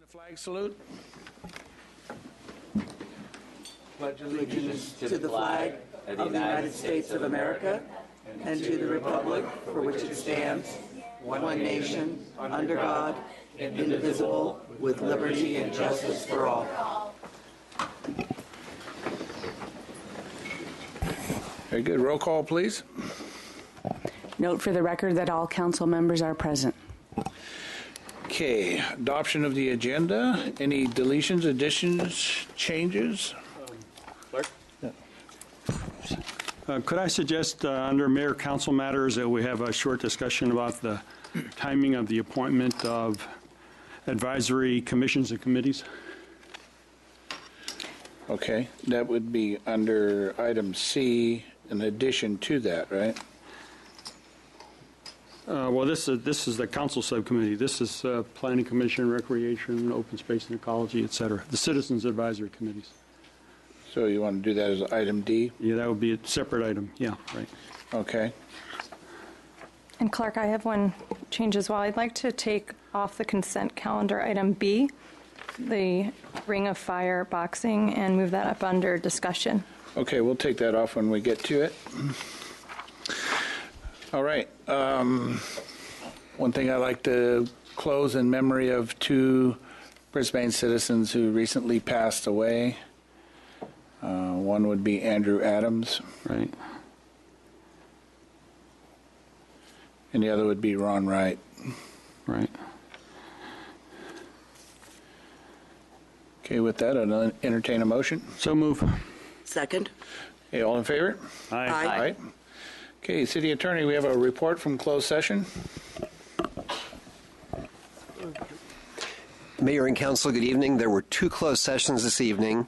Flag salute. Pledge allegiance to the flag of the United States of America and to the republic for which it stands, one nation, under God, indivisible, with liberty and justice for all. Very good. Roll call, please. Note for the record that all council members are present. Okay. Adoption of the agenda. Any deletions, additions, changes? Clerk? Could I suggest under Mayor Council matters that we have a short discussion about the timing of the appointment of advisory commissions and committees? Okay. That would be under item C in addition to that, right? Well, this is the council subcommittee. This is Planning Commission, Recreation, Open Space and Ecology, et cetera. The Citizens Advisory Committees. So you want to do that as item D? Yeah, that would be a separate item. Yeah, right. Okay. And Clark, I have one change as well. I'd like to take off the consent calendar item B, the Ring of Fire boxing, and move that up under discussion. Okay, we'll take that off when we get to it. All right. One thing I'd like to close in memory of two Brisbane citizens who recently passed away. One would be Andrew Adams. Right. And the other would be Ron Wright. Right. Okay, with that, I'll entertain a motion. So move. Second. Okay, all in favor? Aye. Aye. Okay, City Attorney, we have a report from closed session. Mayor and Council, good evening. There were two closed sessions this evening.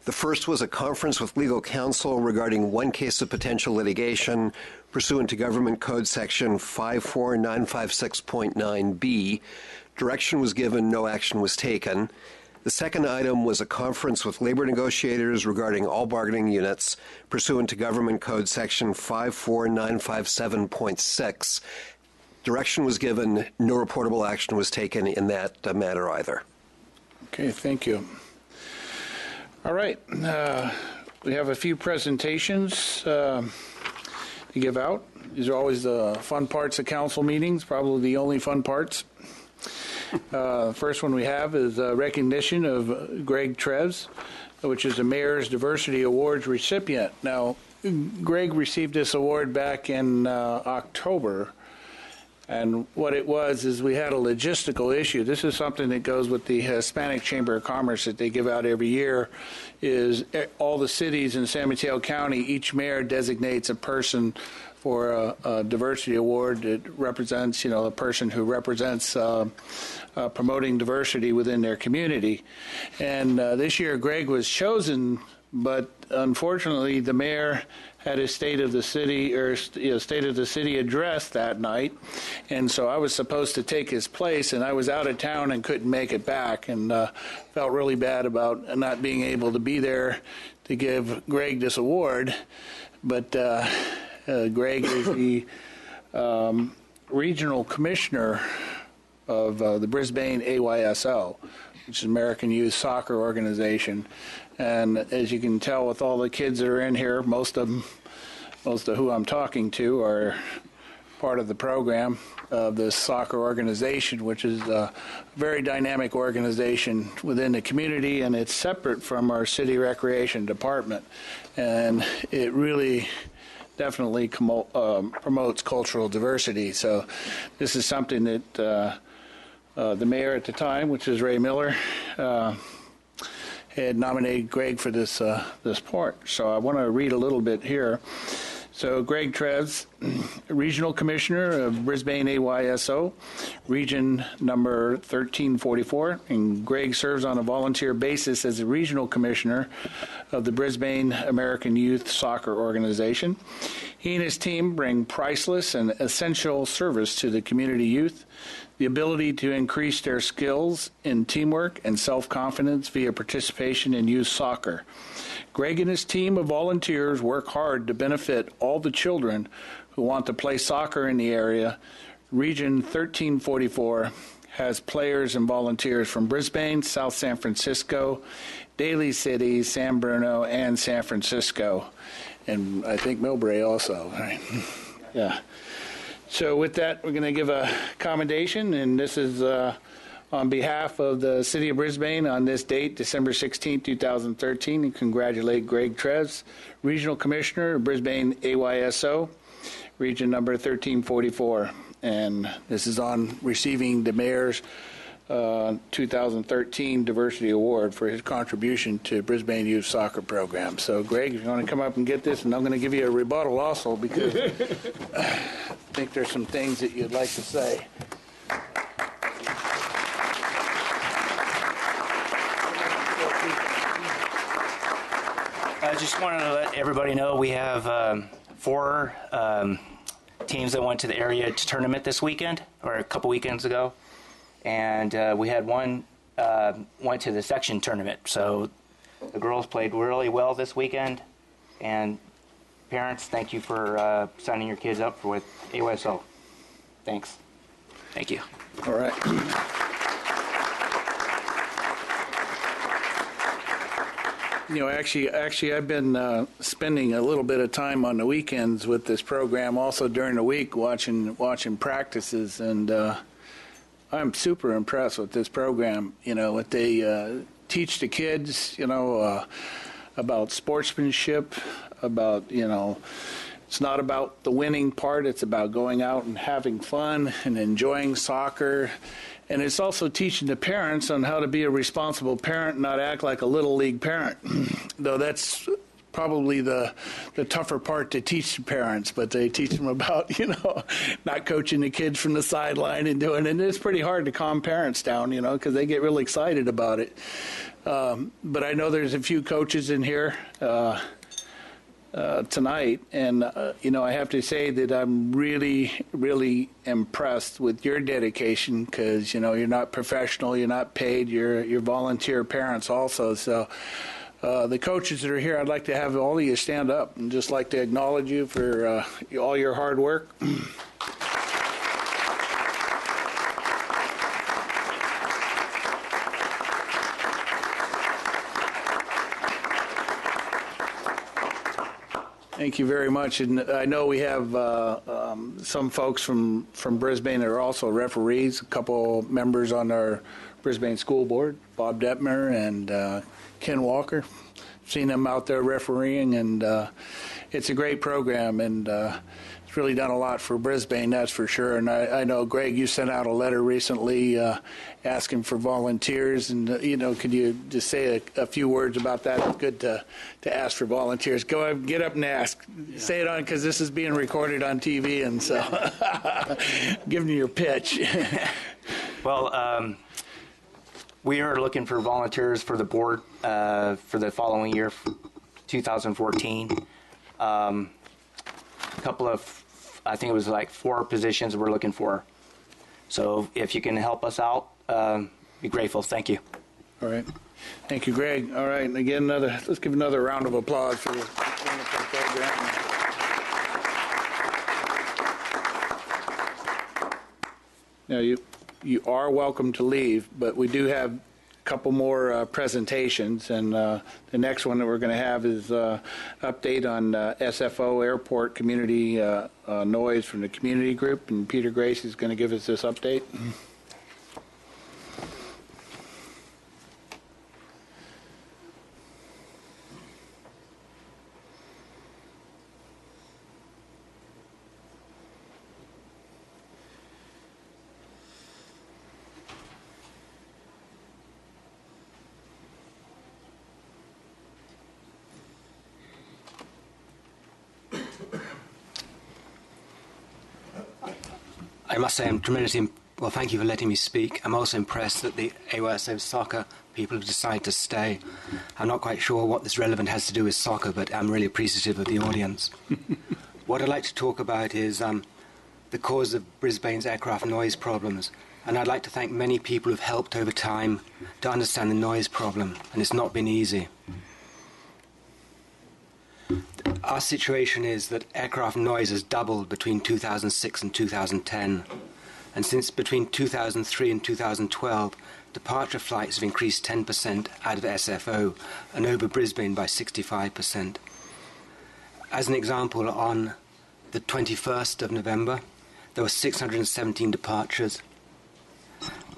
The first was a conference with legal counsel regarding one case of potential litigation pursuant to Government Code Section 54956.9b. Direction was given, no action was taken. The second item was a conference with labor negotiators regarding all bargaining units pursuant to Government Code Section 54957.6. Direction was given, no reportable action was taken in that matter either. Okay, thank you. All right, we have a few presentations to give out. These are always the fun parts of council meetings, probably the only fun parts. First one we have is recognition of Greg Treves, which is the Mayor's Diversity Awards recipient. Now, Greg received this award back in October, and what it was is we had a logistical issue. This is something that goes with the Hispanic Chamber of Commerce that they give out every year, is all the cities in San Mateo County, each mayor designates a person for a diversity award that represents, a person who represents promoting diversity within their community. And this year Greg was chosen, but unfortunately the mayor had his State of the City address that night, and so I was supposed to take his place, and I was out of town and couldn't make it back, and felt really bad about not being able to be there to give Greg this award. But Greg is the regional commissioner of the Brisbane AYSO, which is American Youth Soccer Organization. And as you can tell with all the kids that are in here, most of who I'm talking to are part of the program of this soccer organization, which is a very dynamic organization within the community, and it's separate from our city recreation department. And it really definitely promotes cultural diversity. So this is something that the mayor at the time, which is Ray Miller, had nominated Greg for this part. So I want to read a little bit here. So Greg Treves, Regional Commissioner of Brisbane AYSO, Region number 1344, and Greg serves on a volunteer basis as a Regional Commissioner of the Brisbane American Youth Soccer Organization. He and his team bring priceless and essential service to the community youth, the ability to increase their skills in teamwork and self-confidence via participation in youth soccer. Greg and his team of volunteers work hard to benefit all the children who want to play soccer in the area. Region 1344 has players and volunteers from Brisbane, South San Francisco, Daly City, San Bruno, and San Francisco. And I think Millbrae also, right? Yeah. So with that, we're going to give a commendation, and this is on behalf of the City of Brisbane on this date, December 16, 2013, and congratulate Greg Treves, Regional Commissioner of Brisbane AYSO, Region number 1344. And this is on receiving the Mayor's 2013 Diversity Award for his contribution to Brisbane Youth Soccer Program. So, Greg, if you want to come up and get this, and I'm going to give you a rebuttal also because I think there's some things that you'd like to say. I just wanted to let everybody know we have 4 teams that went to the area tournament this weekend, or a couple weekends ago. And we had one went to the section tournament. So the girls played really well this weekend. And parents, thank you for signing your kids up with AYSO. Thanks. Thank you. All right. You know, actually, I've been spending a little bit of time on the weekends with this program, also during the week watching practices, and I'm super impressed with this program. You know, what they teach the kids, you know, about sportsmanship, about, you know, it's not about the winning part, it's about going out and having fun and enjoying soccer. And it's also teaching the parents on how to be a responsible parent and not act like a little league parent. Though that's probably the tougher part to teach the parents, but they teach them about, you know, not coaching the kids from the sideline and doing it. And it's pretty hard to calm parents down, you know, because they get really excited about it. But I know there's a few coaches in here tonight, and you know, I have to say that I'm really, really impressed with your dedication, because you know, you're not professional, you're not paid, you're volunteer parents also. So the coaches that are here, I'd like to have all of you stand up and just like to acknowledge you for all your hard work. Thank you very much. And I know we have some folks from Brisbane that are also referees, a couple members on our Brisbane School Board, Bob Detmer and Ken Walker. Seen them out there refereeing, and it's a great program, and it's really done a lot for Brisbane, that's for sure. And I know, Greg, you sent out a letter recently asking for volunteers, and you know, could you just say a few words about that? It's good to ask for volunteers. Go ahead, get up and ask. Yeah. Say it on, because this is being recorded on TV, and so giving you your pitch. Well, we are looking for volunteers for the board for the following year, 2014. A couple of, I think it was like 4 positions we're looking for. So if you can help us out, be grateful. Thank you. All right. Thank you, Greg. All right. And again, let's give another round of applause for this wonderful program. Now, you are welcome to leave, but we do have a couple more presentations, and the next one that we're going to have is update on SFO Airport community noise from the community group, and Peter Grace is going to give us this update. I must say I'm tremendously, well, thank you for letting me speak. I'm also impressed that the AYSO soccer people have decided to stay. I'm not quite sure what this relevant has to do with soccer, but I'm really appreciative of the audience. What I'd like to talk about is the cause of Brisbane's aircraft noise problems. And I'd like to thank many people who've helped over time to understand the noise problem, and it's not been easy. Our situation is that aircraft noise has doubled between 2006 and 2010, And since between 2003 and 2012, departure flights have increased 10% out of SFO and over Brisbane by 65%. As an example, on the 21st of November, there were 617 departures.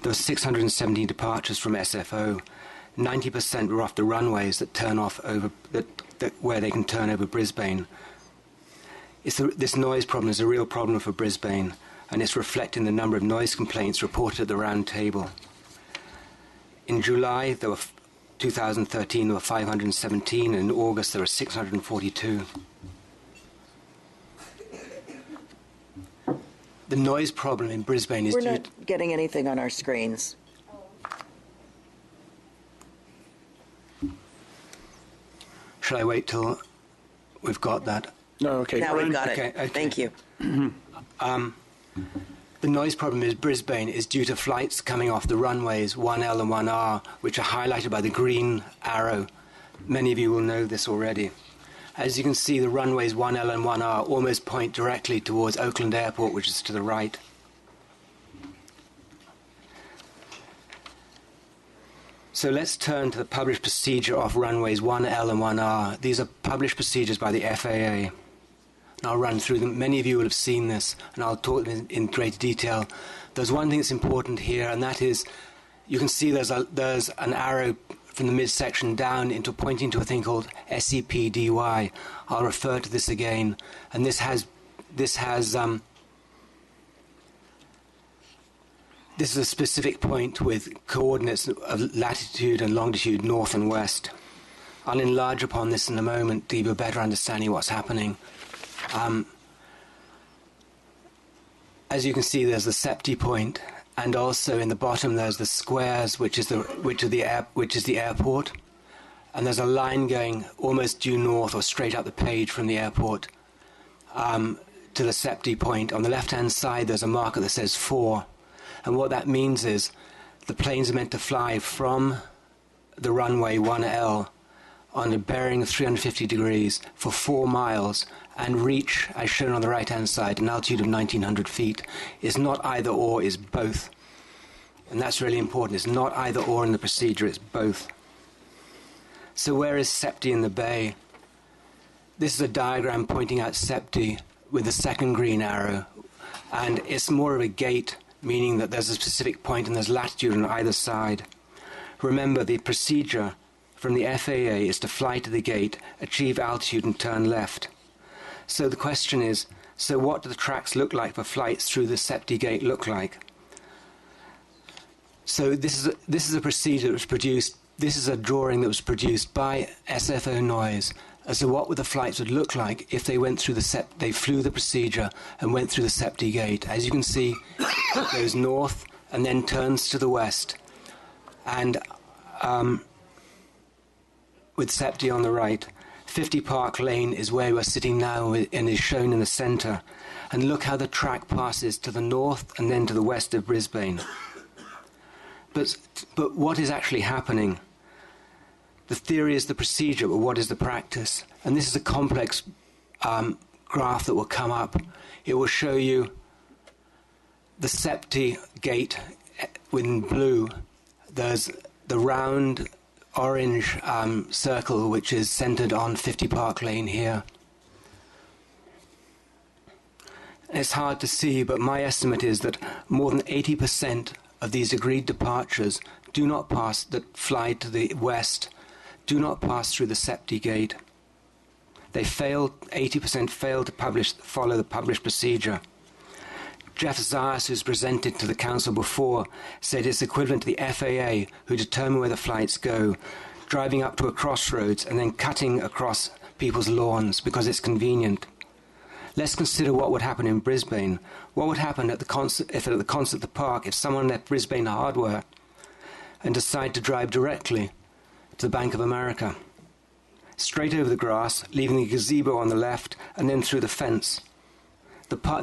There were 617 departures from SFO. 90% were off the runways that turn off over where they can turn over Brisbane. This noise problem is a real problem for Brisbane, and it's reflecting the number of noise complaints reported at the round table. In July, 2013, there were 517, and in August, there were 642. The noise problem in Brisbane is We're not getting anything on our screens. Shall I wait till we've got that? No, okay. Now we've got it. Okay. Thank you. The noise problem in Brisbane is due to flights coming off the runways 1L and 1R, which are highlighted by the green arrow. Many of you will know this already. As you can see, the runways 1L and 1R almost point directly towards Oakland Airport, which is to the right. So let's turn to the published procedure of runways 1L and 1R. These are published procedures by the FAA. And I'll run through them. Many of you will have seen this, and I'll talk in greater detail. There's one thing that's important here, and that is you can see there's an arrow from the midsection down into pointing to a thing called SEPDY. I'll refer to this again, and this is a specific point with coordinates of latitude and longitude north and west. I'll enlarge upon this in a moment to give you a better understanding of what's happening. As you can see, there's the SEPDY point, and also in the bottom there's the squares, which is the airport, and there's a line going almost due north or straight up the page from the airport to the SEPDY point. On the left-hand side, there's a marker that says 4, and what that means is the planes are meant to fly from the runway 1L on a bearing of 350 degrees for 4 miles and reach, as shown on the right-hand side, an altitude of 1,900 feet. It's not either or, it's both. And that's really important. It's not either or in the procedure, it's both. So where is SEPDY in the bay? This is a diagram pointing out SEPDY with the second green arrow. And it's more of a gate, meaning that there's a specific point and there's latitude on either side. Remember, the procedure from the FAA is to fly to the gate, achieve altitude and turn left. So the question is, so what do the tracks look like for flights through the SEPDY gate look like? So this is a procedure that was produced, this is a drawing that was produced by SFO Noise as to what the flights would look like if they went through they flew the procedure and went through the SEPDY gate. As you can see, it goes north and then turns to the west. And with SEPDY on the right, 50 Park Lane is where we're sitting now and is shown in the centre. And look how the track passes to the north and then to the west of Brisbane. But what is actually happening? The theory is the procedure, but what is the practice? And this is a complex graph that will come up. It will show you the SEPDY gate in blue. There's the round orange circle, which is centered on 50 Park Lane here. It's hard to see, but my estimate is that more than 80% of these agreed departures that fly to the west do not pass through the SEPDY gate. 80% fail to follow the published procedure. Jeff Zayas, who's presented to the council before, said it's equivalent to the FAA, who determine where the flights go, driving up to a crossroads and then cutting across people's lawns because it's convenient. Let's consider what would happen in Brisbane. What would happen at the concert at the park if someone left Brisbane Hardware and decided to drive directly to the Bank of America, straight over the grass, leaving the gazebo on the left, and then through the fence?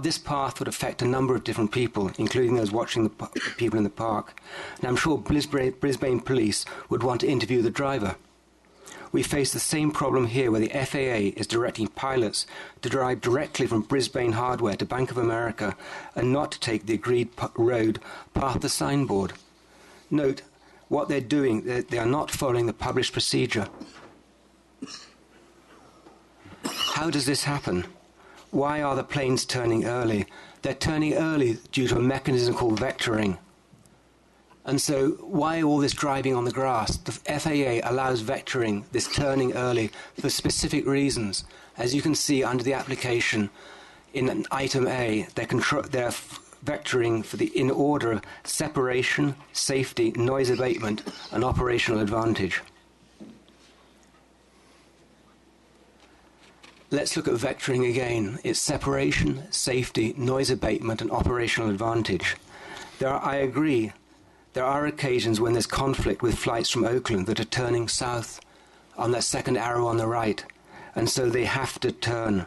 This path would affect a number of different people, including those watching the people in the park. And I'm sure Brisbane police would want to interview the driver. We face the same problem here where the FAA is directing pilots to drive directly from Brisbane hardware to Bank of America and not to take the agreed road past the signboard. Note, what they're doing, they are not following the published procedure. How does this happen? Why are the planes turning early? They're turning early due to a mechanism called vectoring. And so why all this driving on the grass? The FAA allows vectoring, this turning early, for specific reasons. As you can see under the application in item A, they're vectoring for in order of separation, safety, noise abatement, and operational advantage. Let's look at vectoring again. It's separation, safety, noise abatement, and operational advantage. I agree, there are occasions when there's conflict with flights from Oakland that are turning south on that second arrow on the right, and so they have to turn.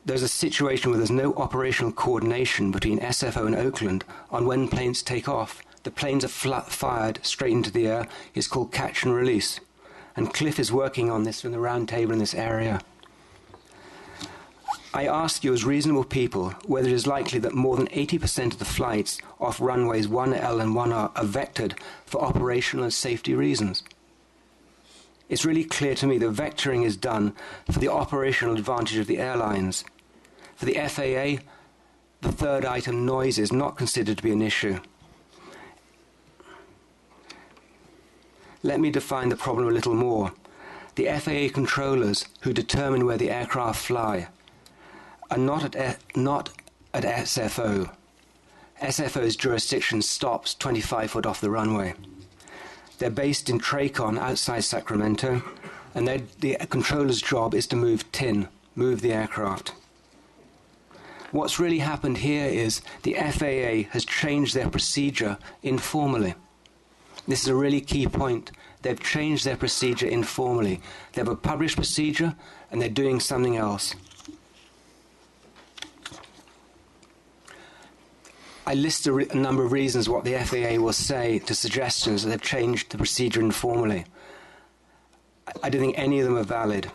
There's a situation where there's no operational coordination between SFO and Oakland on when planes take off. The planes are fired straight into the air. It's called catch and release. And Cliff is working on this from the round table in this area. I ask you as reasonable people whether it is likely that more than 80% of the flights off runways 1L and 1R are vectored for operational and safety reasons. It's really clear to me that vectoring is done for the operational advantage of the airlines. For the FAA, the third item, noise, is not considered to be an issue. Let me define the problem a little more. The FAA controllers who determine where the aircraft fly are not at SFO. SFO's jurisdiction stops 25 foot off the runway. They're based in Tracon outside Sacramento, and the controller's job is to move the aircraft. What's really happened here is the FAA has changed their procedure informally. This is a really key point. They've changed their procedure informally. They have a published procedure, and they're doing something else. I list a number of reasons what the FAA will say to suggestions that they've changed the procedure informally. I don't think any of them are valid.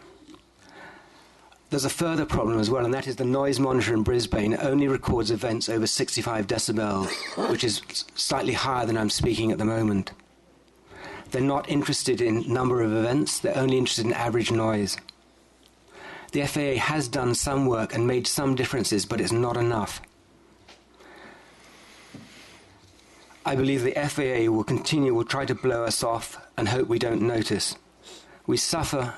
There's a further problem as well, and that is the noise monitor in Brisbane only records events over 65 decibels, which is slightly higher than I'm speaking at the moment. They're not interested in number of events, they're only interested in average noise. The FAA has done some work and made some differences, but it's not enough. I believe the FAA will try to blow us off and hope we don't notice. We suffer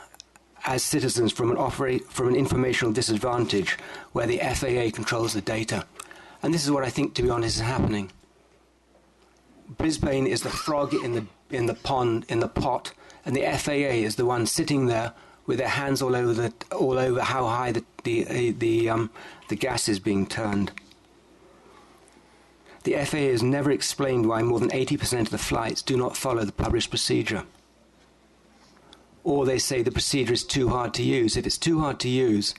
as citizens from an informational disadvantage where the FAA controls the data. And this is what I think, to be honest, is happening. Brisbane is the frog in the pot, and the FAA is the one sitting there with their hands all over how high the gas is being turned. The FAA has never explained why more than 80% of the flights do not follow the published procedure. Or they say the procedure is too hard to use. If it's too hard to use,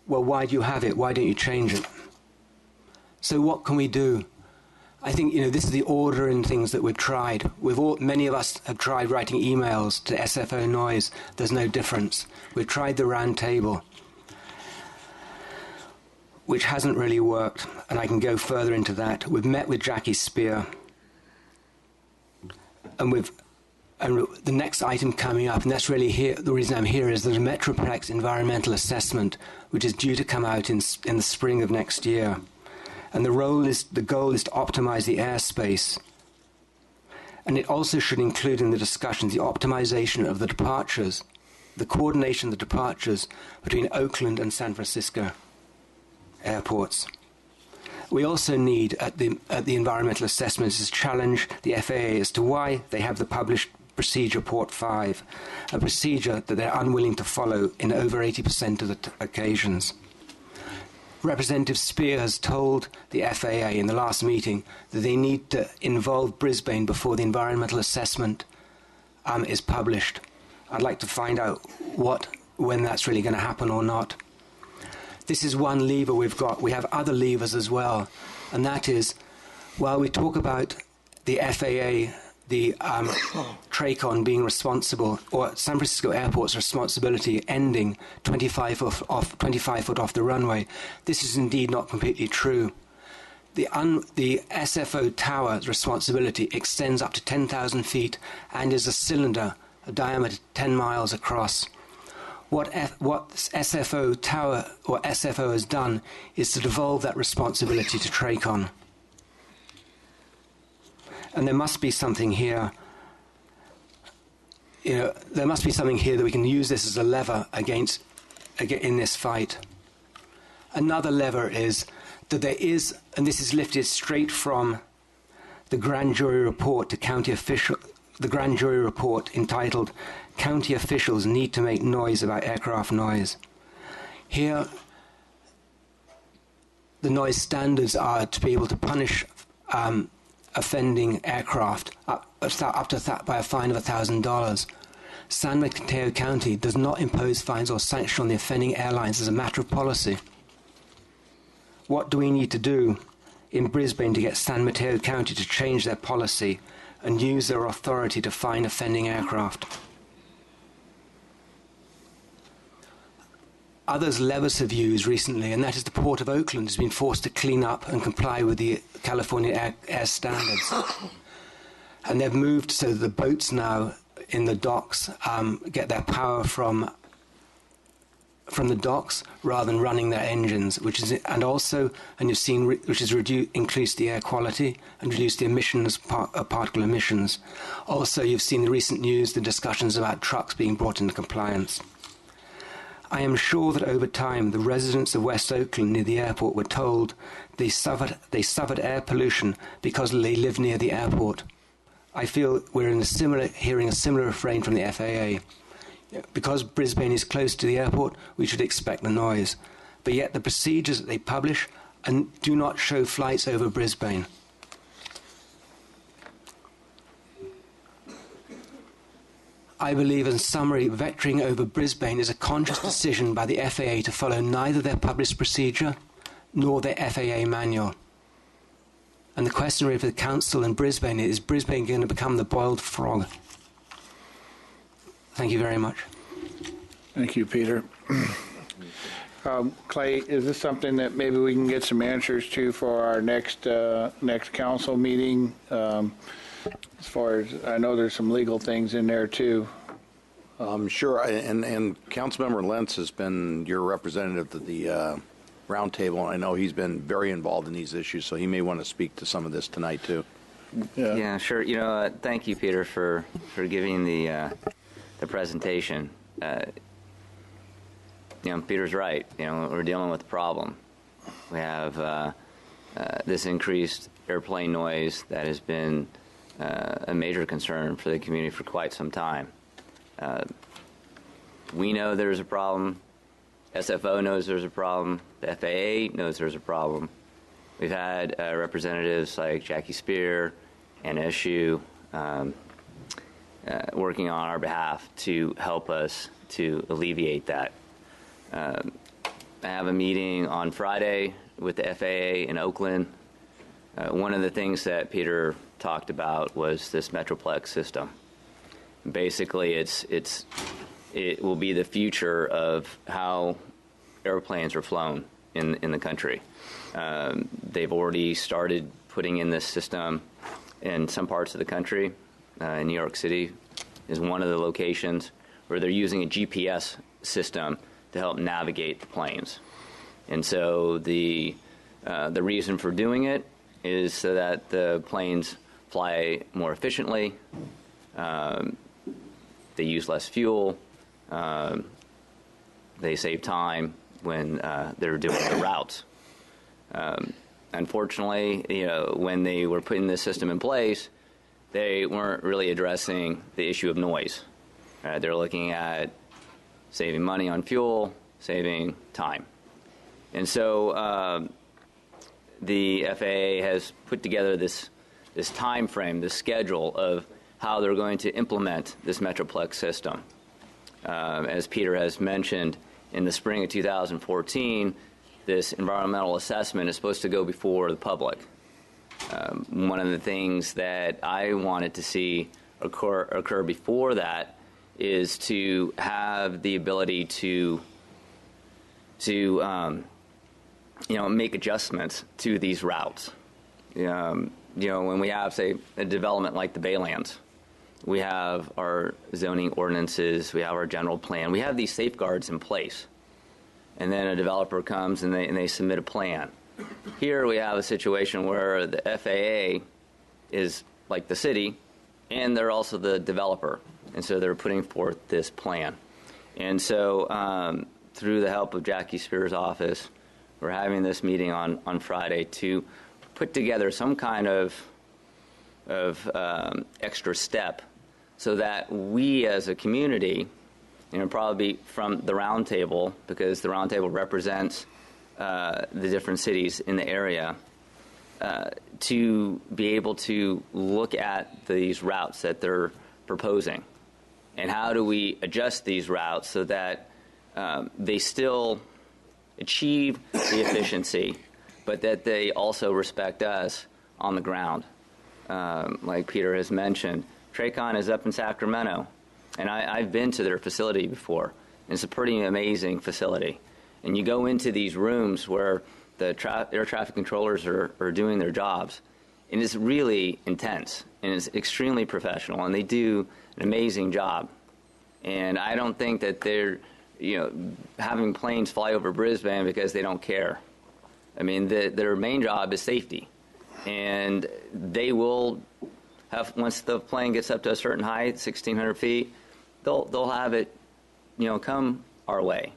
well, why do you have it? Why don't you change it? So what can we do? I think, this is the order in things that we've tried. Many of us have tried writing emails to SFO Noise. There's no difference. We've tried the round table, which hasn't really worked, and I can go further into that. We've met with Jackie Spear, and the next item coming up, and that's really the reason I'm here, is the Metroplex environmental assessment, which is due to come out in the spring of next year. And the goal is to optimize the airspace. And it also should include in the discussion the optimization of the departures, the coordination of the departures between Oakland and San Francisco airports. We also need, at the environmental assessments, to challenge the FAA as to why they have the published procedure Port 5, a procedure that they're unwilling to follow in over 80% of the occasions. Representative Spear has told the FAA in the last meeting that they need to involve Brisbane before the environmental assessment is published. I'd like to find out when that's really going to happen or not. This is one lever we've got. We have other levers as well, and that is, while we talk about the FAA the TRACON being responsible, or San Francisco Airport's responsibility ending 25 foot off the runway. This is indeed not completely true. The SFO tower's responsibility extends up to 10,000 feet and is a cylinder, a diameter 10 miles across. What SFO tower or SFO has done is to devolve that responsibility to TRACON. And there must be something here. There must be something here that we can use this as a lever in this fight. Another lever is that there is, and this is lifted straight from the grand jury report to county official, the grand jury report entitled "County Officials Need to Make Noise About Aircraft Noise." Here, the noise standards are to be able to punish offending aircraft up to that by a fine of $1,000. San Mateo County does not impose fines or sanction on the offending airlines as a matter of policy. What do we need to do in Brisbane to get San Mateo County to change their policy and use their authority to fine offending aircraft? Others levers have used recently, and that is the Port of Oakland has been forced to clean up and comply with the California air standards. And they've moved so that the boats now in the docks get their power from the docks rather than running their engines, which has increased the air quality and reduced the emissions, particle emissions. Also, you've seen the recent news, the discussions about trucks being brought into compliance. I am sure that over time, the residents of West Oakland near the airport were told they suffered air pollution because they live near the airport. I feel we're hearing a similar refrain from the FAA. Because Brisbane is close to the airport, we should expect the noise. But yet the procedures that they publish do not show flights over Brisbane. I believe, in summary, vectoring over Brisbane is a conscious decision by the FAA to follow neither their published procedure nor their FAA manual. And the question really for the Council in Brisbane is Brisbane going to become the boiled frog? Thank you very much. Thank you, Peter. Clay, is this something that maybe we can get some answers to for our next council meeting? As far as I know, there's some legal things in there too. Sure, and Councilmember Lentz has been your representative at the roundtable, and I know he's been very involved in these issues, so he may want to speak to some of this tonight too. Yeah, sure. Thank you, Peter, for giving the presentation. Peter's right. We're dealing with a problem. We have this increased airplane noise that has been a major concern for the community for quite some time. We know there's a problem. SFO knows there's a problem. The FAA knows there's a problem. We've had representatives like Jackie Spear and Eshu working on our behalf to help us to alleviate that. I have a meeting on Friday with the FAA in Oakland. One of the things that Peter talked about was this Metroplex system. Basically, it will be the future of how airplanes are flown in the country. They've already started putting in this system in some parts of the country. In New York City is one of the locations where they're using a GPS system to help navigate the planes. And so the reason for doing it is so that the planes fly more efficiently, they use less fuel, they save time when they're doing the routes. Unfortunately, when they were putting this system in place, they weren't really addressing the issue of noise. They're looking at saving money on fuel, saving time. And so the FAA has put together this time frame, this schedule of how they're going to implement this Metroplex system. As Peter has mentioned, in the spring of 2014, this environmental assessment is supposed to go before the public. One of the things that I wanted to see occur before that is to have the ability to make adjustments to these routes. When we have, say, a development like the Baylands, we have our zoning ordinances, we have our general plan, we have these safeguards in place. And then a developer comes and they submit a plan. Here we have a situation where the FAA is like the city, and they're also the developer. And so they're putting forth this plan. And so through the help of Jackie Spear's office, we're having this meeting on Friday to put together some kind of extra step so that we as a community, probably from the roundtable, because the roundtable represents the different cities in the area, to be able to look at these routes that they're proposing. And how do we adjust these routes so that they still achieve the efficiency, but that they also respect us on the ground? Like Peter has mentioned, Tracon is up in Sacramento, and I've been to their facility before. It's a pretty amazing facility. And you go into these rooms where the air traffic controllers are doing their jobs, and it's really intense, and it's extremely professional, and they do an amazing job. And I don't think that they're, having planes fly over Brisbane because they don't care. I mean, their main job is safety. And they will have, once the plane gets up to a certain height, 1,600 feet, they'll have it, come our way.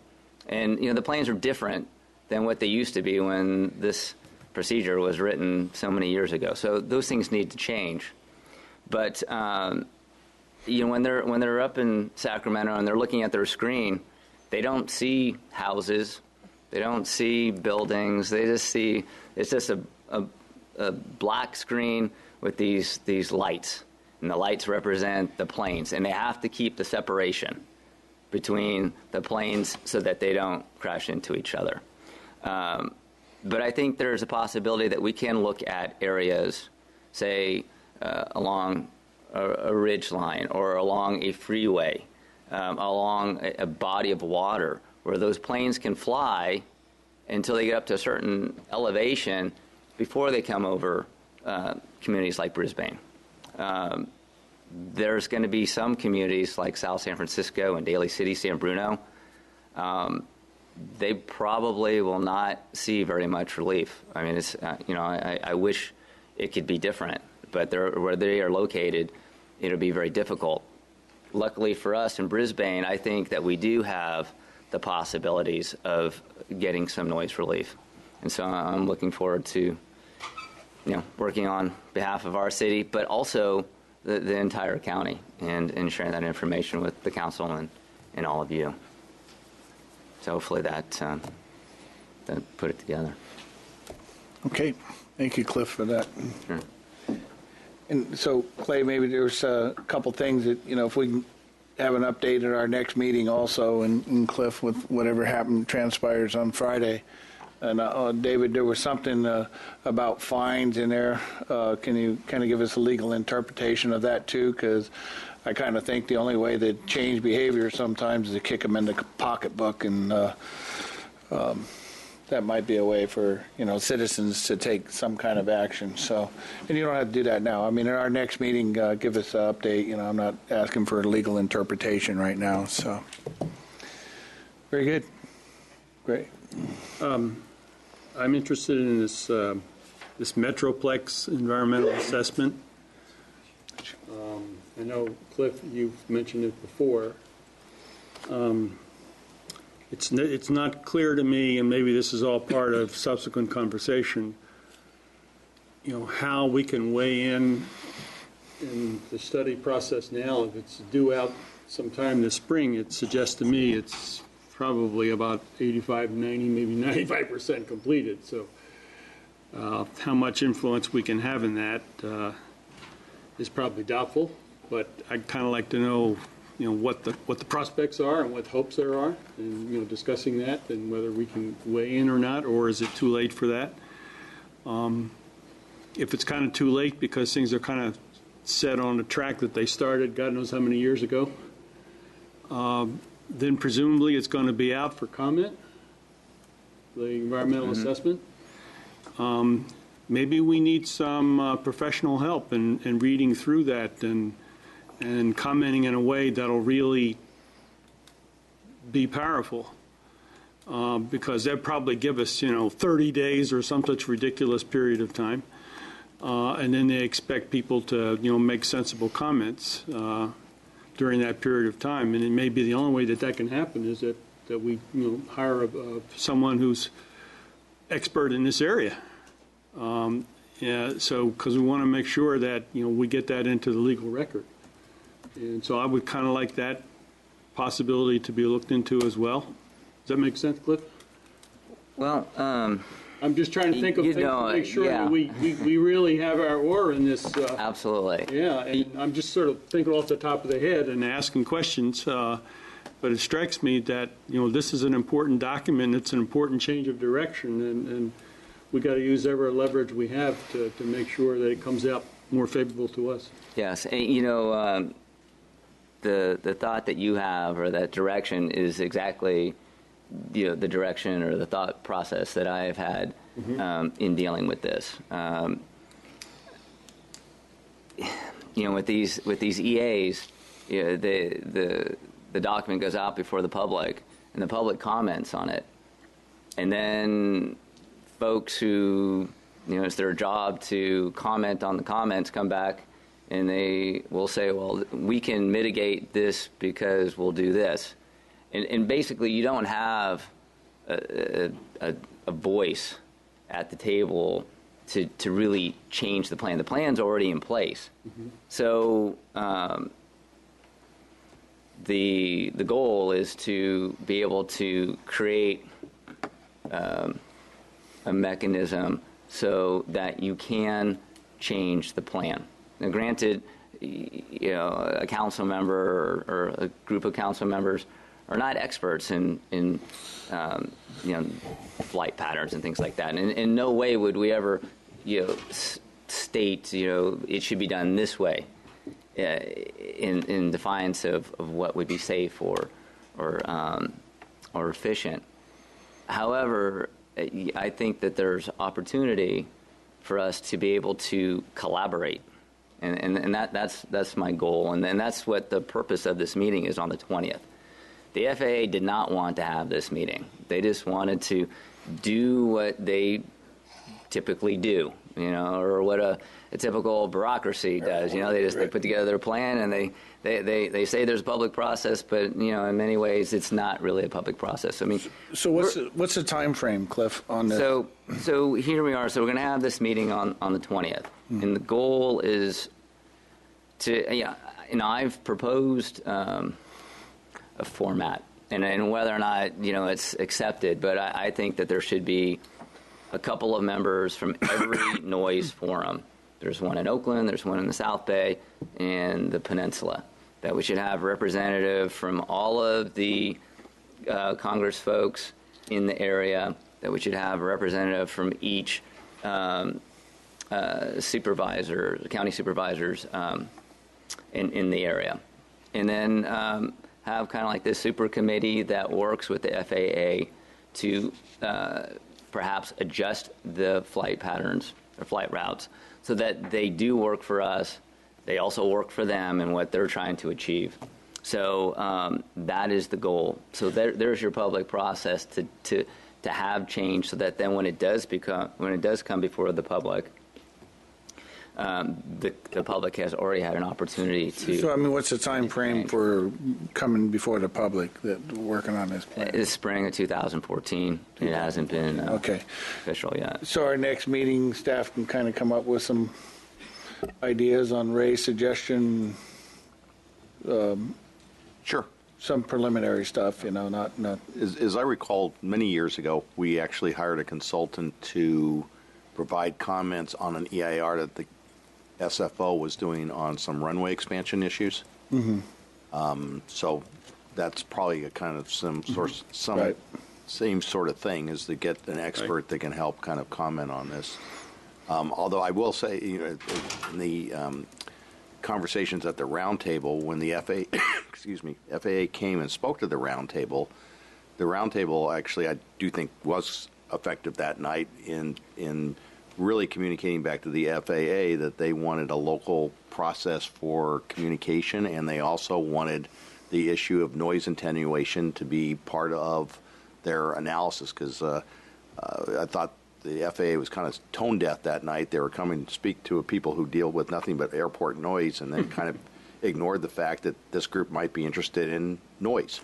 And, the planes are different than what they used to be when this procedure was written so many years ago. So those things need to change. But, when they're up in Sacramento and they're looking at their screen, they don't see houses, they don't see buildings, they just see, it's just a black screen with these lights, and the lights represent the planes, and they have to keep the separation between the planes so that they don't crash into each other. But I think there's a possibility that we can look at areas, say, along a ridge line or along a freeway, along a body of water, where those planes can fly until they get up to a certain elevation before they come over communities like Brisbane. There's going to be some communities like South San Francisco and Daly City, San Bruno. They probably will not see very much relief. I mean, it's I wish it could be different, but where they are located, it'll be very difficult. Luckily for us in Brisbane, I think that we do have the possibilities of getting some noise relief, and so I'm looking forward to working on behalf of our city, but also the entire county, and sharing that information with the council and all of you. So hopefully that put it together. Okay. Thank you, Cliff, for that. Sure. And so, Clay, maybe there's a couple things that, if we can have an update at our next meeting also, and Cliff, with whatever transpires on Friday. And David, there was something about fines in there. Can you kind of give us a legal interpretation of that too? Because I kind of think the only way to change behavior sometimes is to kick them in the pocketbook, and that might be a way for citizens to take some kind of action. So, and you don't have to do that now. I mean, at our next meeting, give us an update. I'm not asking for a legal interpretation right now. So, very good, great. I'm interested in this Metroplex environmental assessment. I know, Cliff, you've mentioned it before. It's not clear to me, and maybe this is all part of subsequent conversation, how we can weigh in the study process now. If it's due out sometime this spring, it suggests to me it's probably about 85, 90, maybe 95% completed. So how much influence we can have in that is probably doubtful, but I'd kind of like to know, what the prospects are and what hopes there are, and, discussing that, and whether we can weigh in or not, or is it too late for that? if it's kind of too late because things are kind of set on a track that they started God knows how many years ago, then presumably it's going to be out for comment, the environmental assessment. Maybe we need some professional help in reading through that and commenting in a way that'll really be powerful. Because they'll probably give us, 30 days or some such ridiculous period of time. And then they expect people to, make sensible comments during that period of time. And it may be the only way that can happen is that we, hire someone who's expert in this area. Because we want to make sure that, we get that into the legal record. And so I would kind of like that possibility to be looked into as well. Does that make sense, Cliff? Well, I'm just trying to think of things to make sure that we really have our oar in this. absolutely. Yeah, and I'm just sort of thinking off the top of the head and asking questions. But it strikes me that, this is an important document. It's an important change of direction, and we got to use every leverage we have to make sure that it comes out more favorable to us. Yes, and, the thought that you have or that direction is exactly the direction or the thought process that I have had in dealing with this. With these EAs, the document goes out before the public, and the public comments on it, and then folks who it's their job to comment on the comments come back, and they will say, well, we can mitigate this because we'll do this. And basically, you don't have a voice at the table to really change the plan. The plan's already in place. So the goal is to be able to create a mechanism so that you can change the plan. Now, granted, a council member or a group of council members are not experts in flight patterns and things like that. And in no way would we ever, state, it should be done this way in defiance of what would be safe or efficient. However, I think that there's opportunity for us to be able to collaborate. And that's my goal, and that's what the purpose of this meeting is on the 20th. The FAA did not want to have this meeting. They just wanted to do what they typically do, or what a typical bureaucracy does. They put together their plan and they say there's a public process, but in many ways it's not really a public process. I mean, so what's the time frame, Cliff, on this? So here we are. So we're going to have this meeting on the 20th, and the goal is to I've proposed a format, and whether or not it's accepted, but I think that there should be a couple of members from every noise forum. There's one in Oakland, there's one in the South Bay, and the Peninsula. That we should have representative from all of the Congress folks in the area. That we should have a representative from each supervisor, county supervisors in the area, and then have kind of like this super committee that works with the FAA to perhaps adjust the flight patterns or flight routes so that they do work for us. They also work for them and what they're trying to achieve. So that is the goal. So there's your public process to have change, so that then when it does come before the public, the public has already had an opportunity to. So, what's the time frame for coming before the public that working on this plan? It's spring of 2014. It hasn't been official yet. So our next meeting, staff can kind of come up with some ideas on Ray's suggestion. Sure. Some preliminary stuff, not. As I recall, many years ago, we actually hired a consultant to provide comments on an EIR that the SFO was doing on some runway expansion issues. So that's probably a kind of Right. same sort of thing, is to get an expert that can help kind of comment on this. Although I will say, in the conversations at the roundtable, when the FAA came and spoke to the roundtable actually, I do think was effective that night in really communicating back to the FAA that they wanted a local process for communication, and they also wanted the issue of noise attenuation to be part of their analysis, because I thought the FAA was kind of tone deaf that night. They were coming to speak to people who deal with nothing but airport noise, and then kind of ignored the fact that this group might be interested in noise.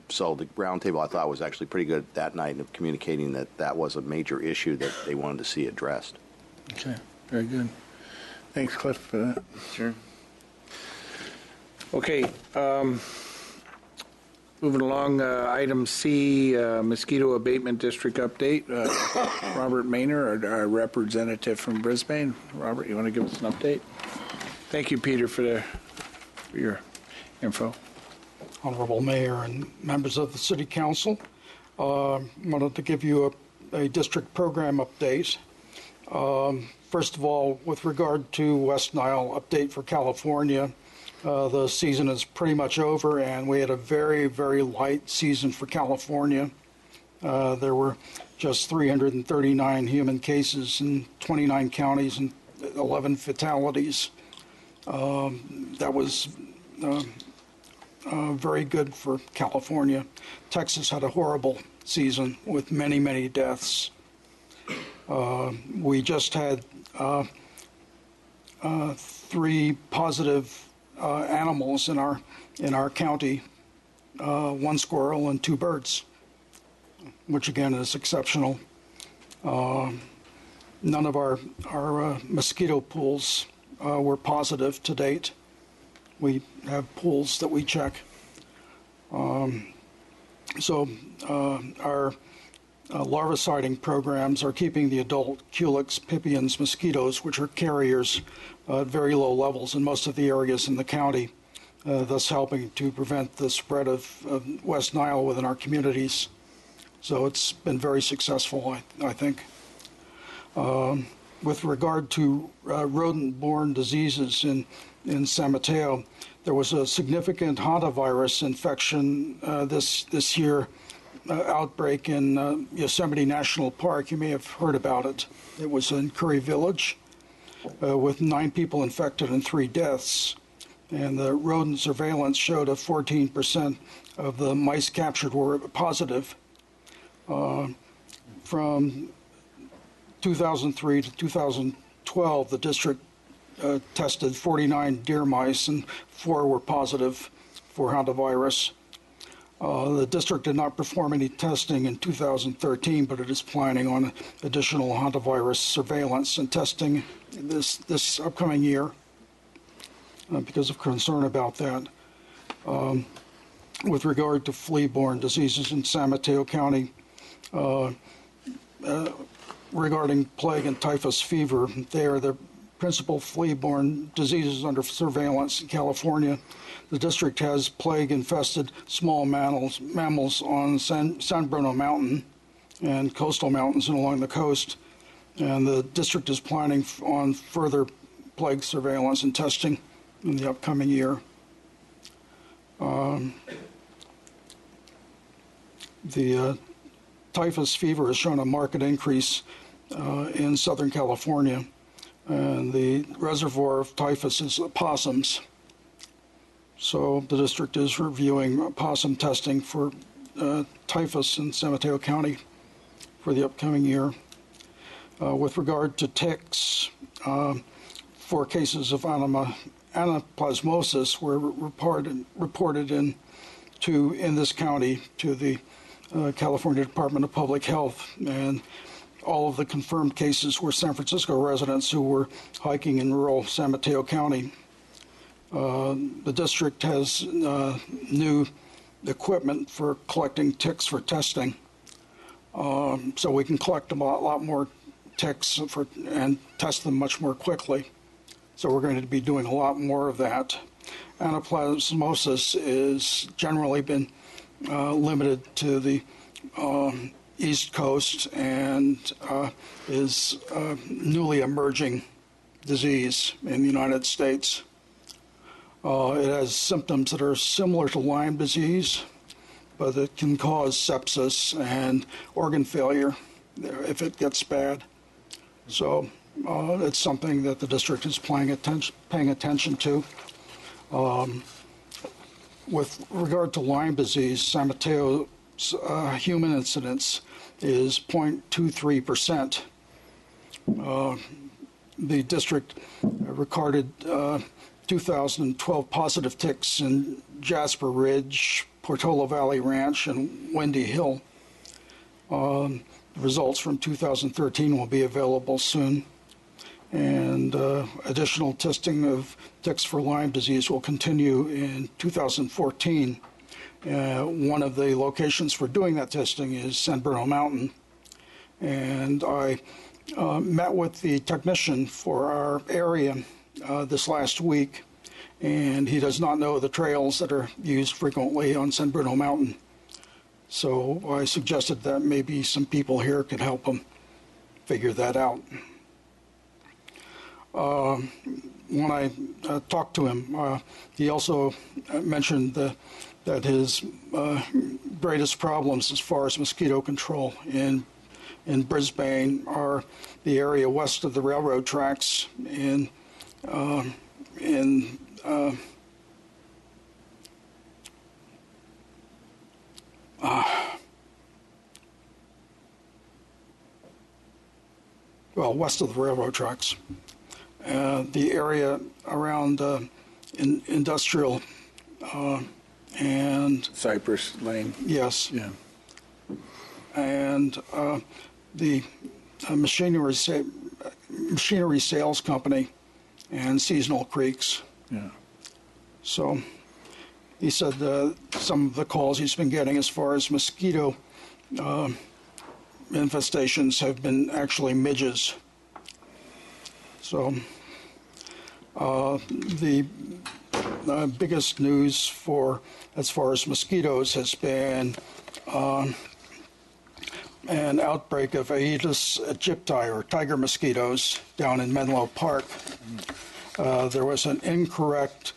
So the roundtable, I thought, was actually pretty good that night of communicating that that was a major issue that they wanted to see addressed. Okay, very good. Thanks, Cliff, for that. Sure. Okay, moving along, item C, mosquito abatement district update. Robert Maynor, our representative from Brisbane. Robert, you want to give us an update? Thank you, Peter, for your info. Honorable Mayor and members of the City Council, wanted to give you a district program update. First of all, with regard to West Nile update for California, the season is pretty much over, and we had a very, very light season for California. There were just 339 human cases in 29 counties and 11 fatalities. That was very good for California. Texas had a horrible season with many, many deaths. We just had 3 positive animals in our county, 1 squirrel and 2 birds, which again is exceptional. None of our mosquito pools were positive to date. We have pools that we check. So our larviciding programs are keeping the adult Culex pipiens mosquitoes, which are carriers, at very low levels in most of the areas in the county, thus helping to prevent the spread of West Nile within our communities. So it's been very successful, I think. With regard to rodent-borne diseases in San Mateo, there was a significant hantavirus infection this year, outbreak in Yosemite National Park. You may have heard about it. It was in Curry Village, with 9 people infected and 3 deaths. And the rodent surveillance showed a 14% of the mice captured were positive. From 2003 to 2012, the district tested 49 deer mice, and 4 were positive for hantavirus. The district did not perform any testing in 2013, but it is planning on additional hantavirus surveillance and testing this upcoming year because of concern about that. With regard to flea-borne diseases in San Mateo County, regarding plague and typhus fever, they are the principal flea-borne diseases under surveillance in California. The district has plague-infested small mammals on San Bruno Mountain and coastal mountains and along the coast, and the district is planning on further plague surveillance and testing in the upcoming year. The typhus fever has shown a marked increase in Southern California, and the reservoir of typhus is opossums. So the district is reviewing opossum testing for typhus in San Mateo County for the upcoming year. With regard to ticks, 4 cases of anaplasmosis were reported in this county to the California Department of Public Health, and all of the confirmed cases were San Francisco residents who were hiking in rural San Mateo County. The district has new equipment for collecting ticks for testing, so we can collect a lot more ticks and test them much more quickly. So we're going to be doing a lot more of that. Anaplasmosis is generally been limited to the East Coast and is a newly emerging disease in the United States. It has symptoms that are similar to Lyme disease, but it can cause sepsis and organ failure if it gets bad. So it's something that the district is paying attention to. With regard to Lyme disease, San Mateo's human incidence is 0.23%. The district recorded 2012 positive ticks in Jasper Ridge, Portola Valley Ranch, and Windy Hill. Results from 2013 will be available soon, and additional testing of ticks for Lyme disease will continue in 2014. One of the locations for doing that testing is San Bruno Mountain, and I met with the technician for our area this last week, and he does not know the trails that are used frequently on San Bruno Mountain. So I suggested that maybe some people here could help him figure that out. When I talked to him, he also mentioned that his greatest problems as far as mosquito control in Brisbane are the area west of the railroad tracks west of the railroad tracks. The area around industrial and Cypress Lane. Yes. Yeah. And the machinery sales company and seasonal creeks. Yeah. So he said some of the calls he's been getting as far as mosquito infestations have been actually midges. So the biggest news as far as mosquitoes has been an outbreak of Aedes aegypti, or tiger mosquitoes, down in Menlo Park. There was an incorrect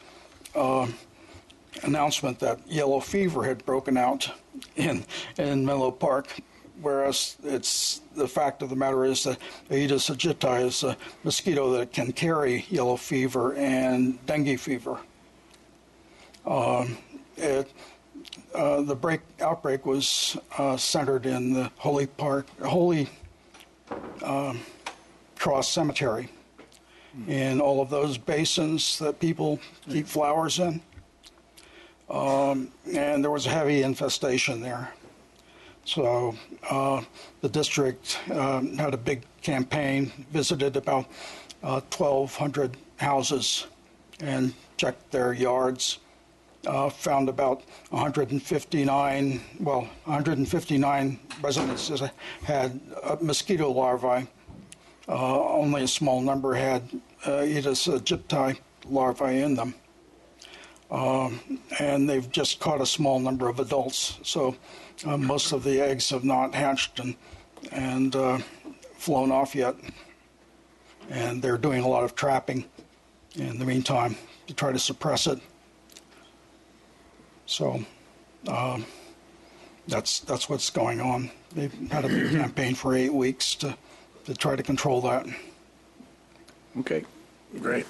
announcement that yellow fever had broken out in Menlo Park, whereas the fact of the matter is that Aedes aegypti is a mosquito that can carry yellow fever and dengue fever. The outbreak was centered in the Holy Cross Cemetery, in all of those basins that people keep flowers in. And there was a heavy infestation there. So the district had a big campaign, visited about 1,200 houses and checked their yards. Found about 159 residences had mosquito larvae. Only a small number had Aedes aegypti larvae in them. And they've just caught a small number of adults. So most of the eggs have not hatched and flown off yet. And they're doing a lot of trapping in the meantime to try to suppress it. So that's what's going on. They've had a big campaign for 8 weeks to try to control that. Okay, great.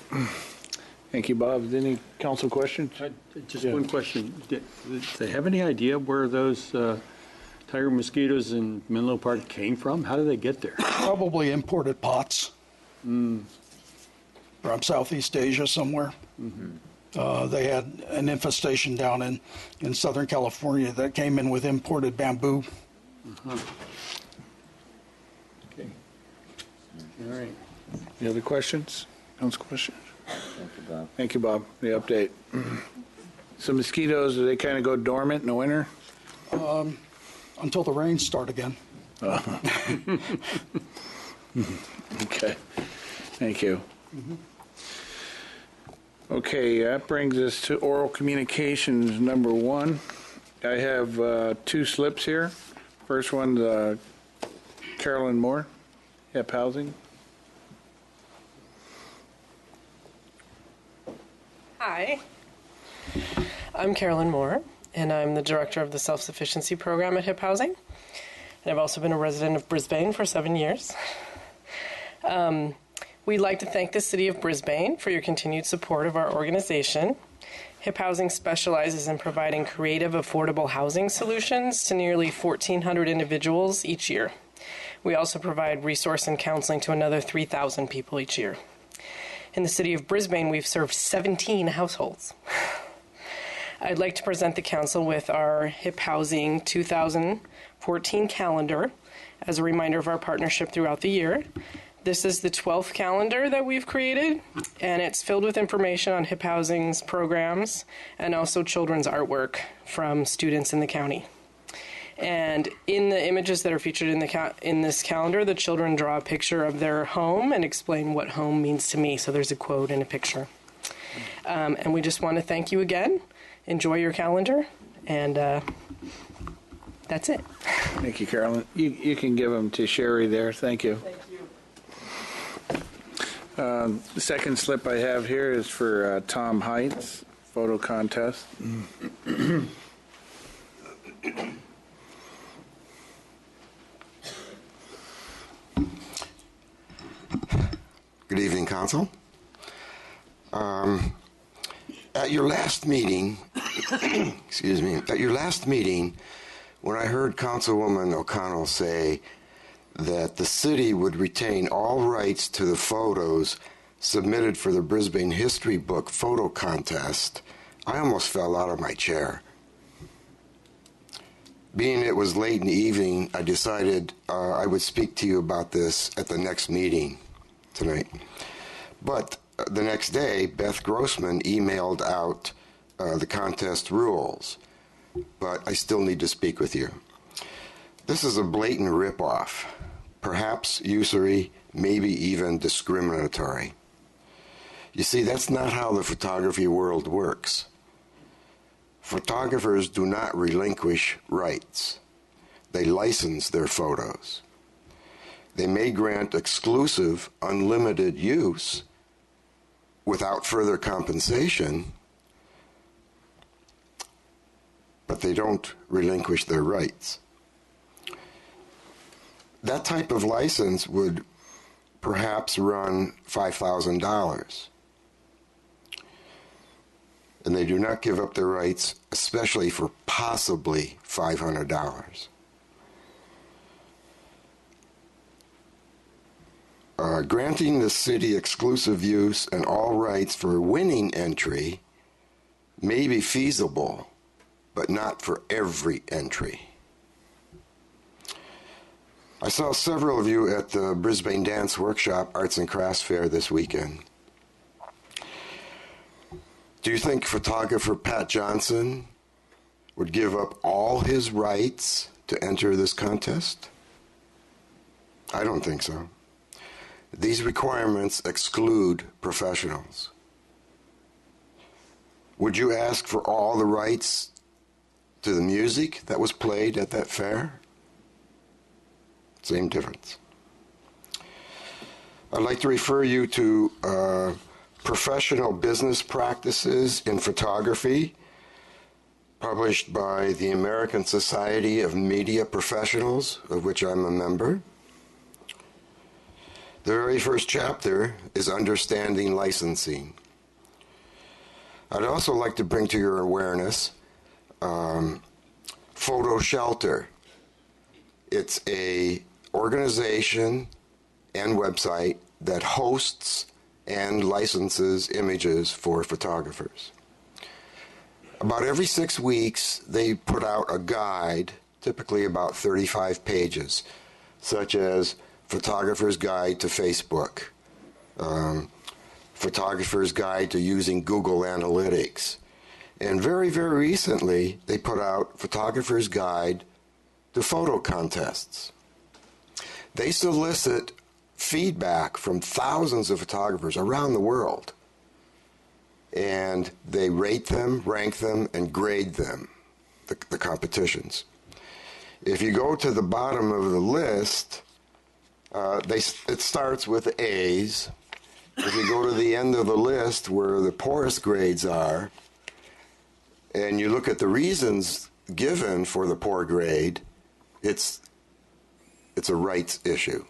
Thank you, Bob. Any council questions? Just one question. Do they have any idea where those tiger mosquitoes in Menlo Park came from? How did they get there? Probably imported pots from Southeast Asia somewhere. Mm-hmm. They had an infestation down in Southern California that came in with imported bamboo. Uh-huh. Okay. All right. Any other questions? Council questions? Thank you, Bob. Thank you, Bob, for the update. So mosquitoes, do they kind of go dormant in the winter? Until the rains start again. Okay, thank you. Okay, that brings us to oral communications number 1. I have 2 slips here First one, Carolyn Moore, HIP Housing. Hi, I'm Carolyn Moore, and I'm the director of the Self-Sufficiency Program at HIP Housing. And I've also been a resident of Brisbane for 7 years. We'd like to thank the City of Brisbane for your continued support of our organization. HIP Housing specializes in providing creative, affordable housing solutions to nearly 1,400 individuals each year. We also provide resource and counseling to another 3,000 people each year. In the City of Brisbane, we've served 17 households. I'd like to present the Council with our HIP Housing 2014 calendar as a reminder of our partnership throughout the year. This is the 12th calendar that we've created, and it's filled with information on HIP Housing's programs and also children's artwork from students in the county. And in the images that are featured in this calendar, the children draw a picture of their home and explain what home means to me. So there's a quote and a picture. And we just want to thank you again. Enjoy your calendar, and that's it. Thank you, Carolyn. You can give them to Sherry there. Thank you. Thank you. The second slip I have here is for Tom Heights, photo contest. Good evening, Council. At your last meeting, excuse me, at your last meeting, when I heard Councilwoman O'Connell say that the city would retain all rights to the photos submitted for the Brisbane History Book photo contest, I almost fell out of my chair. Being it was late in the evening, I decided I would speak to you about this at the next meeting tonight. But the next day, Beth Grossman emailed out the contest rules, but I still need to speak with you. This is a blatant ripoff, perhaps usury, maybe even discriminatory. You see, that's not how the photography world works. Photographers do not relinquish rights. They license their photos. They may grant exclusive, unlimited use without further compensation, but they don't relinquish their rights. That type of license would perhaps run $5,000. And they do not give up their rights, especially for possibly $500. Granting the city exclusive use and all rights for winning entry may be feasible, but not for every entry. I saw several of you at the Brisbane Dance Workshop Arts and Crafts Fair this weekend. Do you think photographer Pat Johnson would give up all his rights to enter this contest? I don't think so. These requirements exclude professionals. Would you ask for all the rights to the music that was played at that fair? Same difference. I'd like to refer you to Professional Business Practices in Photography, published by the American Society of Media Professionals, of which I'm a member. The very first chapter is Understanding Licensing. I'd also like to bring to your awareness Photo Shelter. It's a organization and website that hosts and licenses images for photographers. About every 6 weeks, they put out a guide, typically about 35 pages, such as Photographer's Guide to Facebook, Photographer's Guide to Using Google Analytics, and very, very recently, they put out Photographer's Guide to Photo Contests. They solicit feedback from thousands of photographers around the world, and they rate them, rank them, and grade them, the competitions. If you go to the bottom of the list, it starts with A's. If you go to the end of the list where the poorest grades are, and you look at the reasons given for the poor grade, it's a rights issue,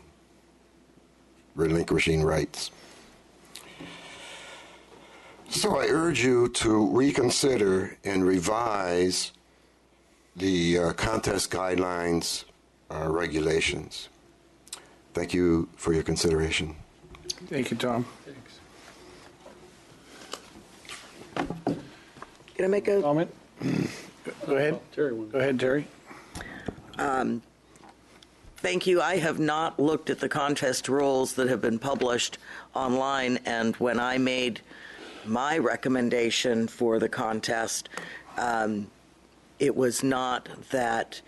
relinquishing rights. So I urge you to reconsider and revise the contest guidelines regulations. Thank you for your consideration. Thank you, Tom. Can I make a comment? Go ahead. Terry. Go ahead, Terry. Thank you. I have not looked at the contest rules that have been published online, and when I made my recommendation for the contest, it was not that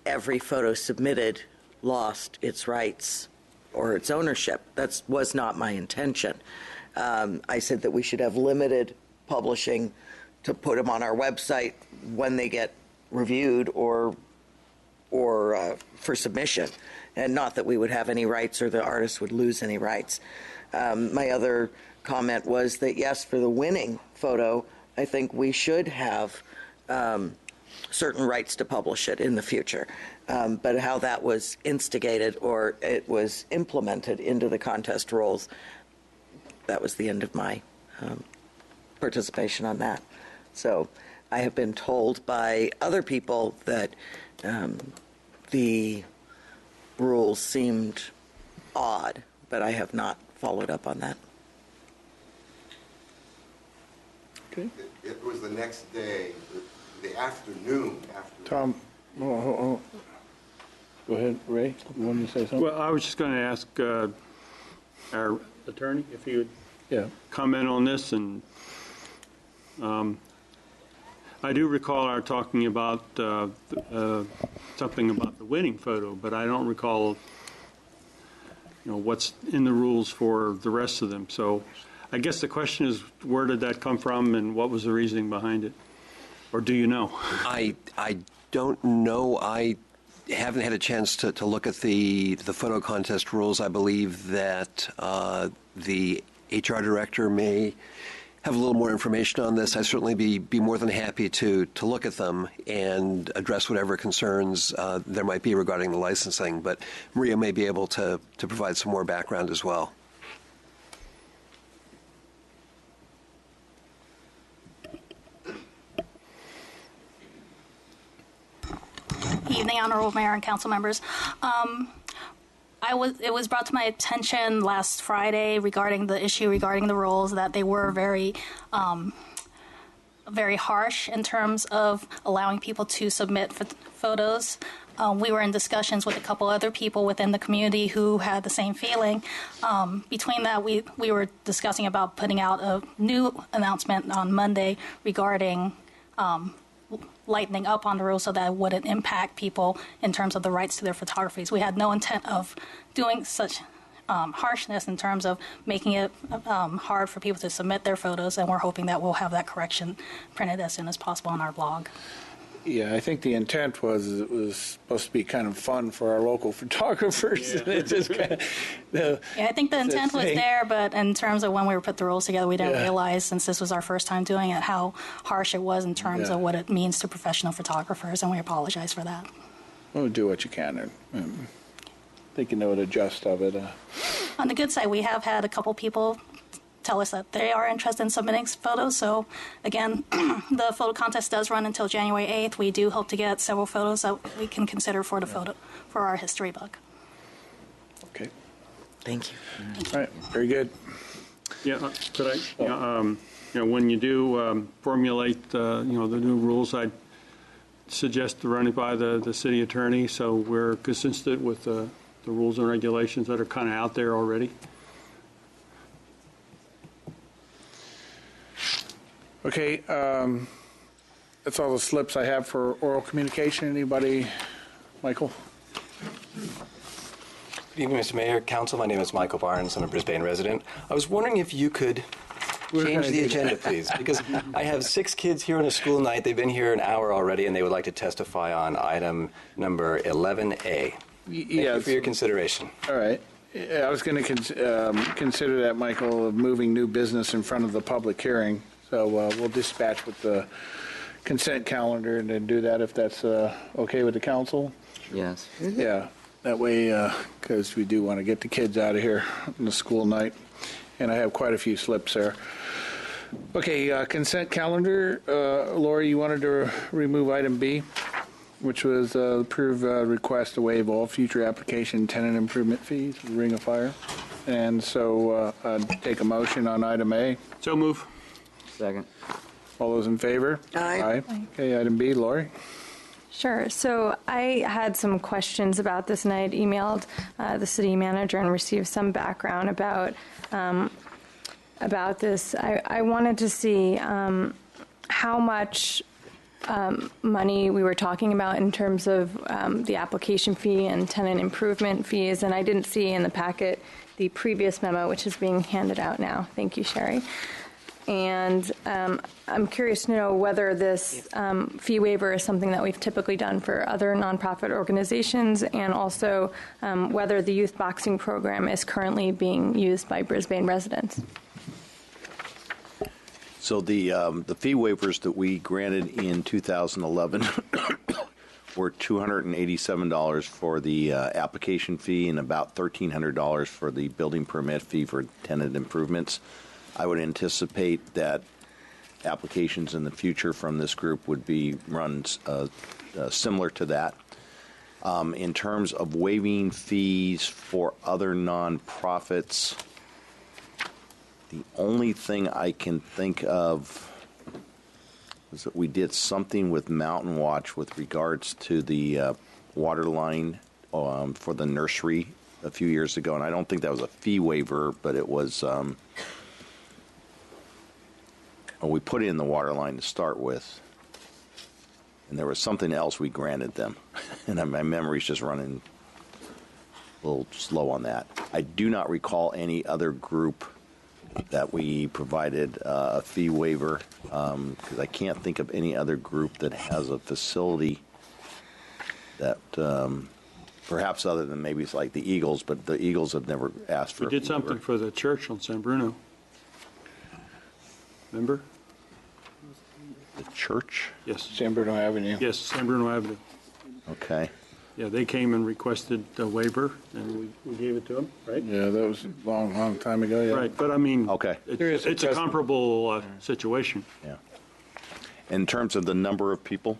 every photo submitted lost its rights or its ownership. That was not my intention. I said that we should have limited publishing to put them on our website when they get reviewed or for submission, and not that we would have any rights or the artist would lose any rights. My other comment was that, yes, for the winning photo, I think we should have certain rights to publish it in the future. But how that was instigated or it was implemented into the contest rules, that was the end of my participation on that. So I have been told by other people that the rules seemed odd, but I have not followed up on that. Okay. It was the next day, the afternoon after. Tom, go ahead, Ray. You wanted to say something? Well, I was just going to ask our attorney if he would Yeah. comment on this. And I do recall our talking about something about the winning photo, but I don't recall, what's in the rules for the rest of them. So I guess the question is, where did that come from, and what was the reasoning behind it? Or do you know? I don't know. I haven't had a chance to look at the photo contest rules. I believe that the HR director may have a little more information on this. I'd certainly be more than happy to look at them and address whatever concerns there might be regarding the licensing. But Maria may be able to provide some more background as well. Evening, Honorable Mayor and council members. It was brought to my attention last Friday regarding the rules that they were very harsh in terms of allowing people to submit photos. We were in discussions with a couple other people within the community who had the same feeling. Between that, we were discussing about putting out a new announcement on Monday regarding lightening up on the rules so that it wouldn't impact people in terms of the rights to their photographies. We had no intent of doing such harshness in terms of making it hard for people to submit their photos, and we're hoping that we'll have that correction printed as soon as possible on our blog. Yeah, I think the intent was it was supposed to be kind of fun for our local photographers. Yeah. It just kind of, Yeah, I think the intent was there, but in terms of when we put the rules together, we didn't realize, since this was our first time doing it, how harsh it was in terms of what it means to professional photographers, and we apologize for that. Well, do what you can. And think you know the gist of it. On the good side, we have had a couple people tell us that they are interested in submitting photos. So again, the photo contest does run until January 8th. We do hope to get several photos that we can consider for for our history book. Okay. Thank you. All right. Very good. Yeah, could I, when you do formulate, the new rules, I'd suggest to run it by the city attorney so we're consistent with the rules and regulations that are kind of out there already. Okay. That's all the slips I have for oral communication. Anybody? Michael? Good evening, Mr. Mayor, Council. My name is Michael Barnes. I'm a Brisbane resident. I was wondering if you could Change the agenda, please, because I have 6 kids here on a school night. They've been here an hour already, and they would like to testify on item number 11A. Thank you for your consideration. All right. I was going to consider that, Michael, of moving new business in front of the public hearing. So we'll dispatch with the consent calendar and then do that if that's okay with the council. Yes. Yeah. That way, because we do want to get the kids out of here on the school night. And I have quite a few slips there. Okay, consent calendar. Lori, you wanted to remove item B, which was approve request to waive all future application tenant improvement fees for Ring of Fire. And so take a motion on item A. So move. Second. All those in favor? Aye. Okay, item B, Lori. Sure. So I had some questions about this, and I had emailed the city manager and received some background about this. I wanted to see how much money we were talking about in terms of the application fee and tenant improvement fees, and I didn't see in the packet the previous memo, which is being handed out now. Thank you, Sherry. And I'm curious to know whether this fee waiver is something that we've typically done for other nonprofit organizations, and also whether the youth boxing program is currently being used by Brisbane residents. So the fee waivers that we granted in 2011 were $287 for the application fee and about $1,300 for the building permit fee for tenant improvements. I would anticipate that applications in the future from this group would be run similar to that. In terms of waiving fees for other nonprofits, the only thing I can think of was that we did something with Mountain Watch with regards to the water line for the nursery a few years ago, and I don't think that was a fee waiver, but it was... we put in the water line to start with, and there was something else we granted them, and my memory's just running a little slow on that. I do not recall any other group that we provided a fee waiver, because I can't think of any other group that has a facility that, perhaps other than maybe it's like the Eagles, but the Eagles have never asked for We a did fee something waiver. for the church on San Bruno. Remember? The church? Yes. San Bruno Avenue. Yes, San Bruno Avenue. Okay. Yeah, they came and requested a waiver, and we gave it to them, right? Yeah, that was a long time ago, yeah. Right, but I mean, Okay. it's a comparable situation. Yeah. In terms of the number of people?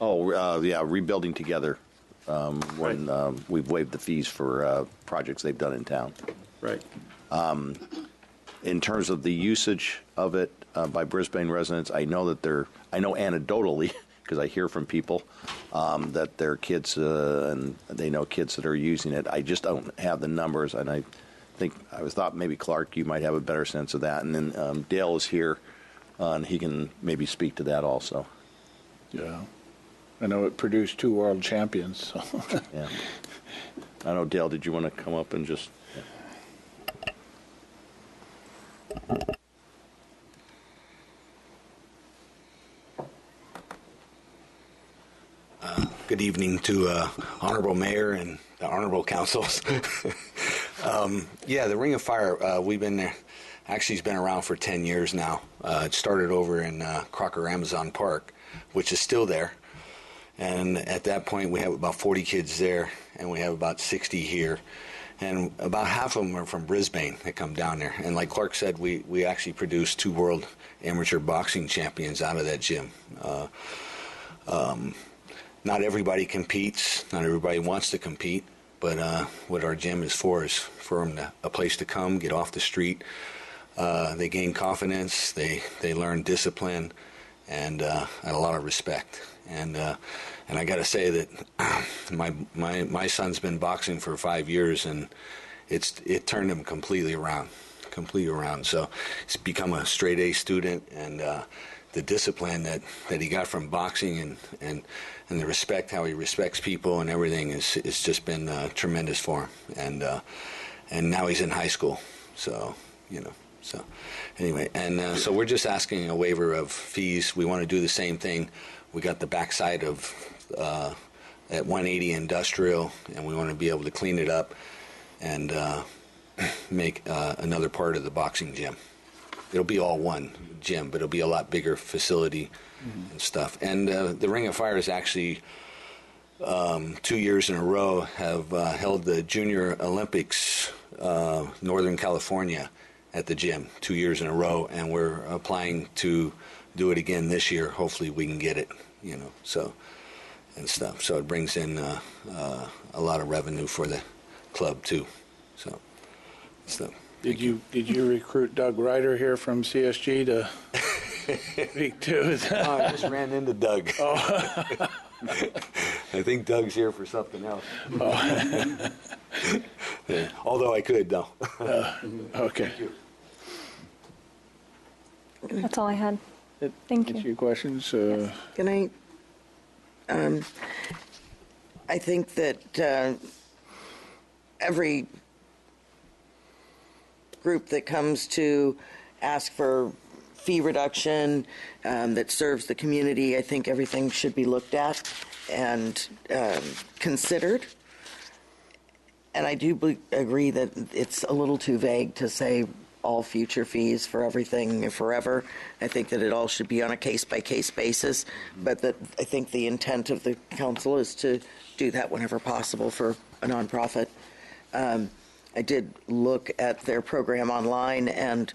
Rebuilding together. When we've waived the fees for projects they've done in town. Right. In terms of the usage of it by Brisbane residents, I know anecdotally, because I hear from people that their kids and they know kids that are using it. I just don't have the numbers, and I thought maybe Clark, you might have a better sense of that. And then Dale is here, and he can maybe speak to that also. Yeah. I know it produced 2 world champions. So. Yeah. I know, Dale, did you want to come up and just... Good evening to Honorable Mayor and the Honorable Councils. The Ring of Fire, we've been there. Actually, it's been around for 10 years now. It started over in Crocker Amazon Park, which is still there. And at that point, we have about 40 kids there, and we have about 60 here. And about half of them are from Brisbane that come down there. And like Clark said, we actually produced 2 world amateur boxing champions out of that gym. Not everybody competes. Not everybody wants to compete. But what our gym is for them a place to come, get off the street. They gain confidence. They learn discipline and a lot of respect. And I got to say that my son's been boxing for 5 years, and it turned him completely around. So he's become a straight A student, and the discipline that he got from boxing and the respect, how he respects people and everything is just been tremendous for him. And now he's in high school, so So anyway, and so we're just asking a waiver of fees. We want to do the same thing. We got the backside of at 180 Industrial, and we want to be able to clean it up and make another part of the boxing gym. It'll be all one gym, but it'll be a lot bigger facility and stuff. And the Ring of Fire is actually 2 years in a row have held the Junior Olympics Northern California at the gym 2 years in a row, and we're applying to do it again this year. Hopefully we can get it, so and stuff. So it brings in a lot of revenue for the club too. So. Did you recruit Doug Ryder here from CSG to speak to? No, I just ran into Doug. Oh. I think Doug's here for something else. Oh. Yeah. Although I could, though. Okay. Thank you. That's all I had. Thank you. Answer your questions. Can I? I think that every group that comes to ask for fee reduction that serves the community, I think everything should be looked at and considered. And I do agree that it's a little too vague to say all future fees for everything forever. I think that it all should be on a case-by-case basis, but that I think the intent of the council is to do that whenever possible for a nonprofit. I did look at their program online and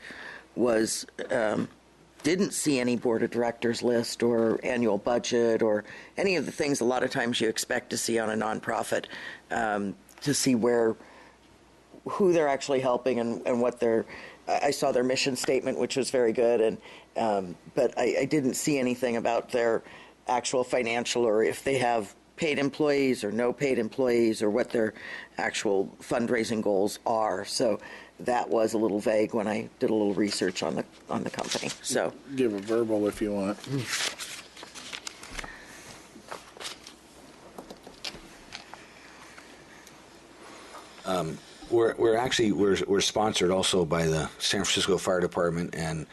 didn't see any board of directors list or annual budget or any of the things a lot of times you expect to see on a nonprofit, to see who they're actually helping and what I saw their mission statement, which was very good, but I didn't see anything about their actual financial, or if they have paid employees or no paid employees, or what their actual fundraising goals are. So that was a little vague when I did a little research on the company. So give a verbal if you want. We're sponsored also by the San Francisco Fire Department and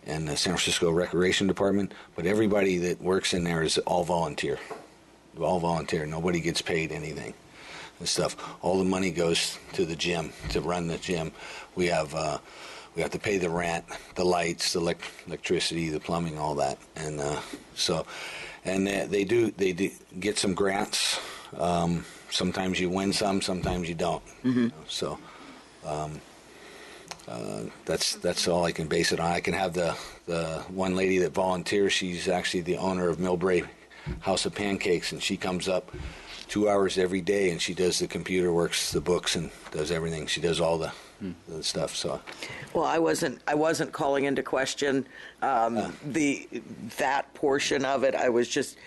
the San Francisco Recreation Department, but everybody that works in there is all volunteer. Nobody gets paid anything and stuff. All the money goes to the gym, to run the gym. We have to pay the rent, the lights, the electricity, the plumbing, all that, and they do get some grants. Sometimes you win some, sometimes you don't. Mm-hmm. So that's all I can base it on. I can have the one lady that volunteers. She's actually the owner of Millbrae House of Pancakes, and she comes up 2 hours every day, and she does the computer, works the books, and does everything. She does all the stuff. So, well, I wasn't calling into question that portion of it. I was just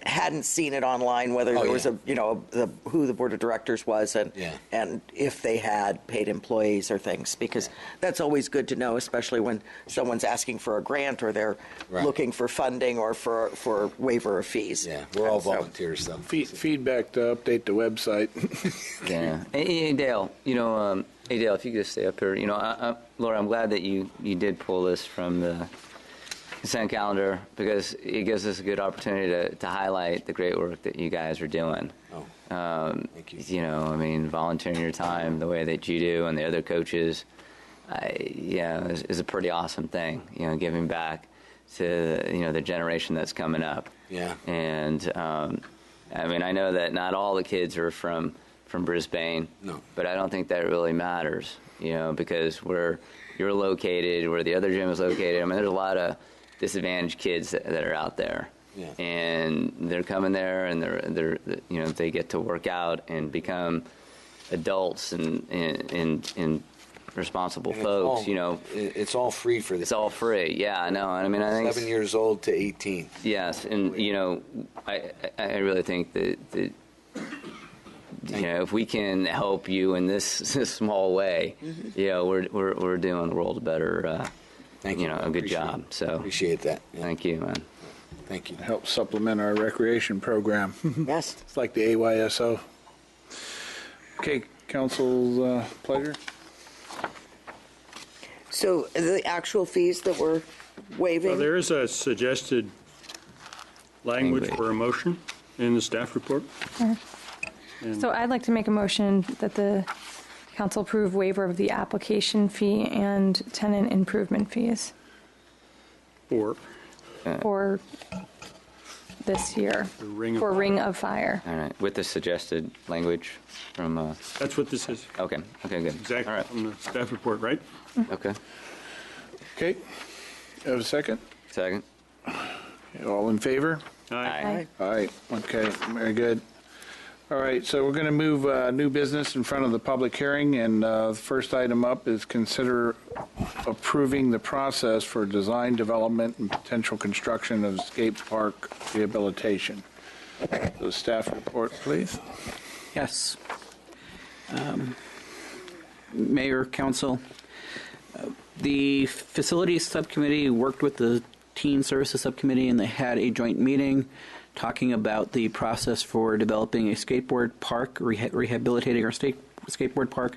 hadn't seen it online whether there was who the board of directors was and if they had paid employees or things, because that's always good to know, especially when someone's asking for a grant or they're looking for funding or for waiver of fees. Yeah, we're all volunteers though. Feedback to update the website. Yeah. Hey, Dale, hey, Dale, if you could just stay up here. Laura, I'm glad that you did pull this from the consent calendar, because it gives us a good opportunity to highlight the great work that you guys are doing. Thank you. Volunteering your time the way that you do and the other coaches, is a pretty awesome thing. Giving back to the generation that's coming up. Yeah. And I know that not all the kids are from Brisbane. No. But I don't think that really matters. Because where you're located, where the other gym is located. There's a lot of disadvantaged kids that are out there. Yeah. And they're coming there, and they're they get to work out and become adults and responsible and folks. It's all free for them. It's all free. Yeah, I know. I think 7 years old to 18. Yes, and I really think that if we can help you in this small way, we're doing the world a better. Thank you. A good job. So appreciate that. Yeah. Thank you, man. Thank you. Help supplement our recreation program. Yes. It's like the AYSO. Okay, council's pleasure. So the actual fees that we're waiving? There is a suggested language for a motion in the staff report. So I'd like to make a motion that the council approve waiver of the application fee and tenant improvement fees for this year for Ring of Fire. All right, with the suggested language from. That's what this is. Okay. Okay. Good. Exactly. All right. From the staff report, right? Okay. Okay. Have a second? Second. All in favor? Aye. Aye. Okay, very good. All right, so we're going to move new business in front of the public hearing, and the first item up is consider approving the process for design, development, and potential construction of skate park rehabilitation. So staff report, please. Yes. Mayor, Council, the Facilities Subcommittee worked with the Teen Services Subcommittee, and they had a joint meeting talking about the process for developing a skateboard park, rehabilitating our skateboard park.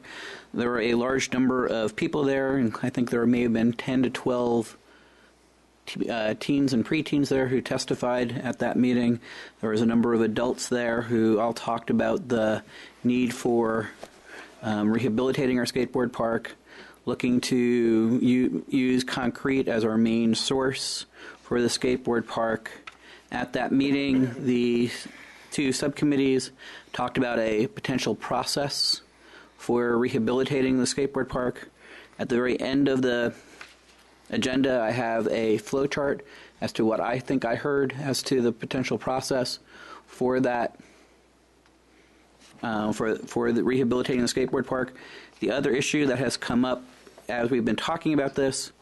There were a large number of people there, and I think there may have been 10 to 12 teens and preteens there who testified at that meeting. There was a number of adults there who all talked about the need for rehabilitating our skateboard park, looking to use concrete as our main source for the skateboard park. At that meeting, the two subcommittees talked about a potential process for rehabilitating the skateboard park. At the very end of the agenda, I have a flow chart as to what I think I heard as to the potential process for that, for the rehabilitating the skateboard park. The other issue that has come up as we've been talking about this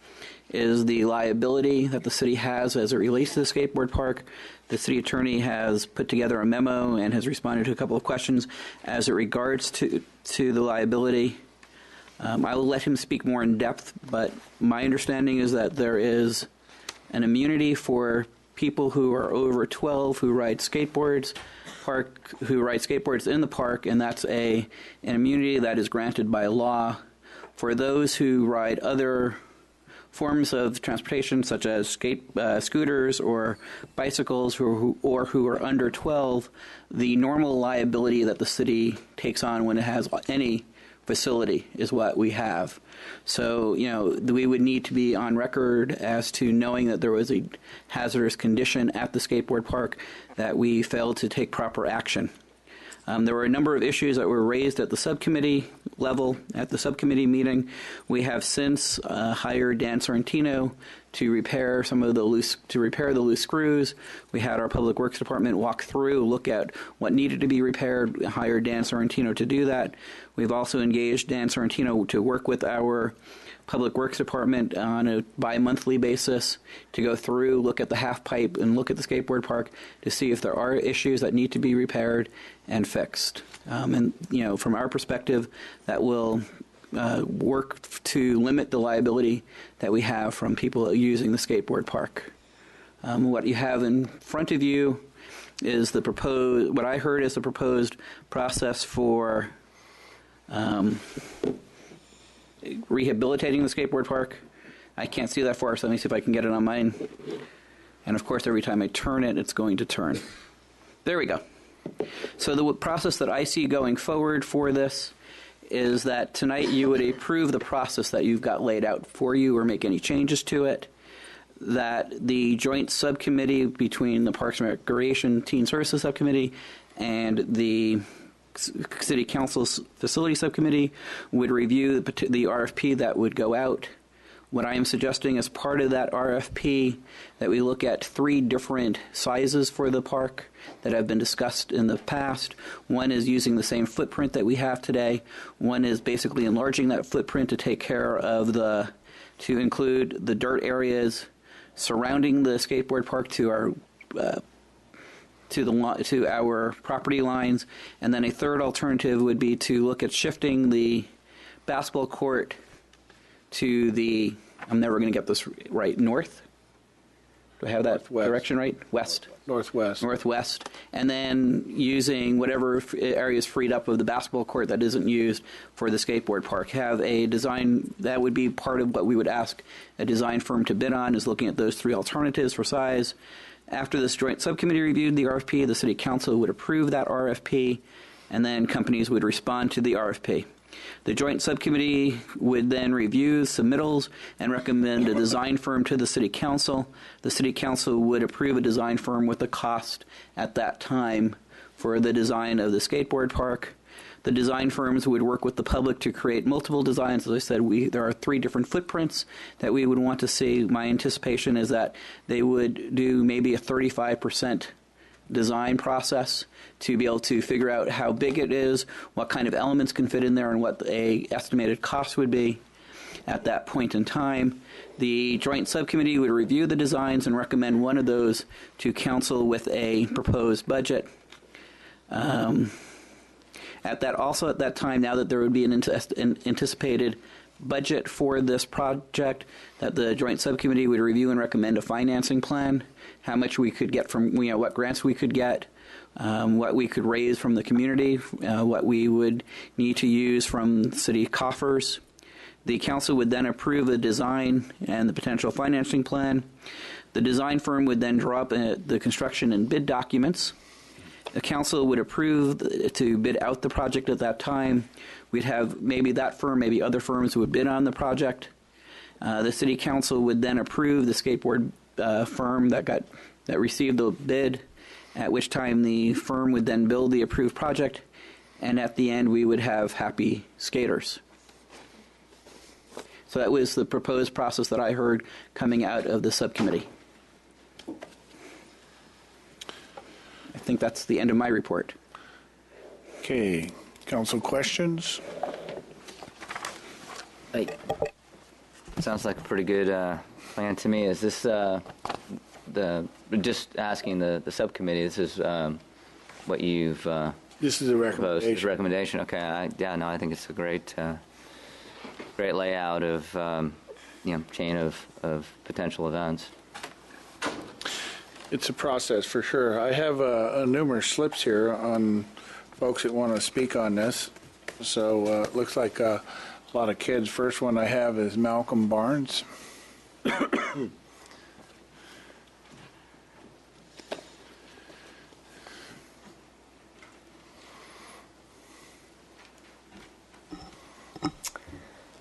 is the liability that the city has as it relates to the skateboard park. The city attorney has put together a memo and has responded to a couple of questions as it regards to the liability. I will let him speak more in depth, but my understanding is that there is an immunity for people who are over 12 who ride skateboards in the park, and that's an immunity that is granted by law. For those who ride other forms of transportation, such as scooters or bicycles, who are under 12, the normal liability that the city takes on when it has any facility is what we have. So, we would need to be on record as to knowing that there was a hazardous condition at the skateboard park, that we failed to take proper action. There were a number of issues that were raised at the subcommittee level at the subcommittee meeting. We have since hired Dan Sorrentino to repair the loose screws. We had our Public Works Department walk through, look at what needed to be repaired, hired Dan Sorrentino to do that. We've also engaged Dan Sorrentino to work with our Public Works Department on a bi-monthly basis to go through, look at the half pipe, and look at the skateboard park to see if there are issues that need to be repaired and fixed. From our perspective, that will work to limit the liability that we have from people using the skateboard park. What you have in front of you is what I heard is the proposed process for rehabilitating the skateboard park. I can't see that far, so let me see if I can get it on mine. And of course, every time I turn it, it's going to turn. There we go. So the process that I see going forward for this is that tonight you would approve the process that you've got laid out for you or make any changes to it. That the joint subcommittee between the Parks and Recreation Teen Services Subcommittee and the City Council's Facility Subcommittee would review the RFP that would go out. What I am suggesting as part of that RFP that we look at 3 different sizes for the park that have been discussed in the past. One is using the same footprint that we have today. One is basically enlarging that footprint to take care of to include the dirt areas surrounding the skateboard park to our property lines. And then a third alternative would be to look at shifting the basketball court to I'm never going to get this right, north? Do I have that Northwest. direction right? West. Northwest. Northwest. And then using whatever area is freed up of the basketball court that isn't used for the skateboard park. Have a design, that would be part of what we would ask a design firm to bid on, is looking at those three alternatives for size. After this joint subcommittee reviewed the RFP, the City Council would approve that RFP, and then companies would respond to the RFP. The joint subcommittee would then review submittals and recommend a design firm to the City Council. The City Council would approve a design firm with a cost at that time for the design of the skateboard park. The design firms would work with the public to create multiple designs. As I said, there are 3 different footprints that we would want to see. My anticipation is that they would do maybe a 35% design process to be able to figure out how big it is, what kind of elements can fit in there, and what the estimated cost would be at that point in time. The joint subcommittee would review the designs and recommend one of those to council with a proposed budget. At that time, now that there would be an anticipated budget for this project, that the joint subcommittee would review and recommend a financing plan, how much we could get from, what grants we could get, what we could raise from the community, what we would need to use from city coffers. The council would then approve the design and the potential financing plan. The design firm would then draw up the construction and bid documents. The council would approve to bid out the project at that time. We'd have maybe that firm, maybe other firms would bid on the project. The city council would then approve the skateboard firm that received the bid, at which time the firm would then build the approved project, and at the end we would have happy skaters. So that was the proposed process that I heard coming out of the subcommittee. I think that's the end of my report. Okay, council questions? Sounds like a pretty good plan to me. Is this just asking the subcommittee? This is what you've this is a recommendation. This is a recommendation. Okay. I think it's a great layout of chain of potential events. It's a process for sure. I have numerous slips here on folks that want to speak on this. So it looks like a lot of kids. First one I have is Malcolm Barnes.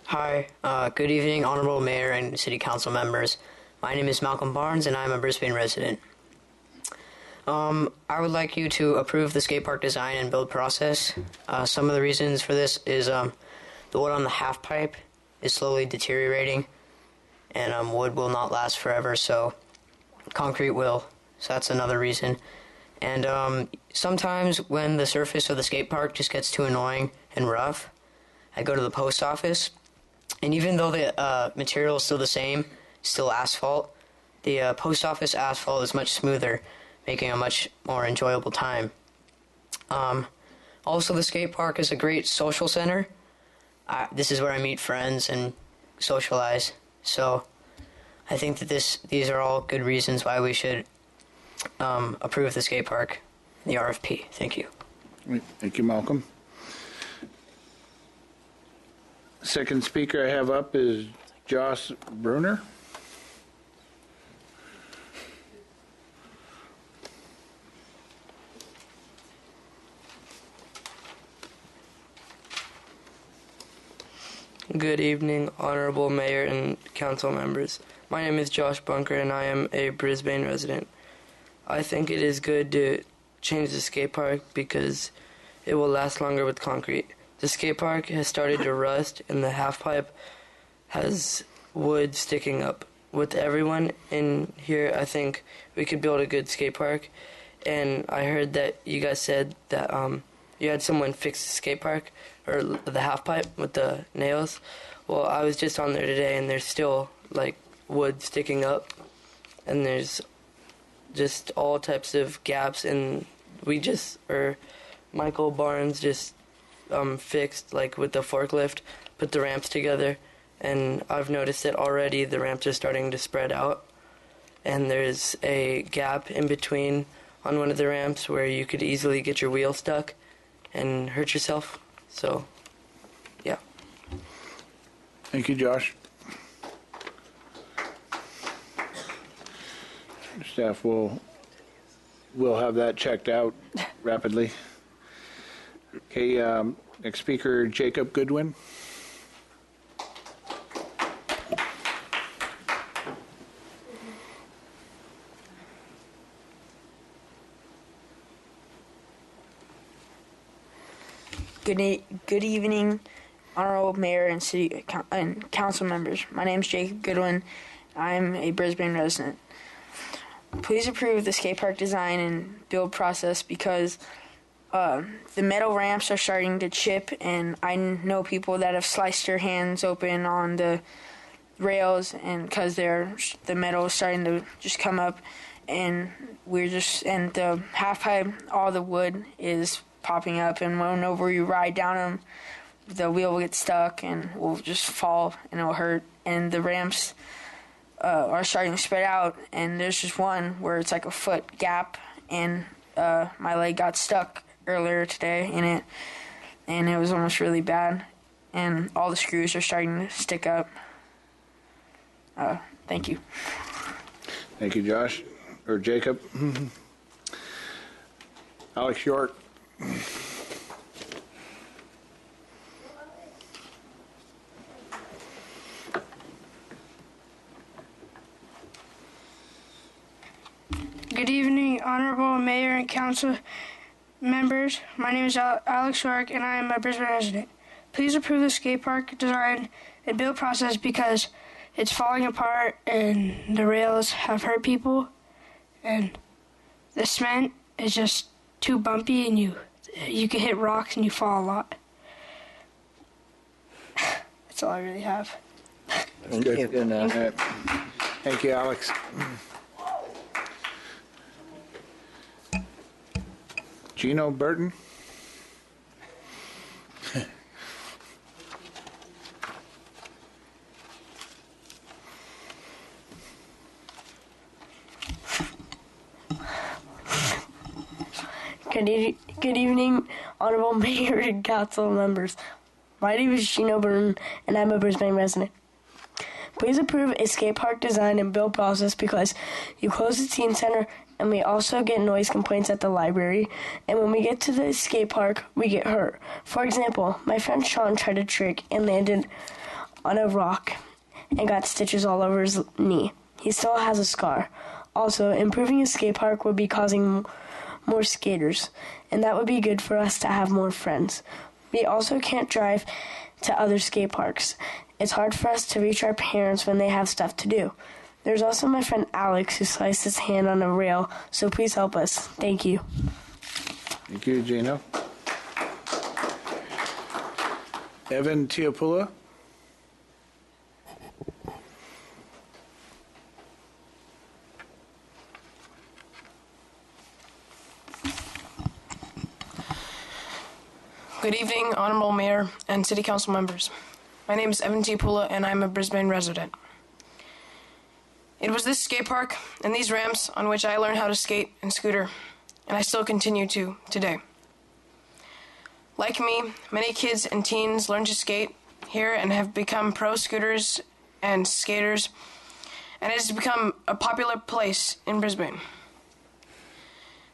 Hi, good evening, Honorable Mayor and City Council members. My name is Malcolm Barnes, and I'm a Brisbane resident. I would like you to approve the skate park design and build process. Some of the reasons for this is the wood on the half pipe is slowly deteriorating, and wood will not last forever, so concrete will. So that's another reason. And sometimes when the surface of the skate park just gets too annoying and rough, I go to the post office, and even though the material is still the same, still asphalt, the post office asphalt is much smoother, making a much more enjoyable time. Also, the skate park is a great social center. This is where I meet friends and socialize. So I think that these are all good reasons why we should approve the skate park, the RFP. Thank you. Thank you, Malcolm. Second speaker I have up is Josh Bruner. Good evening, Honorable Mayor and Council members. My name is Josh Bunker, and I am a Brisbane resident. I think it is good to change the skate park because it will last longer with concrete. The skate park has started to rust, and the half pipe has wood sticking up. With everyone in here, I think we could build a good skate park. And I heard that you guys said that you had someone fix the skate park, or the half pipe with the nails. Well, I was just on there today, and there's still like wood sticking up, and there's just all types of gaps, and Michael Barnes just fixed, like with the forklift, put the ramps together, and I've noticed that already the ramps are starting to spread out, and there's a gap in between on one of the ramps where you could easily get your wheel stuck and hurt yourself. So, yeah. Thank you, Josh. Staff will have that checked out rapidly. Okay, next speaker, Jacob Goodwin. Good evening, Honorable Mayor and City and Council members. My name is Jacob Goodwin. I'm a Brisbane resident. Please approve the skate park design and build process because the metal ramps are starting to chip, and I know people that have sliced their hands open on the rails, and because the metal is starting to just come up, and the half pipe, all the wood is popping up, and whenever you ride down them, the wheel will get stuck and will just fall and it'll hurt. And the ramps are starting to spread out, and there's just one where it's like a foot gap, and my leg got stuck earlier today in it, and it was almost really bad, and all the screws are starting to stick up. Thank you. Thank you, Josh, or Jacob. Alex York. Good evening, Honorable Mayor and Council members. My name is Alex York, and I am a Brisbane resident. Please approve the skate park design and build process because it's falling apart and the rails have hurt people, and the cement is just too bumpy, and you can hit rocks and you fall a lot. That's all I really have. Thank you. Good enough. Thank you, Alex. Gino Burton. Good evening, Honorable Mayor and Council members. My name is Gino Burton, and I'm a Brisbane resident. Please approve a skate park design and build process because you close the teen center, and we also get noise complaints at the library, and when we get to the skate park, we get hurt. For example, my friend Sean tried a trick and landed on a rock and got stitches all over his knee. He still has a scar. Also, improving a skate park would be causing more skaters, and that would be good for us to have more friends. We also can't drive to other skate parks. It's hard for us to reach our parents when they have stuff to do. There's also my friend Alex who sliced his hand on a rail, so please help us. Thank you. Thank you, Gino. Evan Tiapula. Good evening, Honorable Mayor and City Council members. My name is Evan Tiapula, and I'm a Brisbane resident. It was this skate park and these ramps on which I learned how to skate and scooter, and I still continue to today. Like me, many kids and teens learn to skate here and have become pro scooters and skaters, and it has become a popular place in Brisbane.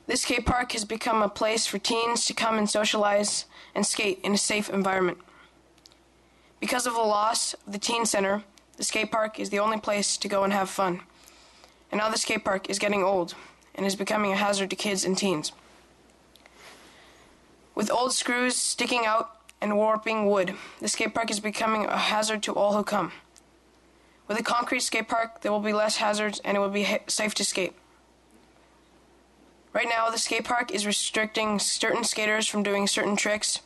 This skate park has become a place for teens to come and socialize and skate in a safe environment. Because of the loss of the teen center, the skate park is the only place to go and have fun. And now the skate park is getting old and is becoming a hazard to kids and teens. With old screws sticking out and warping wood, the skate park is becoming a hazard to all who come. With a concrete skate park, there will be less hazards and it will be safe to skate. Right now, the skate park is restricting certain skaters from doing certain tricks,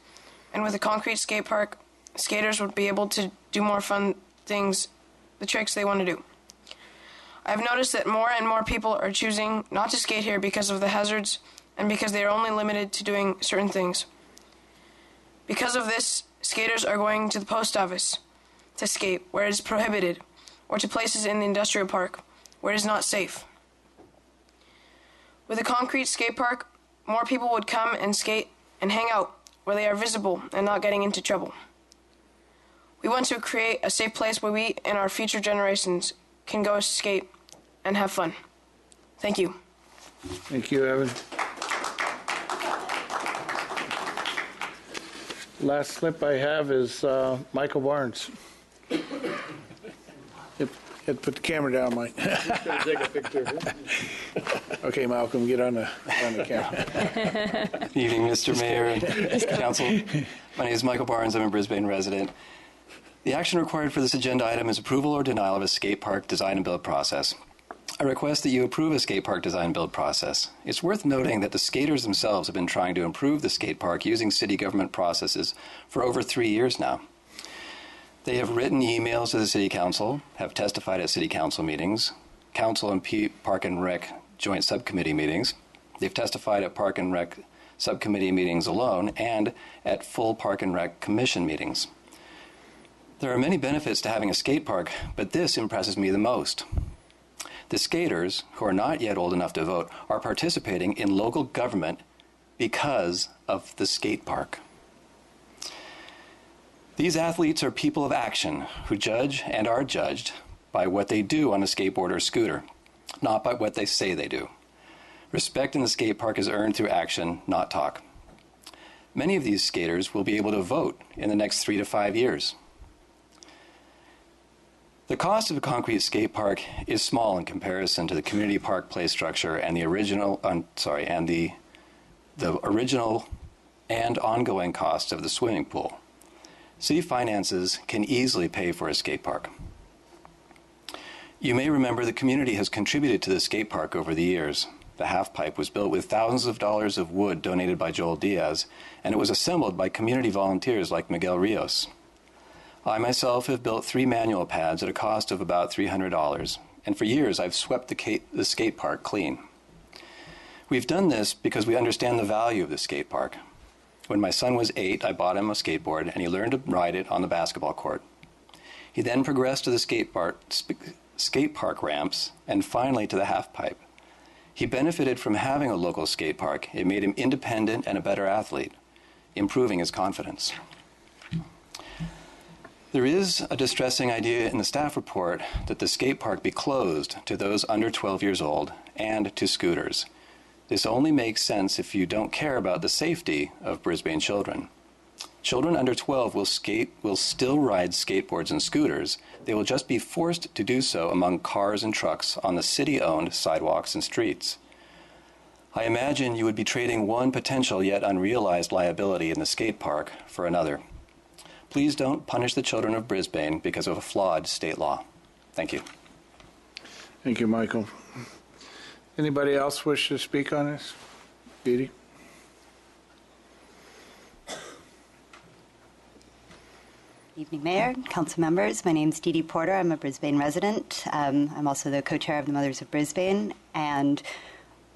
and with a concrete skate park, skaters would be able to do more fun things, the tricks they want to do. I've noticed that more and more people are choosing not to skate here because of the hazards and because they are only limited to doing certain things. Because of this, skaters are going to the post office to skate where it is prohibited, or to places in the industrial park where it is not safe. With a concrete skate park, more people would come and skate and hang out where they are visible and not getting into trouble. We want to create a safe place where we and our future generations can go skate and have fun. Thank you. Thank you, Evan. Last slip I have is Michael Barnes. Put the camera down, Mike. Take a picture. Okay, Malcolm, get on the camera. Good evening, Mr. Mayor and Council. My name is Michael Barnes. I'm a Brisbane resident. The action required for this agenda item is approval or denial of a skate park design and build process. I request that you approve a skate park design and build process. It's worth noting that the skaters themselves have been trying to improve the skate park using city government processes for over 3 years now. They have written emails to the City Council, have testified at City Council meetings, Council and Park and Rec joint subcommittee meetings. They've testified at Park and Rec subcommittee meetings alone and at full Park and Rec commission meetings. There are many benefits to having a skate park, but this impresses me the most. The skaters, who are not yet old enough to vote, are participating in local government because of the skate park. These athletes are people of action who judge and are judged by what they do on a skateboard or scooter, not by what they say they do. Respect in the skate park is earned through action, not talk. Many of these skaters will be able to vote in the next 3 to 5 years. The cost of a concrete skate park is small in comparison to the community park play structure and the original and ongoing costs of the swimming pool. City finances can easily pay for a skate park. You may remember the community has contributed to the skate park over the years. The half pipe was built with thousands of dollars of wood donated by Joel Diaz, and it was assembled by community volunteers like Miguel Rios. I myself have built 3 manual pads at a cost of about $300, and for years I've swept the skate park clean. We've done this because we understand the value of the skate park. When my son was 8, I bought him a skateboard, and he learned to ride it on the basketball court. He then progressed to the skate park ramps, and finally to the half pipe. He benefited from having a local skate park. It made him independent and a better athlete, improving his confidence. There is a distressing idea in the staff report that the skate park be closed to those under 12 years old and to scooters. This only makes sense if you don't care about the safety of Brisbane children. Children under 12 will still ride skateboards and scooters. They will just be forced to do so among cars and trucks on the city-owned sidewalks and streets. I imagine you would be trading one potential yet unrealized liability in the skate park for another. Please don't punish the children of Brisbane because of a flawed state law. Thank you. Thank you, Michael. Anybody else wish to speak on this? Dee Evening, Mayor, Council members. My name is Dee Porter. I'm a Brisbane resident. I'm also the co-chair of the Mothers of Brisbane, and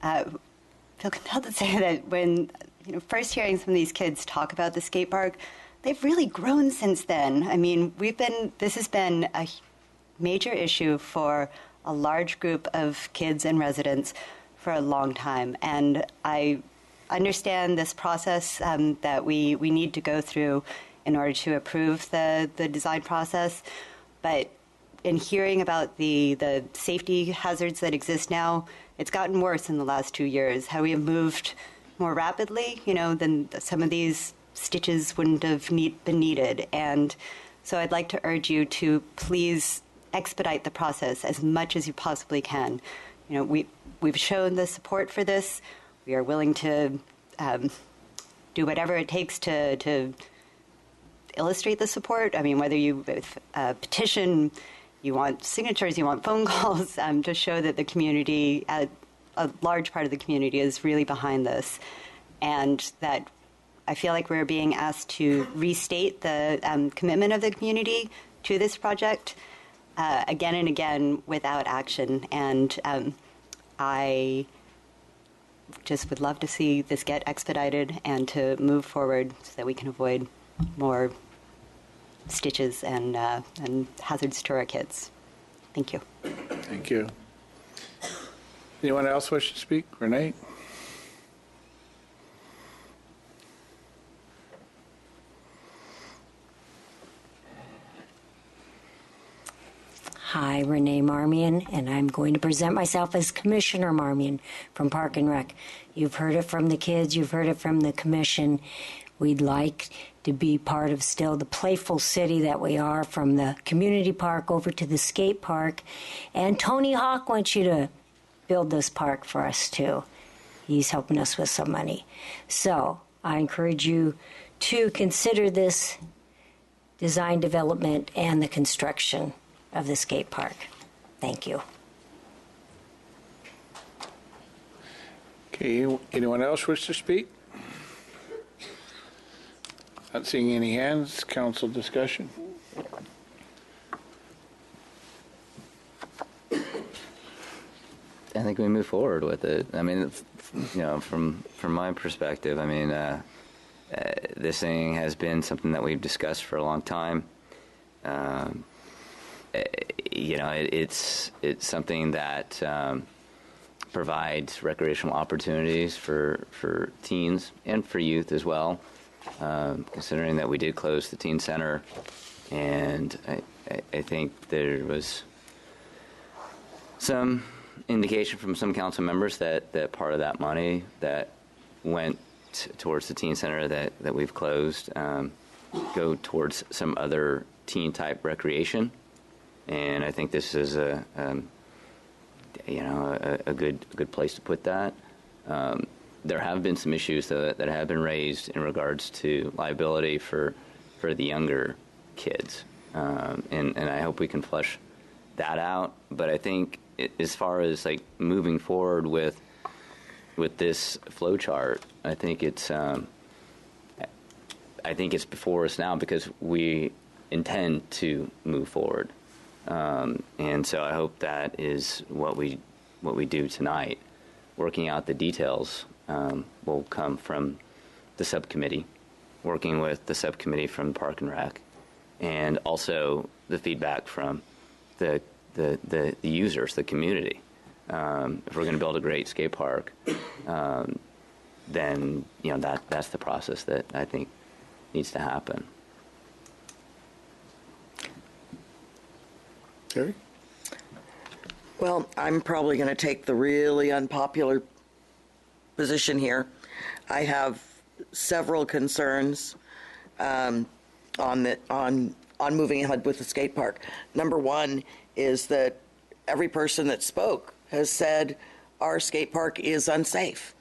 feel compelled to say that when first hearing some of these kids talk about the skate park, they've really grown since then. I mean, this has been a major issue for a large group of kids and residents for a long time, and I understand this process that we need to go through in order to approve the design process. But in hearing about the safety hazards that exist now, it's gotten worse in the last 2 years. How we have moved more rapidly, than some of these stitches wouldn't have been needed. And so I'd like to urge you to please expedite the process as much as you possibly can. We've shown the support for this. We are willing to do whatever it takes to illustrate the support. I mean, whether you petition, you want signatures, you want phone calls, to show that the community, a large part of the community is really behind this. And that I feel like we're being asked to restate the commitment of the community to this project again and again without action. And I just would love to see this get expedited and to move forward so that we can avoid more stitches and hazards to our kids. Thank you. Thank you. Anyone else wish to speak? Renee? Hi, Renee Marmion, and I'm going to present myself as Commissioner Marmion from Park and Rec. You've heard it from the kids, you've heard it from the commission. We'd like to be part of still the playful city that we are, from the community park over to the skate park. And Tony Hawk wants you to build this park for us too. He's helping us with some money. So I encourage you to consider this design development and the construction of the skate park. Thank you. Okay, anyone else wish to speak? Not seeing any hands. Council discussion. I think we move forward with it. I mean, from my perspective, I mean, this thing has been something that we've discussed for a long time. It's something that provides recreational opportunities for teens and for youth as well. Considering that we did close the teen center, and I think there was some indication from some council members that part of that money that went towards the teen center that we've closed go towards some other teen type recreation, and I think this is a good place to put that. There have been some issues that have been raised in regards to liability for the younger kids, and I hope we can flesh that out. But I think as far as like moving forward with this flow chart, I think it's before us now because we intend to move forward, and so I hope that is what we do tonight. Working out the details will come from the subcommittee, working with the subcommittee from Park and Rec, and also the feedback from the users, the community. If we're going to build a great skate park, then that's the process that I think needs to happen. Terry? Well, I'm probably going to take the really unpopular position here. I have several concerns on moving ahead with the skate park. Number one is that every person that spoke has said our skate park is unsafe.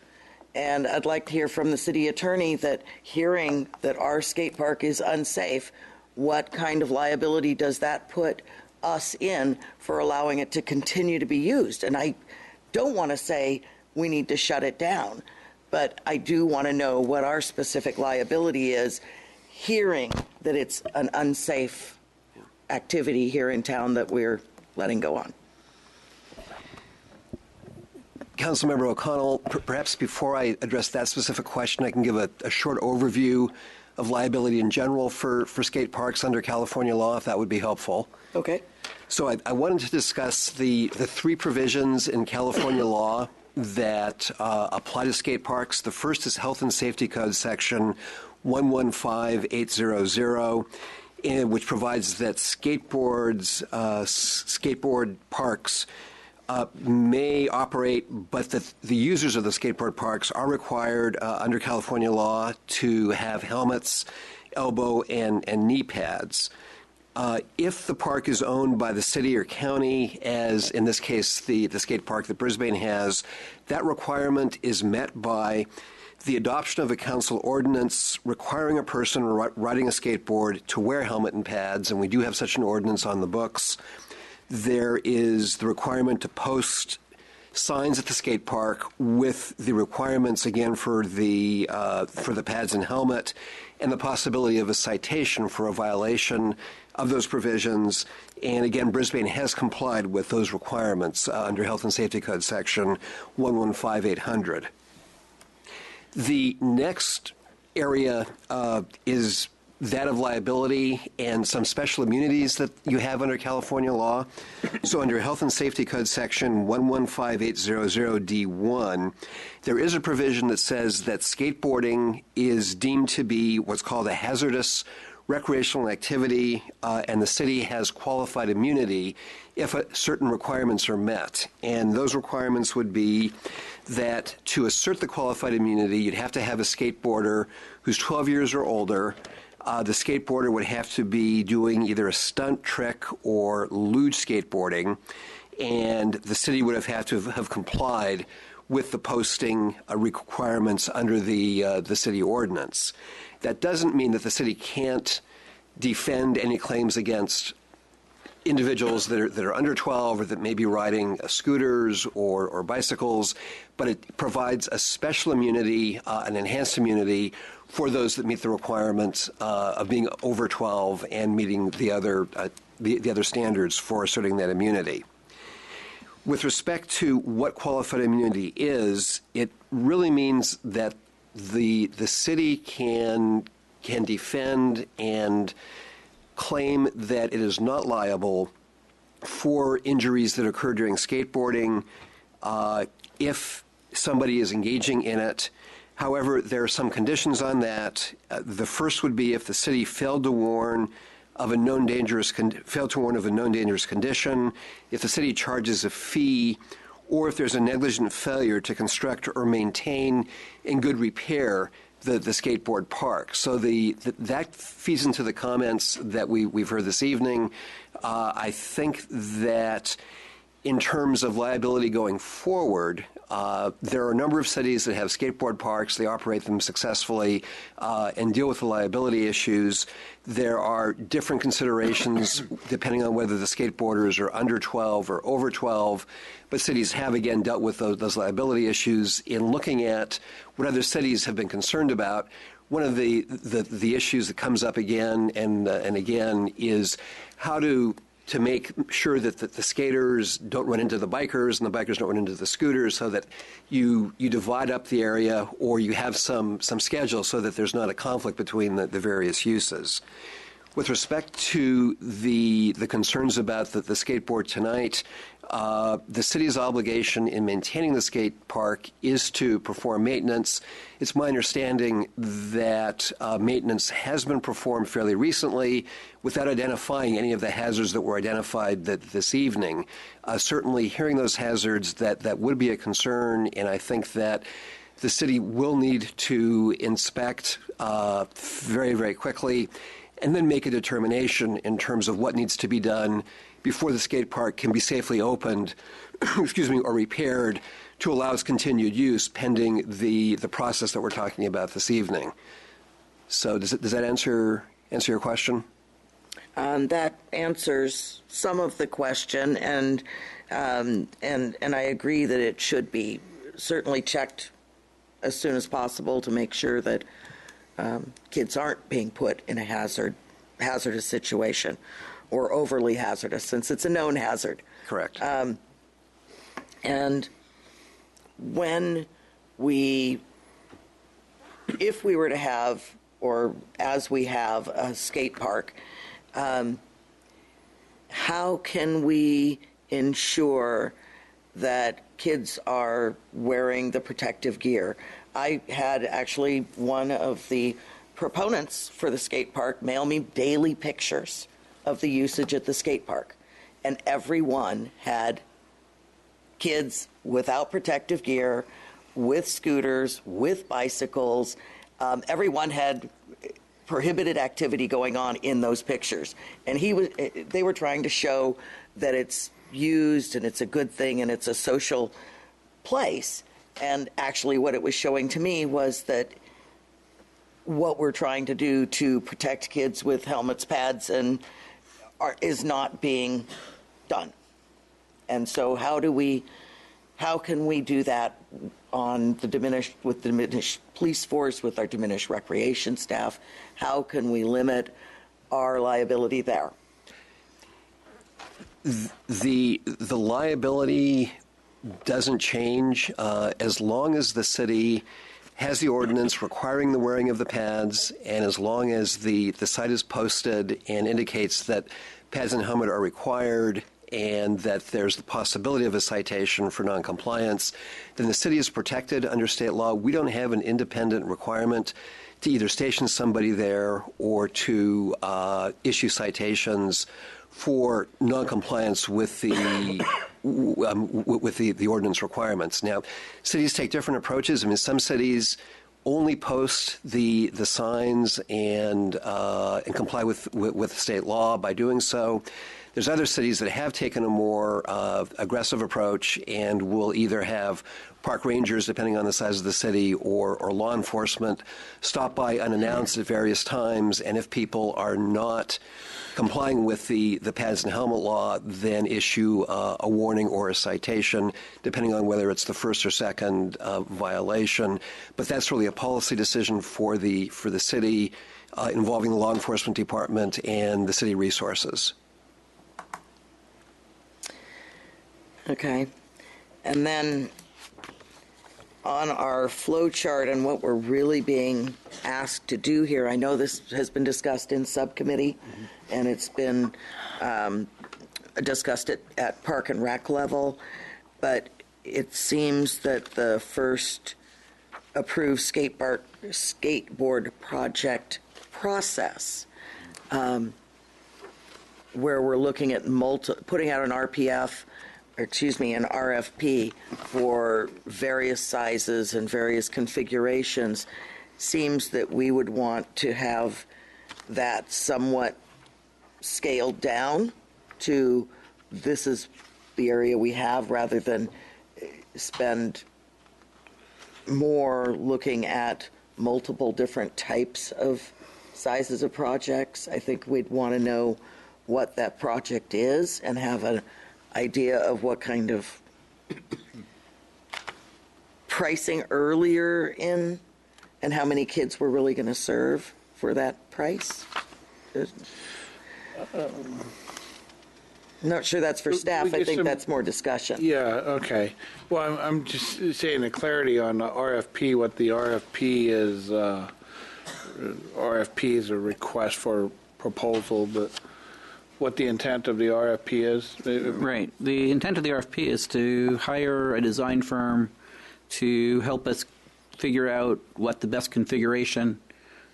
And I'd like to hear from the city attorney that hearing that our skate park is unsafe, what kind of liability does that put us in for allowing it to continue to be used? And I don't want to say we need to shut it down, but I do want to know what our specific liability is hearing that it's an unsafe activity here in town that we're letting go on. Councilmember O'Connell, perhaps before I address that specific question, I can give a short overview of liability in general for skate parks under California law, if that would be helpful. Okay. So I wanted to discuss the three provisions in California law that apply to skate parks. The first is Health and Safety Code section 115800, which provides that skateboard parks may operate, but that the users of the skateboard parks are required under California law to have helmets, elbow, and knee pads. If the park is owned by the city or county, as in this case the skate park that Brisbane has, that requirement is met by the adoption of a council ordinance requiring a person riding a skateboard to wear helmet and pads, and we do have such an ordinance on the books. There is the requirement to post signs at the skate park with the requirements again for the pads and helmet, and the possibility of a citation for a violation of those provisions. And again, Brisbane has complied with those requirements under Health and Safety Code section 115800. The next area is that of liability and some special immunities that you have under California law. So under Health and Safety Code section 115800D1, there is a provision that says that skateboarding is deemed to be what's called a hazardous recreational activity, and the city has qualified immunity if certain requirements are met. And those requirements would be that to assert the qualified immunity, you'd have to have a skateboarder who's 12 years or older. The skateboarder would have to be doing either a stunt trick or luge skateboarding, and the city would have to have complied with the posting requirements under the city ordinance. That doesn't mean that the city can't defend any claims against individuals that are under 12 or that may be riding scooters or bicycles, but it provides a special immunity, an enhanced immunity for those that meet the requirements of being over 12 and meeting the other standards for asserting that immunity. With respect to what qualified immunity is, it really means that the city can defend and claim that it is not liable for injuries that occur during skateboarding if somebody is engaging in it. However, there are some conditions on that. The first would be if the city failed to warn of a known dangerous condition, if the city charges a fee, or if there's a negligent failure to construct or maintain in good repair the skateboard park. So that feeds into the comments that we've heard this evening. I think that in terms of liability going forward, there are a number of cities that have skateboard parks. They operate them successfully and deal with the liability issues. There are different considerations depending on whether the skateboarders are under 12 or over 12, but cities have, again, dealt with those liability issues. In looking at what other cities have been concerned about, one of the issues that comes up again and again is how to make sure that the skaters don't run into the bikers and the bikers don't run into the scooters, so that you divide up the area or you have some schedule so that there's not a conflict between the various uses. With respect to the concerns about the skateboard tonight, the city's obligation in maintaining the skate park is to perform maintenance. It's my understanding that maintenance has been performed fairly recently without identifying any of the hazards that were identified this evening. Certainly hearing those hazards, that would be a concern, and I think that the city will need to inspect very, very quickly and then make a determination in terms of what needs to be done before the skate park can be safely opened, or repaired to allow its continued use pending the process that we're talking about this evening. So does that answer your question? That answers some of the question, and I agree that it should be certainly checked as soon as possible to make sure that kids aren't being put in a hazardous situation or overly hazardous, since it's a known hazard. Correct. And if we were to have, or as we have, a skate park, how can we ensure that kids are wearing the protective gear? I had actually one of the proponents for the skate park mail me daily pictures of the usage at the skate park, and everyone had kids without protective gear, with scooters, with bicycles. Everyone had prohibited activity going on in those pictures, and they were trying to show that it's used and it's a good thing and it's a social place. And actually what it was showing to me was that what we're trying to do to protect kids with helmets, pads, is not being done. And so how can we do that with diminished police force, with our diminished recreation staff? How can we limit our liability there? The liability doesn't change as long as the city has the ordinance requiring the wearing of the pads, and as long as the site is posted and indicates that pads and helmet are required and that there's the possibility of a citation for noncompliance, then the city is protected under state law. We don't have an independent requirement to either station somebody there or to issue citations for noncompliance with the the ordinance requirements. Now, cities take different approaches. I mean, some cities only post the signs and comply with state law by doing so. There's other cities that have taken a more aggressive approach and will either have park rangers, depending on the size of the city, or law enforcement stop by unannounced at various times, and if people are not complying with the pads and helmet law, then issue a warning or a citation, depending on whether it's the first or second violation. But that's really a policy decision for the city involving the law enforcement department and the city resources. Okay. And then on our flow chart and what we're really being asked to do here, I know this has been discussed in subcommittee, and it's been discussed at Park and Rec level, but it seems that the first approved skateboard project process, where we're looking at putting out an an RFP for various sizes and various configurations, seems that we would want to have that somewhat scaled down to this is the area we have, rather than spend more looking at multiple different types of sizes of projects. I think we'd want to know what that project is and have an idea of what kind of pricing earlier in and how many kids we're really going to serve for that price. I'm not sure that's for staff. I think that's more discussion. Yeah, okay. Well, I'm just saying the clarity on the RFP, what the RFP is. RFP is a request for proposal, but what the intent of the RFP is? Right. The intent of the RFP is to hire a design firm to help us figure out what the best configuration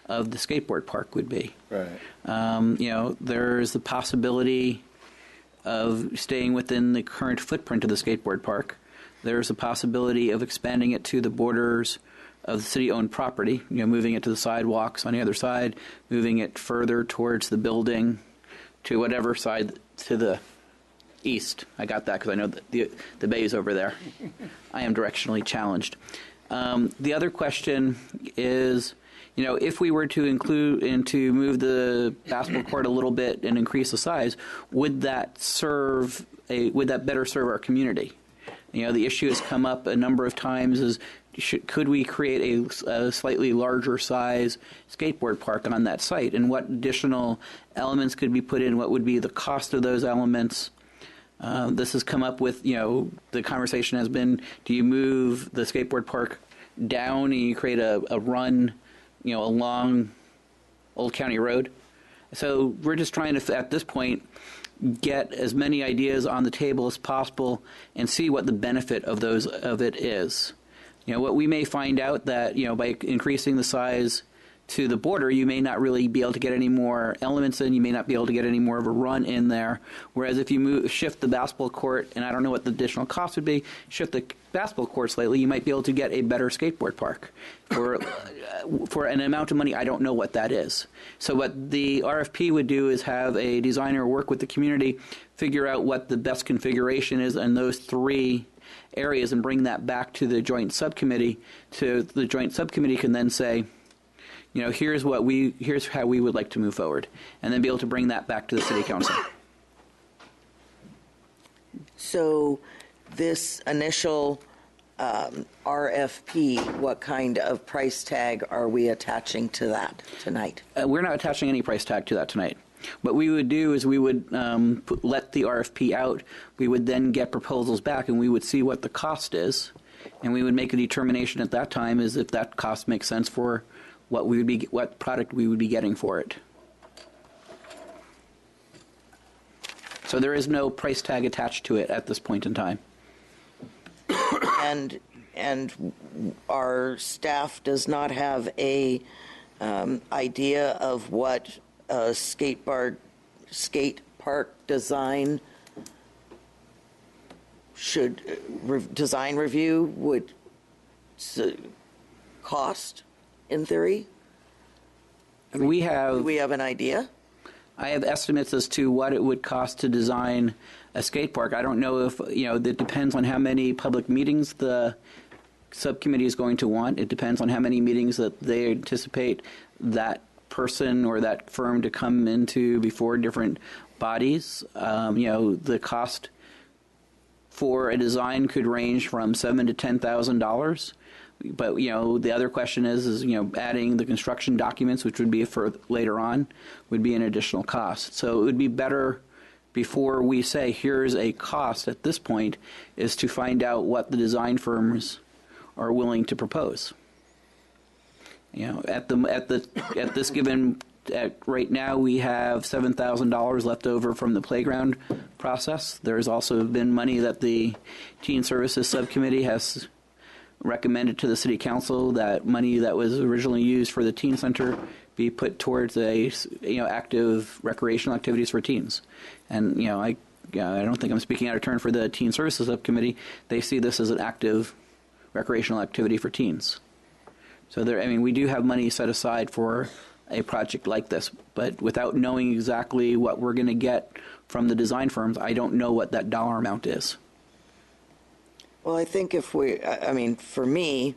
of the skateboard park would be. Right. There's the possibility of staying within the current footprint of the skateboard park. There's a possibility of expanding it to the borders of the city-owned property, moving it to the sidewalks on the other side, moving it further towards the building, to whatever side to the east. I got that because I know that the bay is over there. I am directionally challenged. The other question is, if we were to include and to move the basketball court a little bit and increase the size, would that better serve our community? The issue has come up a number of times is could we create a slightly larger size skateboard park on that site, and what additional elements could be put in? What would be the cost of those elements? This has come up with, the conversation has been, do you move the skateboard park down and you create a run, along Old County Road? So we're just trying to, at this point, get as many ideas on the table as possible and see what the benefit of it is. What we may find out that, by increasing the size to the border, you may not really be able to get any more elements in. You may not be able to get any more of a run in there. Whereas if you shift the basketball court, and I don't know what the additional cost would be, shift the basketball court slightly, you might be able to get a better skateboard park for an amount of money. I don't know what that is. So what the RFP would do is have a designer work with the community, figure out what the best configuration is in those three areas, and bring that back to the joint subcommittee. So the joint subcommittee can then say, here's how we would like to move forward, and then be able to bring that back to the city council. So this initial RFP, what kind of price tag are we attaching to that tonight? We're not attaching any price tag to that tonight. What we would do is we would let the RFP out. We would then get proposals back, and we would see what the cost is. and we would make a determination at that time as if that cost makes sense for what product we would be getting for it. So there is no price tag attached to it at this point in time. And our staff does not have a idea of what a skate park design design review would cost in theory. I mean, do we have an idea? I have estimates as to what it would cost to design a skate park. I don't know if, that depends on how many public meetings the subcommittee is going to want. It depends on how many meetings that they anticipate that person or that firm to come into before different bodies. The cost for a design could range from $7,000 to $10,000. But, the other question is adding the construction documents, which would be for later on, would be an additional cost. So it would be better before we say here's a cost at this point is to find out what the design firms are willing to propose. At this given right now we have $7,000 left over from the playground process. There's also been money that the Teen Services Subcommittee has recommended to the City Council that money that was originally used for the teen center be put towards active recreational activities for teens. And I don't think I'm speaking out of turn for the Teen Services Subcommittee. They see this as an active recreational activity for teens. So we do have money set aside for a project like this, but without knowing exactly what we're going to get from the design firms, I don't know what that dollar amount is. Well, I think for me,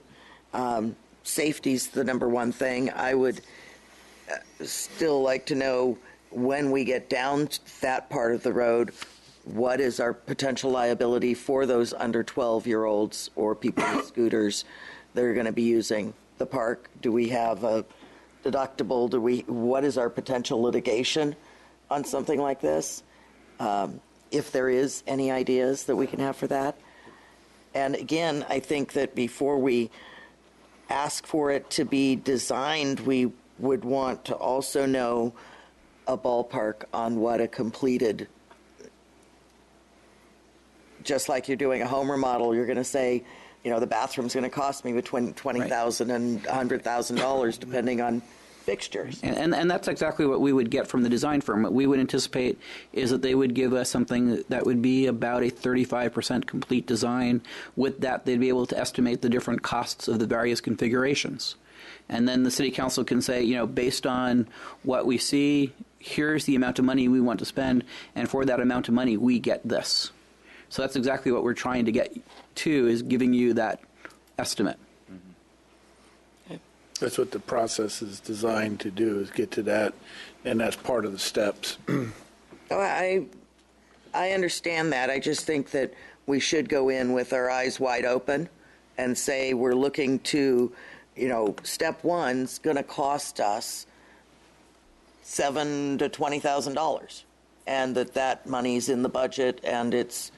safety's the number one thing. I would still like to know when we get down to that part of the road, what is our potential liability for those under 12-year-olds or people with scooters that are going to be using the park? Do we have a deductible? What is our potential litigation on something like this? If there is any ideas that we can have for that. And again, I think that before we ask for it to be designed, we would want to also know a ballpark on what a completed, just like you're doing a home remodel, you're going to say, the bathroom's going to cost me between $20,000 and $100,000 depending on fixtures. And that's exactly what we would get from the design firm. What we would anticipate is that they would give us something that would be about a 35% complete design. With that, they'd be able to estimate the different costs of the various configurations. And then the City Council can say, based on what we see, here's the amount of money we want to spend, and for that amount of money, we get this. So that's exactly what we're trying to get to, is giving you that estimate. That's what the process is designed to do, is get to that, and that's part of the steps. I understand that. I just think that we should go in with our eyes wide open and say we're looking to, step one's going to cost us $7,000 to $20,000, and that money's in the budget and it's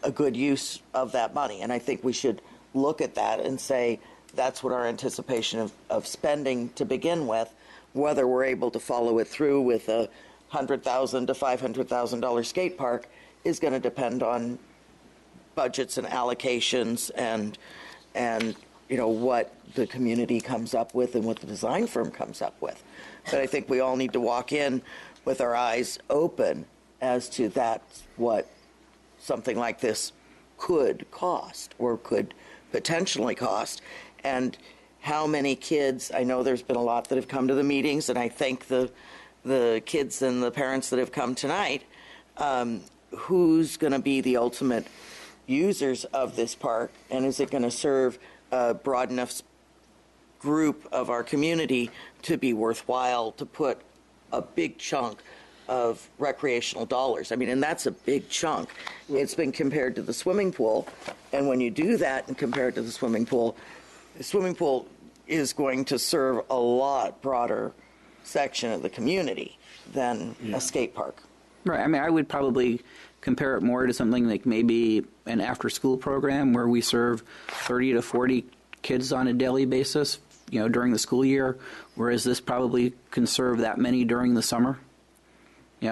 a good use of that money. And I think we should look at that and say, that's what our anticipation of spending to begin with. Whether we're able to follow it through with a $100,000 to $500,000 skate park is going to depend on budgets and allocations and what the community comes up with and what the design firm comes up with. But I think we all need to walk in with our eyes open as to that's what something like this could cost or could potentially cost. And how many kids, I know there's been a lot that have come to the meetings, and I thank the kids and the parents that have come tonight, who's going to be the ultimate users of this park, and is it going to serve a broad enough group of our community to be worthwhile to put a big chunk of recreational dollars? And that's a big chunk. It's been compared to the swimming pool, and when you do that and compare it to the swimming pool is going to serve a lot broader section of the community than a skate park. Right. I would probably compare it more to something like maybe an after-school program where we serve 30 to 40 kids on a daily basis, during the school year, whereas this probably can serve that many during the summer.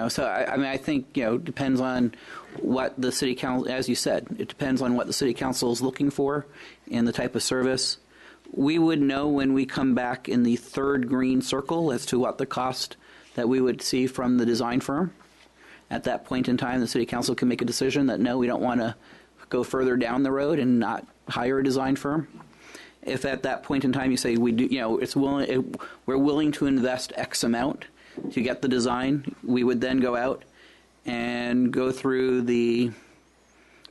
So I think, depends on what the city council, as you said, it depends on what the city council is looking for and the type of service. We would know when we come back in the third green circle as to what the cost that we would see from the design firm. At that point in time, the city council can make a decision that, no, we don't want to go further down the road and not hire a design firm. If at that point in time you say, we do, we're willing to invest X amount to get the design, we would then go out and go through the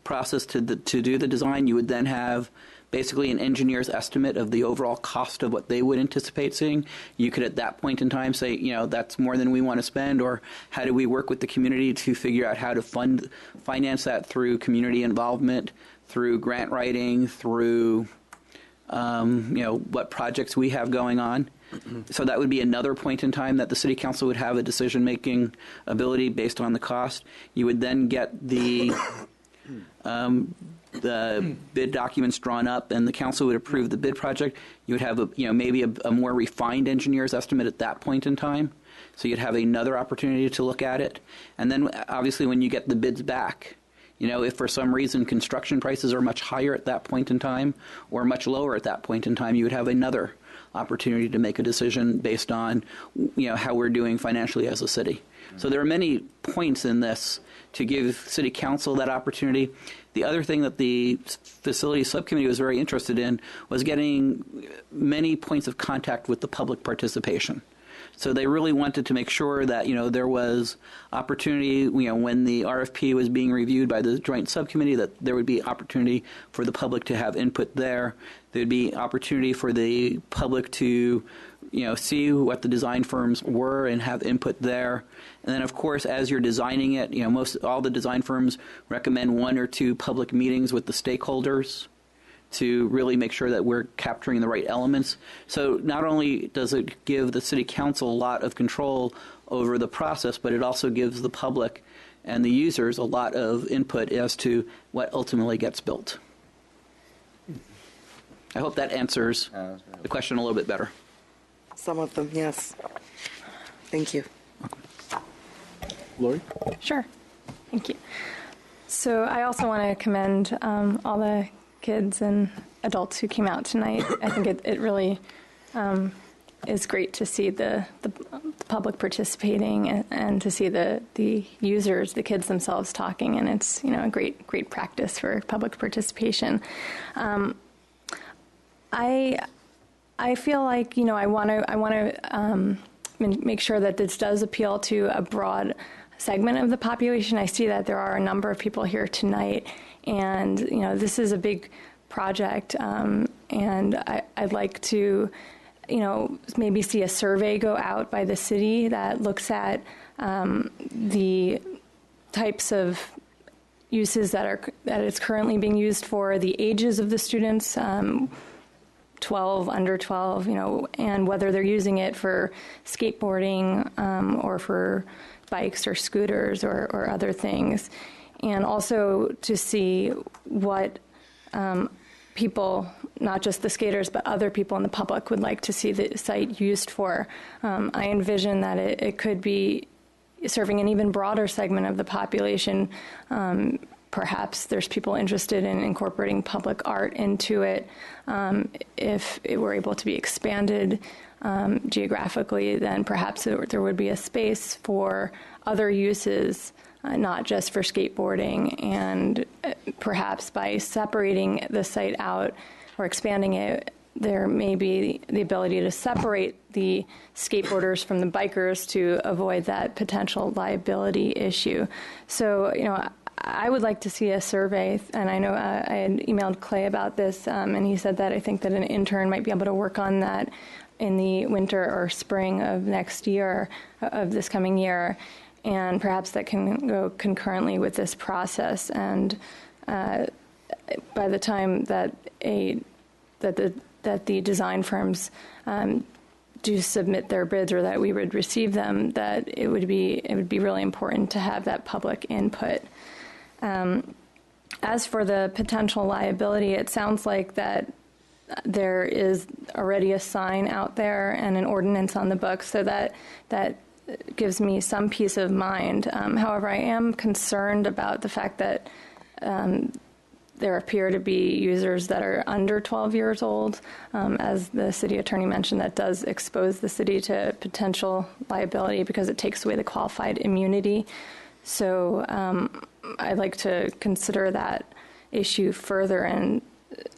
process to do the design. You would then have basically an engineer's estimate of the overall cost of what they would anticipate seeing. You could at that point in time say, that's more than we want to spend, or how do we work with the community to figure out how to finance that through community involvement, through grant writing, through what projects we have going on. So that would be another point in time that the city council would have a decision-making ability based on the cost. You would then get the bid documents drawn up, and the council would approve the bid project. You would have maybe a more refined engineer's estimate at that point in time. So you'd have another opportunity to look at it. And then obviously when you get the bids back, if for some reason construction prices are much higher at that point in time or much lower at that point in time, you would have another opportunity to make a decision based on how we're doing financially as a city. So there are many points in this to give city council that opportunity. The other thing that the facilities subcommittee was very interested in was getting many points of contact with the public participation. So they really wanted to make sure that, there was opportunity, when the RFP was being reviewed by the joint subcommittee, that there would be opportunity for the public to have input there. There'd be opportunity for the public to, see what the design firms were and have input there. And then, of course, as you're designing it, all the design firms recommend 1 or 2 public meetings with the stakeholders to really make sure that we're capturing the right elements. So not only does it give the city council a lot of control over the process, but it also gives the public and the users a lot of input as to what ultimately gets built. I hope that answers the question a little bit better. Some of them, yes. Thank you. Lori? Sure. Thank you. So I also want to commend all the kids and adults who came out tonight. I think it really is great to see the public participating and to see the users, the kids themselves talking, and it's a great practice for public participation. I feel like I want to make sure that this does appeal to a broad segment of the population. I see that there are a number of people here tonight, and this is a big project, and I'd like to maybe see a survey go out by the city that looks at the types of uses that it's currently being used for, the ages of the students, 12, under 12, and whether they're using it for skateboarding or for bikes or scooters or other things. And also to see what people, not just the skaters, but other people in the public would like to see the site used for. I envision that it could be serving an even broader segment of the population. Perhaps there's people interested in incorporating public art into it. If it were able to be expanded geographically, then perhaps there would be a space for other uses, not just for skateboarding, and perhaps by separating the site out or expanding it, there may be the ability to separate the skateboarders from the bikers to avoid that potential liability issue. So, I would like to see a survey, and I know I had emailed Clay about this, and he said that I think that an intern might be able to work on that in the winter or spring of next year, of this coming year, and perhaps that can go concurrently with this process. And by the time that the design firms do submit their bids, or that we would receive them, that it would be really important to have that public input. As for the potential liability, it sounds like that there is already a sign out there and an ordinance on the books, so that gives me some peace of mind. However, I am concerned about the fact that there appear to be users that are under 12 years old. As the city attorney mentioned, that does expose the city to potential liability because it takes away the qualified immunity. So I'd like to consider that issue further. And,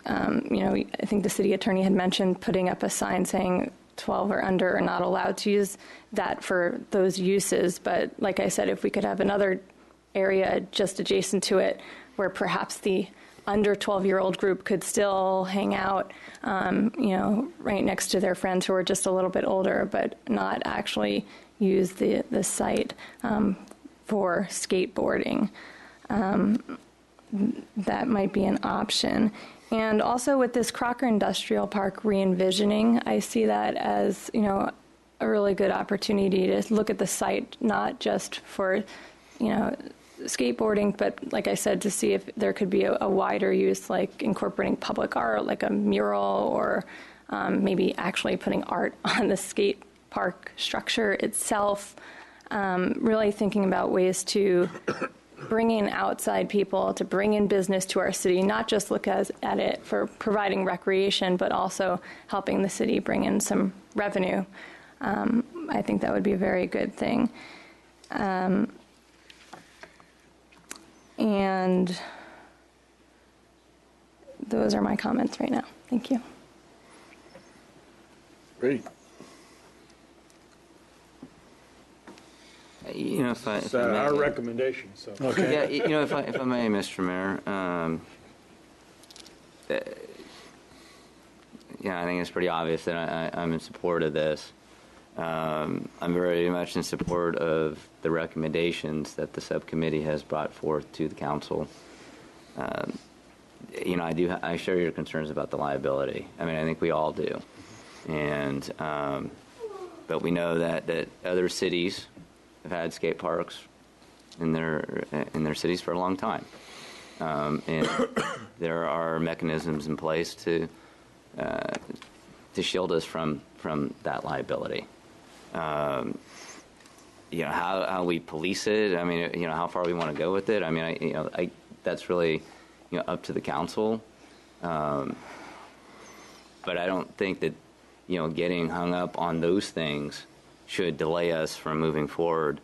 I think the city attorney had mentioned putting up a sign saying 12 or under are not allowed to use that for those uses. But like I said, if we could have another area just adjacent to it where perhaps the under 12-year-old group could still hang out, right next to their friends who are just a little bit older, but not actually use the site for skateboarding. That might be an option. And also with this Crocker Industrial Park re-envisioning, I see that as, a really good opportunity to look at the site, not just for, skateboarding, but like I said, to see if there could be a wider use, like incorporating public art, like a mural, or maybe actually putting art on the skate park structure itself. Really thinking about ways to bring in outside people, to bring in business to our city, not just look at it for providing recreation, but also helping the city bring in some revenue. I think that would be a very good thing. And those are my comments right now. Thank you. Great. If I may, our recommendation. So. Okay. Yeah, if I may, Mr. Mayor, I think it's pretty obvious that I'm in support of this. I'm very much in support of the recommendations that the subcommittee has brought forth to the council. I share your concerns about the liability. I mean, I think we all do, and but we know that other cities have had skate parks in their cities for a long time, and there are mechanisms in place to shield us from that liability. How we police it. I mean, how far we want to go with it. I mean, that's really up to the council. But I don't think that getting hung up on those things should delay us from moving forward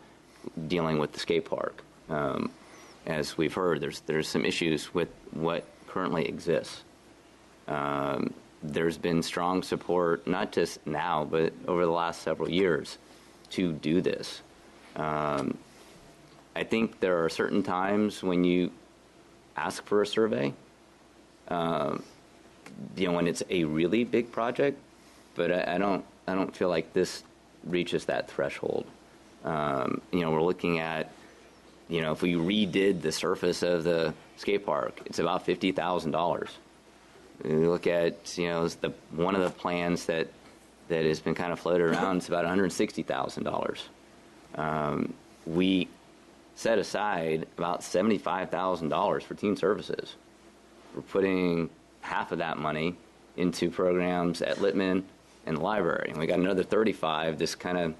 dealing with the skate park. As we've heard, there's some issues with what currently exists. There's been strong support, not just now, but over the last several years, to do this. I think there are certain times when you ask for a survey, when it's a really big project, but I don't feel like this reaches that threshold. We're looking at, if we redid the surface of the skate park, it's about $50,000. We look at, one of the plans that has been kind of floated around, it's about $160,000. We set aside about $75,000 for teen services. We're putting half of that money into programs at Littman and the library. And we got another 35, this kind of,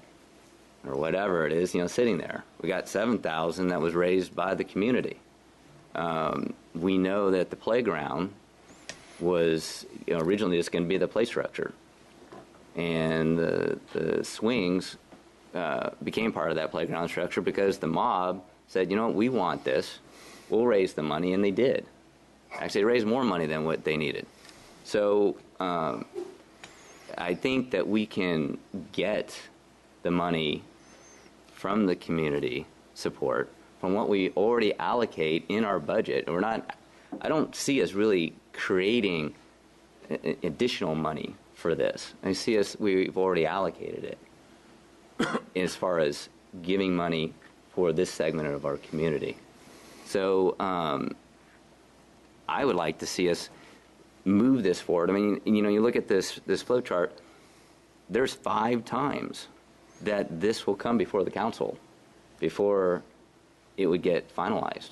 or whatever it is, sitting there. We got $7,000 that was raised by the community. We know that the playground was originally just going to be the play structure. And the swings became part of that playground structure because the mob said, we want this. We'll raise the money, and they did. Actually, they raised more money than what they needed. So I think that we can get the money from the community support, from what we already allocate in our budget. I don't see us really creating additional money for this. I see we've already allocated it as far as giving money for this segment of our community. So I would like to see us move this forward. I mean, you look at this flow chart, there's 5 times that this will come before the council before it would get finalized.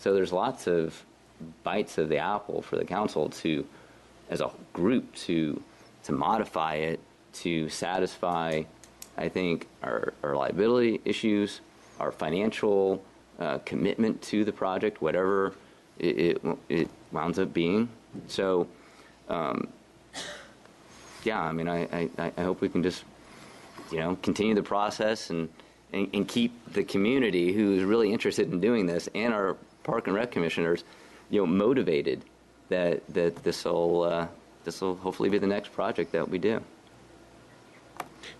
So there's lots of bites of the apple for the council to, as a group, to modify it to satisfy, I think, our liability issues, our financial commitment to the project, whatever it winds up being. So, yeah, I mean, I hope we can just, continue the process and keep the community who is really interested in doing this and our Park and Rec commissioners, motivated that this will hopefully be the next project that we do.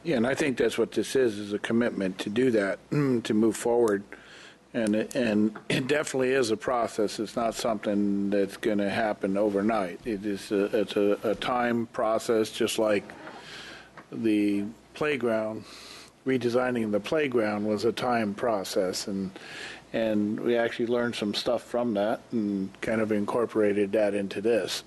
Yeah, and I think that's what this is a commitment to do that, to move forward. And it definitely is a process. It's not something that's going to happen overnight. It's a time process, just like the playground. Redesigning the playground was a time process, and we actually learned some stuff from that and kind of incorporated that into this.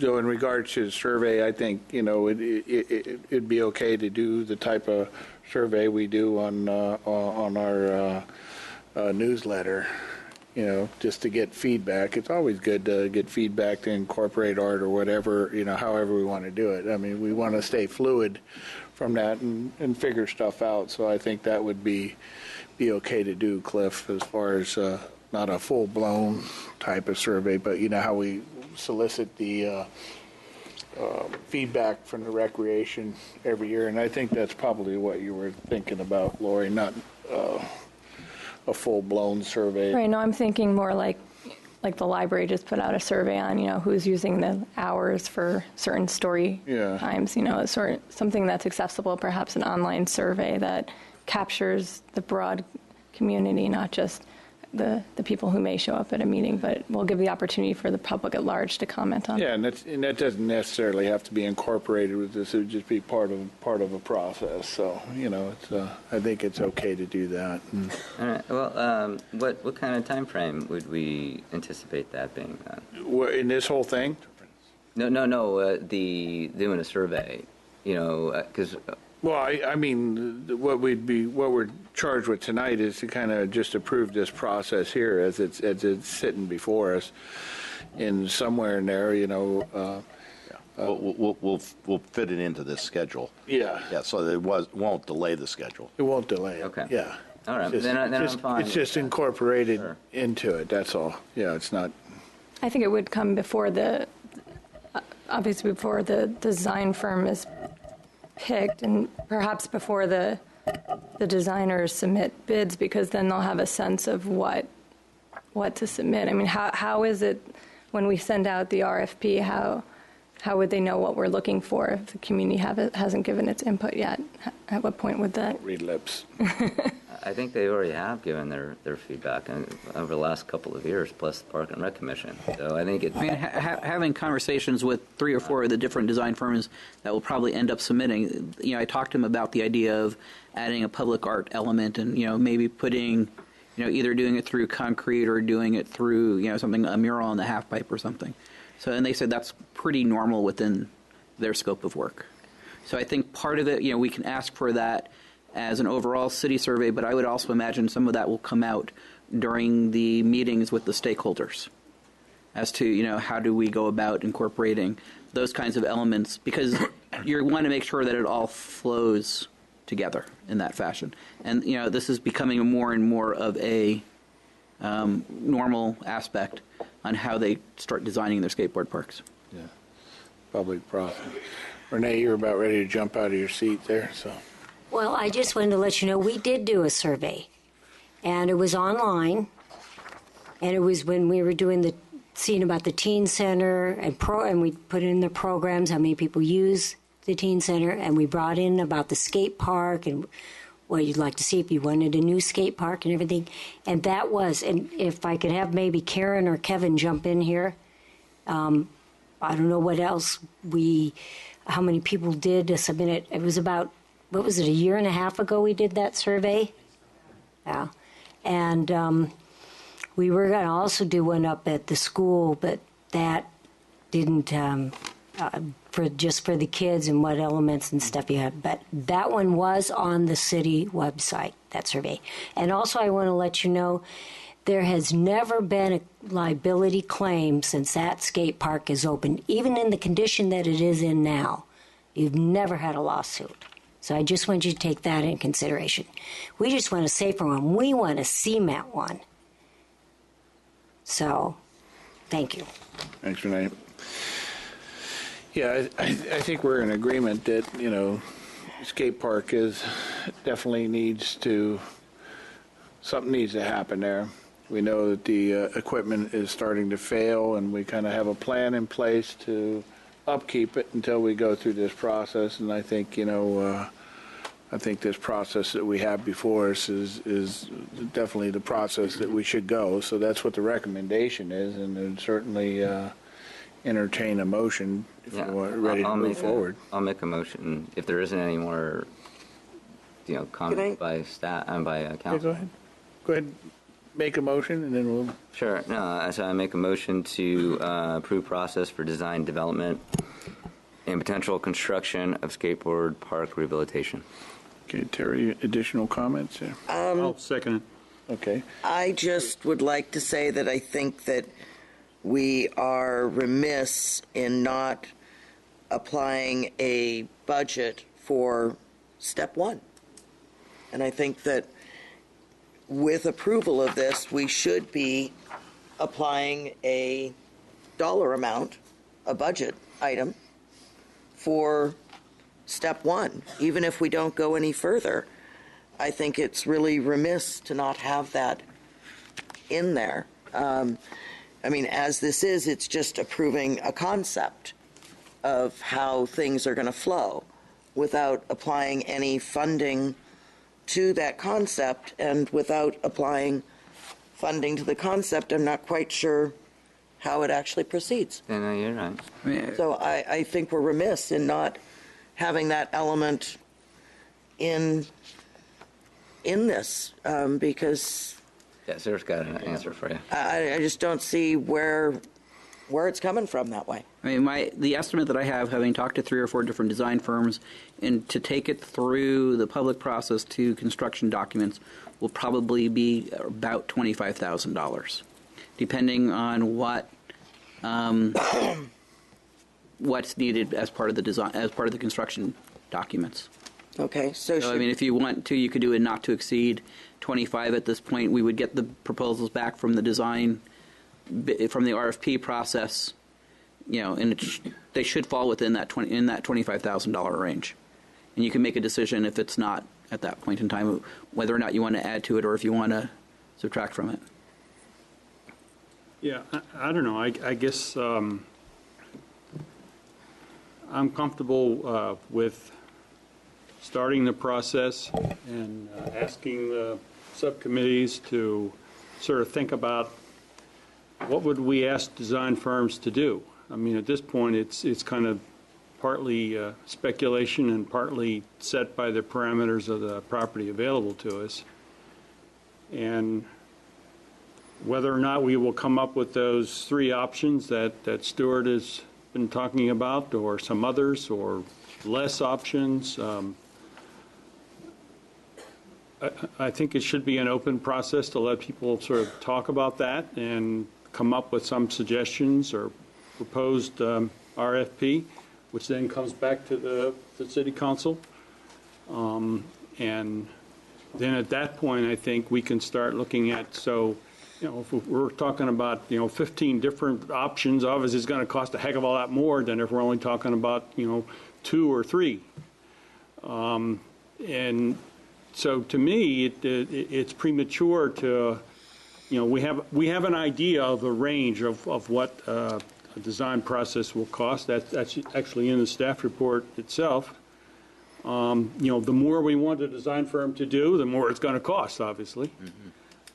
So in regards to the survey, I think, it'd be okay to do the type of survey we do on our newsletter, just to get feedback. It's always good to get feedback to incorporate art or whatever, however we want to do it. I mean, we want to stay fluid from that and figure stuff out. So I think that would be okay to do, Cliff, as far as not a full-blown type of survey, but how we solicit the feedback from the recreation every year, and I think that's probably what you were thinking about, Lori, not a full-blown survey. Right, no, I'm thinking more like the library just put out a survey on, who's using the hours for certain story times, something that's accessible, perhaps an online survey that captures the broad community, not just the people who may show up at a meeting, but we'll give the opportunity for the public at large to comment on. Yeah, and that doesn't necessarily have to be incorporated with this. It would just be part of a process. So it's I think it's okay to do that. All right. Well, what kind of time frame would we anticipate that being then? In this whole thing? No. Doing a survey, because. Well, I mean, what we're charged with tonight is to kind of just approve this process here as it's sitting before us, in somewhere in there, We'll fit it into this schedule. Yeah. Yeah. So it won't delay the schedule. It won't delay it. Okay. Yeah. All right. Then I'm fine. It's just incorporated into it. That's all. Yeah. It's not. I think it would come before obviously before the design firm is picked, and perhaps before the designers submit bids, because then they'll have a sense of what to submit. I mean, how is it when we send out the RFP? How would they know what we're looking for if the community hasn't given its input yet? At what point would that? Read lips. I think they already have given their feedback over the last couple of years, plus the Park and Rec Commission. So I think having conversations with 3 or 4 of the different design firms that will probably end up submitting, I talked to them about the idea of adding a public art element and, maybe putting, either doing it through concrete or doing it through, a mural on the half pipe or something. So, and they said that's pretty normal within their scope of work. So I think part of it, we can ask for that as an overall city survey, but I would also imagine some of that will come out during the meetings with the stakeholders as to, how do we go about incorporating those kinds of elements, because you want to make sure that it all flows together in that fashion. And, this is becoming more and more of a normal aspect on how they start designing their skateboard parks. Yeah, public process. Renee, you're about ready to jump out of your seat there, so. Well, I just wanted to let you know we did do a survey, and it was online, and it was when we were seeing about the teen center and we put in the programs, how many people use the teen center, and we brought in about the skate park and what you'd like to see if you wanted a new skate park and everything. And that was, and if I could have maybe Karen or Kevin jump in here, I don't know what else how many people did submit it. It was about, what was it, a year and a half ago we did that survey? Yeah. And we were going to also do one up at the school, but that didn't for the kids and what elements and stuff you have. But that one was on the city website, that survey. And also I want to let you know, there has never been a liability claim since that skate park is open, even in the condition that it is in now. You've never had a lawsuit. So I just want you to take that in consideration. We just want a safer one. We want a cement one. So, thank you. Thanks, Renee. Yeah, I think we're in agreement that, skate park definitely something needs to happen there. We know that the equipment is starting to fail, and we kind of have a plan in place to upkeep it until we go through this process. And I think, I think this process that we have before us is definitely the process that we should go. So that's what the recommendation is, and then certainly entertain a motion if we're ready to move forward. I'll make a motion if there isn't any more, comments by staff and by council. Okay, go ahead. Go ahead. Make a motion, and then we'll... Sure. No, so I make a motion to approve process for design development and potential construction of skateboard park rehabilitation. Okay, Terry, additional comments? Yeah. I'll second it. Okay. I just would like to say that I think that we are remiss in not applying a budget for step one. And I think that with approval of this, we should be applying a dollar amount, a budget item, for step one. Even if we don't go any further, I think it's really remiss to not have that in there. As this is, it's just approving a concept of how things are going to flow without applying any funding to that concept, and without applying funding to the concept, I'm not quite sure how it actually proceeds. Yeah, no, you're right. So I think we're remiss in not having that element in this, because... Yeah, Sarah's got an answer for you. I just don't see where it's coming from that way. The estimate that I have, having talked to 3 or 4 different design firms, and to take it through the public process to construction documents, will probably be about $25,000, depending on what's needed as part of the design, as part of the construction documents. Okay, so if you want to, you could do it not to exceed 25 at this point. We would get the proposals back from the design, from the RFP process, and they should fall within that $25,000 range. And you can make a decision if it's not at that point in time, whether or not you want to add to it or if you want to subtract from it. Yeah, I don't know. I guess I'm comfortable with starting the process and asking the subcommittees to sort of think about what would we ask design firms to do. At this point, it's kind of partly speculation and partly set by the parameters of the property available to us. And whether or not we will come up with those 3 options that Stuart has been talking about, or some others, or less options, I think it should be an open process to let people sort of talk about that and come up with some suggestions or proposed RFP, which then comes back to the city council. And then at that point, I think we can start looking at, if we're talking about, 15 different options, obviously it's going to cost a heck of a lot more than if we're only talking about, 2 or 3. And so to me, it's premature to, we have an idea of the range of what a design process will cost. That's actually in the staff report itself. The more we want a design firm to do, the more it's going to cost, obviously.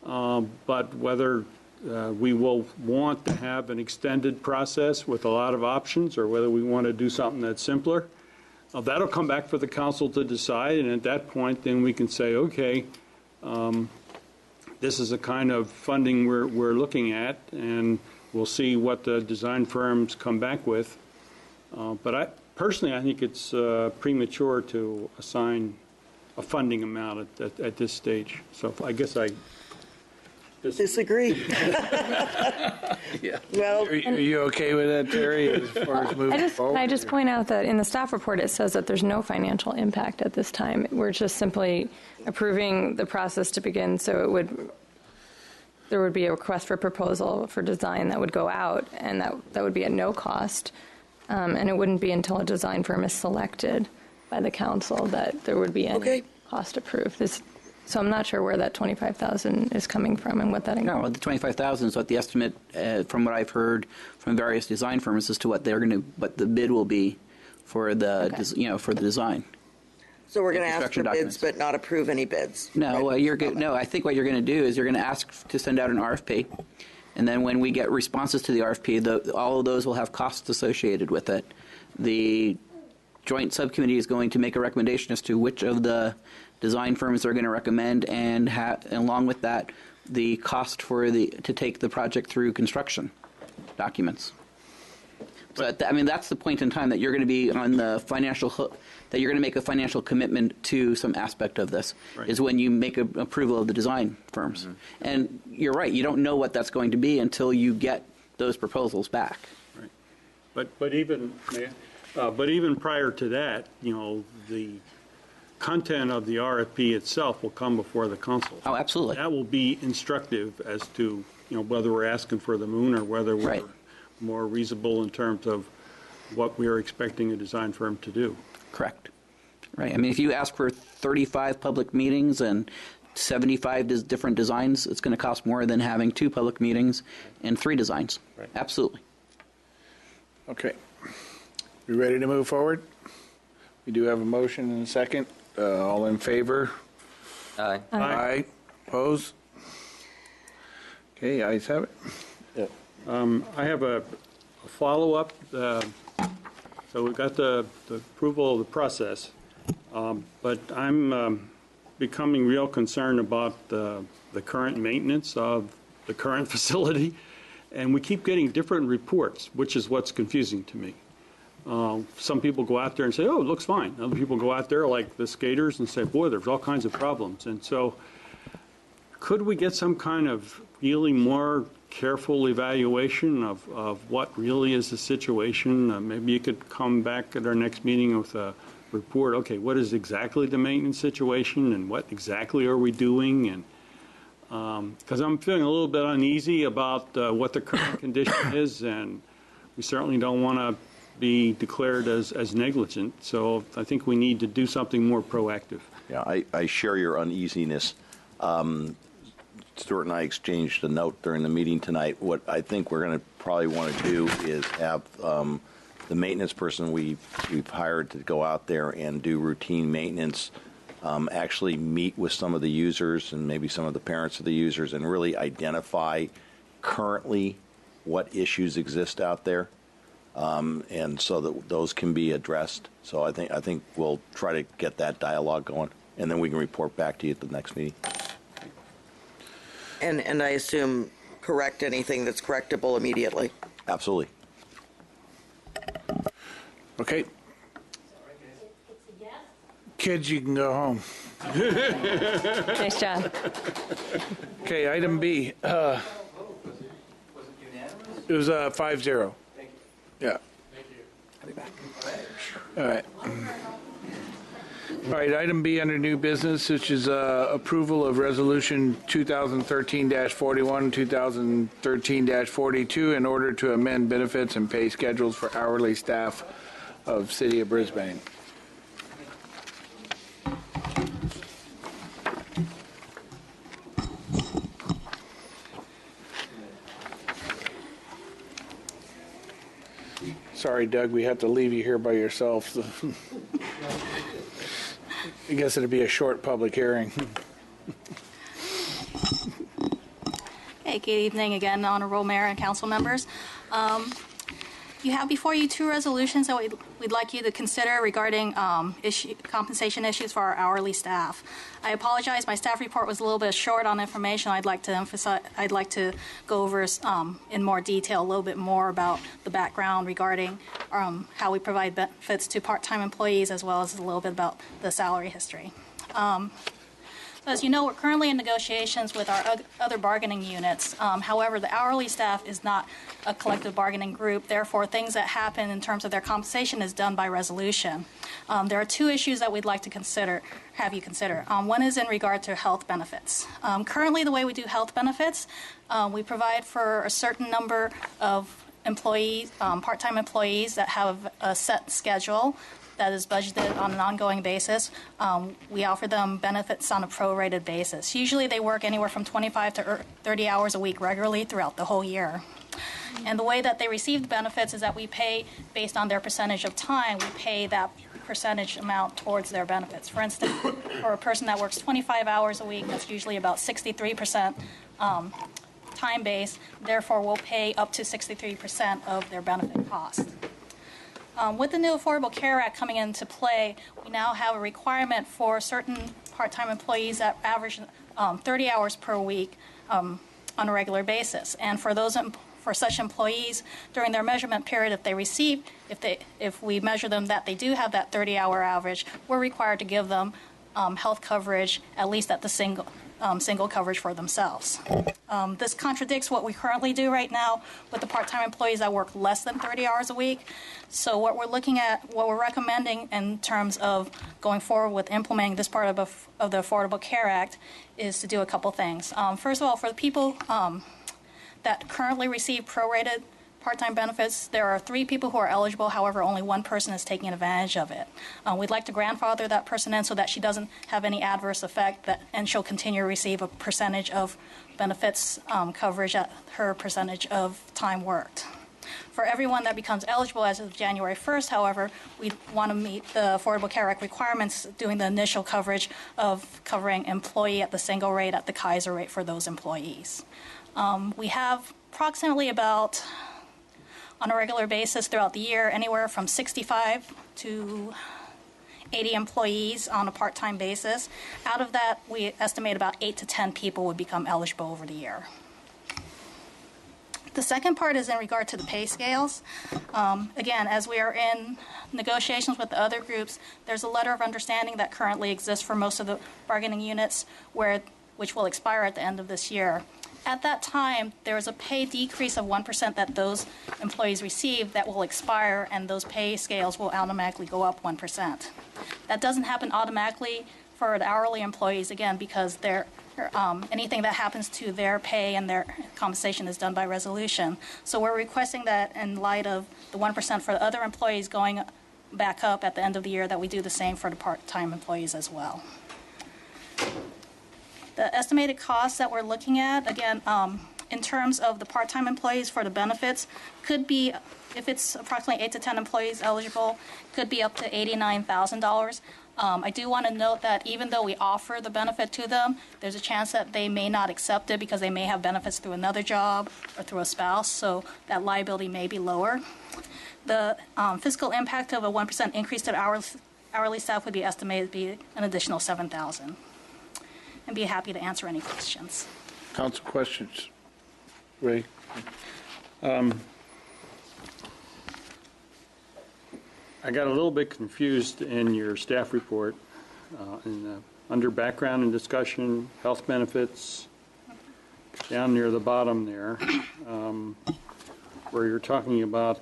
Mm-hmm. But whether we will want to have an extended process with a lot of options, or whether we want to do something that's simpler, that'll come back for the council to decide. And at that point, then we can say, okay, this is the kind of funding we're looking at, and we'll see what the design firms come back with. But I think it's premature to assign a funding amount at this stage. So I guess I disagree. Yeah. Well, are you okay with that, Terry, as far as moving forward? Can I just point out that in the staff report it says that there's no financial impact at this time. We're just simply approving the process to begin, so there would be a request for proposal for design that would go out, and that would be at no cost. And it wouldn't be until a design firm is selected by the council that there would be any cost approved. So I'm not sure where that $25,000 is coming from and what that includes. No, the $25,000 is what the estimate, from what I've heard from various design firms, as to what what the bid will be for the for the design. So we're going to ask for bids, but not approve any bids. No, no. I think what you're going to do is you're going to ask to send out an RFP, and then when we get responses to the RFP, all of those will have costs associated with it. The joint subcommittee is going to make a recommendation as to which of the design firms they're going to recommend, and along with that, the cost to take the project through construction documents. So that's the point in time that you're going to be on the financial hook, that you're going to make a financial commitment to some aspect of this, is when you make an approval of the design firms. Mm-hmm. And you're right, you don't know what that's going to be until you get those proposals back. Right. But even prior to that, the content of the RFP itself will come before the council. Oh, absolutely. That will be instructive as to whether we're asking for the moon or whether we're more reasonable in terms of what we are expecting a design firm to do. Correct. Right. I mean, if you ask for 35 public meetings and 75 different designs, it's going to cost more than having 2 public meetings and 3 designs. Right. Absolutely. Okay. We ready to move forward? We do have a motion and a second. All in favor? Aye. Aye. Opposed? Okay, ayes have it. I have a follow-up. So we've got the approval of the process, but I'm becoming real concerned about the current maintenance of the current facility, and we keep getting different reports, which is what's confusing to me. Some people go out there and say, oh, it looks fine. Other people go out there, like the skaters, and say, boy, there's all kinds of problems. And so could we get some kind of really more careful evaluation of what really is the situation? Maybe you could come back at our next meeting with a report. Okay, what is exactly the maintenance situation, and what exactly are we doing? And because I'm feeling a little bit uneasy about what the current condition is, and we certainly don't want to be declared as negligent. So I think we need to do something more proactive. Yeah, I share your uneasiness. Stuart and I exchanged a note during the meeting tonight. What I think we're going to probably want to do is have the maintenance person we've hired to go out there and do routine maintenance actually meet with some of the users and maybe some of the parents of the users and really identify currently what issues exist out there. And so that those can be addressed. So I think we'll try to get that dialogue going, and then we can report back to you at the next meeting. And I assume correct anything that's correctable immediately. Absolutely. Okay. Kids, you can go home. Nice job. Okay, item B. It was 5-0. Yeah. All right. All right, item B under new business, which is approval of resolution 2013-41, 2013-42 in order to amend benefits and pay schedules for hourly staff of City of Brisbane. Sorry, Doug, we have to leave you here by yourself. I guess it'd be a short public hearing. Hey, good evening again, Honorable Mayor and Council members. You have before you 2 resolutions that we'd like you to consider regarding compensation issues for our hourly staff. I apologize, my staff report was a little bit short on information. I'd like to go over in more detail a little bit more about the background regarding how we provide benefits to part-time employees, as well as a little bit about the salary history. So as you know, we're currently in negotiations with our other bargaining units. However, the hourly staff is not a collective bargaining group. Therefore, things that happen in terms of their compensation is done by resolution. There are two issues that we'd like to have you consider. One is in regard to health benefits. Currently, the way we do health benefits, we provide for a certain number of employees, part-time employees that have a set schedule that is budgeted on an ongoing basis. We offer them benefits on a prorated basis. Usually they work anywhere from 25 to 30 hours a week regularly throughout the whole year. And the way that they receive the benefits is that we pay based on their percentage of time. We pay that percentage amount towards their benefits. For instance, for a person that works 25 hours a week, that's usually about 63% time-based. Therefore, we'll pay up to 63% of their benefit cost. With the new Affordable Care Act coming into play, we now have a requirement for certain part-time employees that average 30 hours per week on a regular basis. And for such employees, during their measurement period, if we measure them that they do have that 30-hour average, we're required to give them health coverage, at least at the single coverage for themselves. This contradicts what we currently do right now with the part-time employees that work less than 30 hours a week. So what we're recommending in terms of going forward with implementing this part of the Affordable Care Act is to do a couple things. First of all, for the people that currently receive prorated part-time benefits, there are 3 people who are eligible. However, only 1 person is taking advantage of it. We'd like to grandfather that person in so that she doesn't have any adverse effect, and she'll continue to receive a percentage of benefits coverage at her percentage of time worked. For everyone that becomes eligible as of January 1st, however, we want to meet the Affordable Care Act requirements, doing the initial coverage of covering employee at the single rate at the Kaiser rate for those employees. We have approximately about, on a regular basis throughout the year, anywhere from 65 to 80 employees on a part-time basis. Out of that, we estimate about 8 to 10 people would become eligible over the year. The second part is in regard to the pay scales. Again, as we are in negotiations with the other groups, there's a letter of understanding that currently exists for most of the bargaining units, which will expire at the end of this year. At that time, there is a pay decrease of 1% that those employees receive that will expire, and those pay scales will automatically go up 1%. That doesn't happen automatically for the hourly employees, again, because anything that happens to their pay and their compensation is done by resolution. So we're requesting that in light of the 1% for the other employees going back up at the end of the year, that we do the same for the part-time employees as well. The estimated costs that we're looking at, again, in terms of the part-time employees for the benefits, could be, if it's approximately 8 to 10 employees eligible, could be up to $89,000. I do want to note that even though we offer the benefit to them, there's a chance that they may not accept it because they may have benefits through another job or through a spouse, so that liability may be lower. The fiscal impact of a 1% increase to the hourly staff would be estimated to be an additional $7,000. And be happy to answer any questions. Council questions? Ray? I got a little bit confused in your staff report under background and discussion, health benefits, down near the bottom there, where you're talking about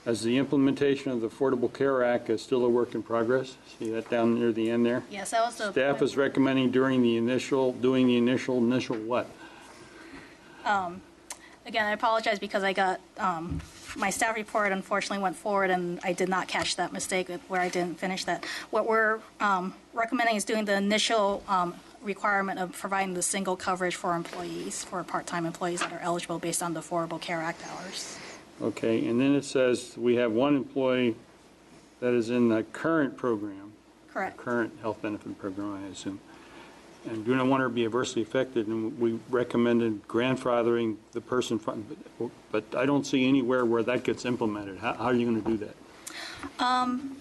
as the implementation of the Affordable Care Act is still a work in progress. See that down near the end there? Yes, that was the staff is recommending doing the initial what? Again, I apologize because I got my staff report unfortunately went forward and I did not catch that mistake where I didn't finish that. What we're recommending is doing the initial requirement of providing the single coverage for employees, for part-time employees that are eligible based on the Affordable Care Act hours. Okay, and then it says we have one employee that is in the current program. Correct. Current health benefit program, I assume. And do not want her to be adversely affected, and we recommended grandfathering the person, but I don't see anywhere where that gets implemented. How are you going to do that?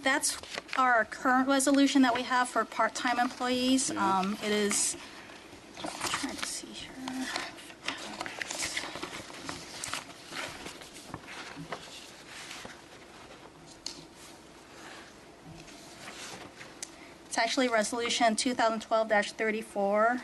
That's our current resolution that we have for part-time employees. Yeah. It is, I'm trying to see here. It's actually Resolution 2012-34,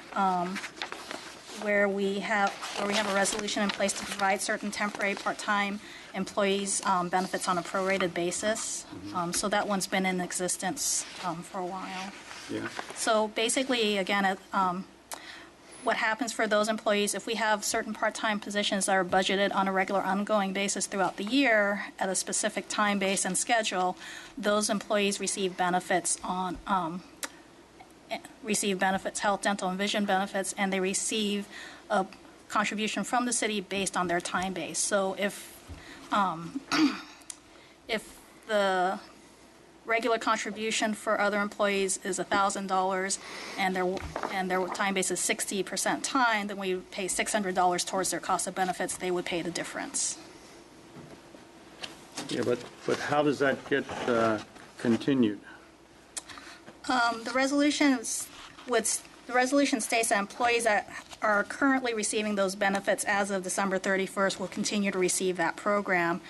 where we have a resolution in place to provide certain temporary part-time employees benefits on a prorated basis. So that one's been in existence for a while. Yeah. So basically, again, what happens for those employees, if we have certain part-time positions that are budgeted on a regular ongoing basis throughout the year at a specific time base and schedule, those employees receive benefits health, dental, and vision benefits, and they receive a contribution from the city based on their time base. So if the regular contribution for other employees is $1,000 and their time base is 60% time, then we pay $600 towards their cost of benefits. They would pay the difference. Yeah, but how does that get continued? The resolution states that employees that are currently receiving those benefits as of December 31st will continue to receive that program.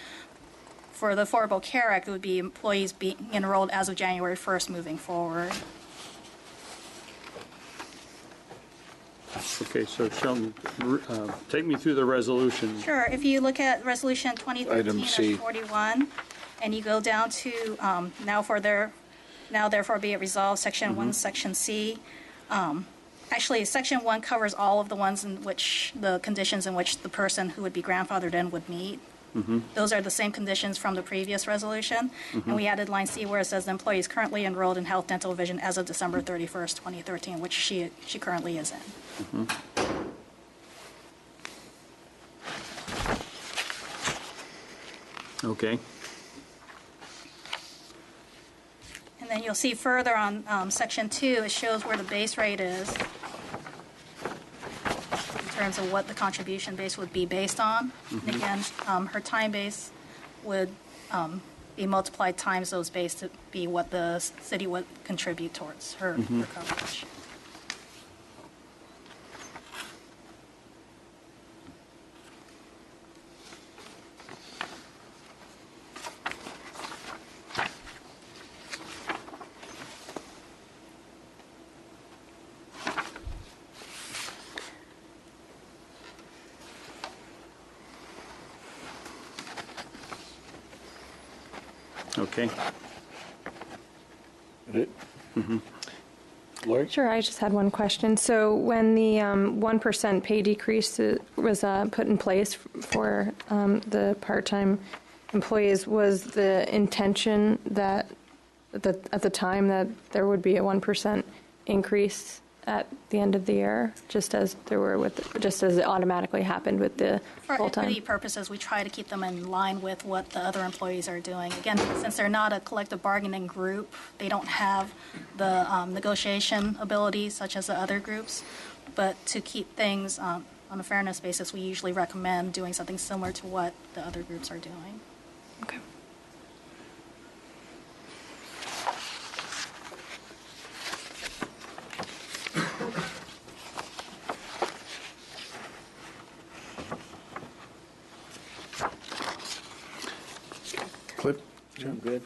For the Affordable Care Act, it would be employees being enrolled as of January 1st moving forward. Okay, so Sheldon, take me through the resolution. Sure. If you look at Resolution 2013-41, and you go down to now therefore be it resolved, Section 1, Section C. Actually, Section 1 covers all of the ones in which the conditions in which the person who would be grandfathered in would meet. Those are the same conditions from the previous resolution. And we added line C where it says the employee is currently enrolled in health, dental, vision as of December 31st, 2013, which she currently is in. Okay. And then you'll see further on Section 2, it shows where the base rate is in terms of what the contribution base would be based on. And again, her time base would be multiplied times those base to be what the city would contribute towards her coverage. Okay. Lori? Sure, I just had one question. So when the 1% pay decrease was put in place for the part-time employees, was the intention that at the time that there would be a 1% increase at the end of the year, just as it automatically happened with the full-time? For equity purposes, we try to keep them in line with what the other employees are doing. Again, since they're not a collective bargaining group, they don't have the negotiation abilities such as the other groups. But to keep things on a fairness basis, we usually recommend doing something similar to what the other groups are doing. Okay. Clip? I'm good.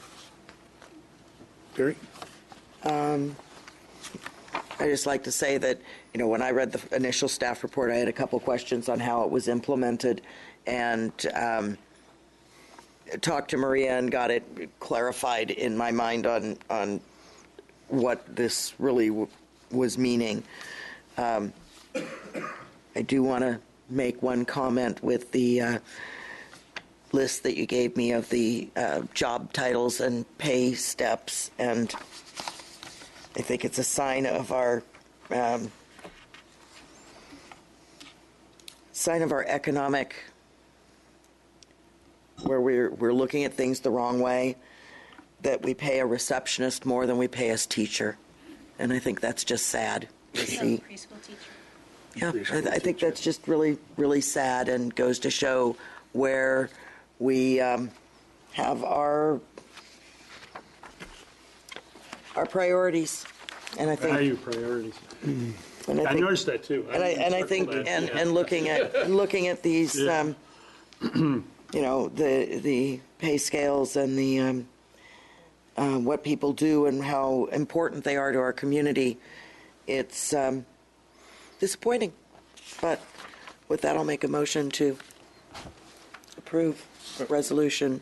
Barry? I just like to say that, when I read the initial staff report, I had a couple questions on how it was implemented, and talked to Maria and got it clarified in my mind on what this really was meaning. I do want to make one comment with the list that you gave me of the job titles and pay steps, and I think it's a sign of our economic, where we're looking at things the wrong way, that we pay a receptionist more than we pay a teacher, and I think that's just sad to see. Preschool teacher. Yeah, I think that's just really, really sad, and goes to show where we have our priorities, and I think value priorities. And I noticed that too. I think looking at these, the pay scales and what people do and how important they are to our community, it's disappointing. But with that, I'll make a motion to approve Resolution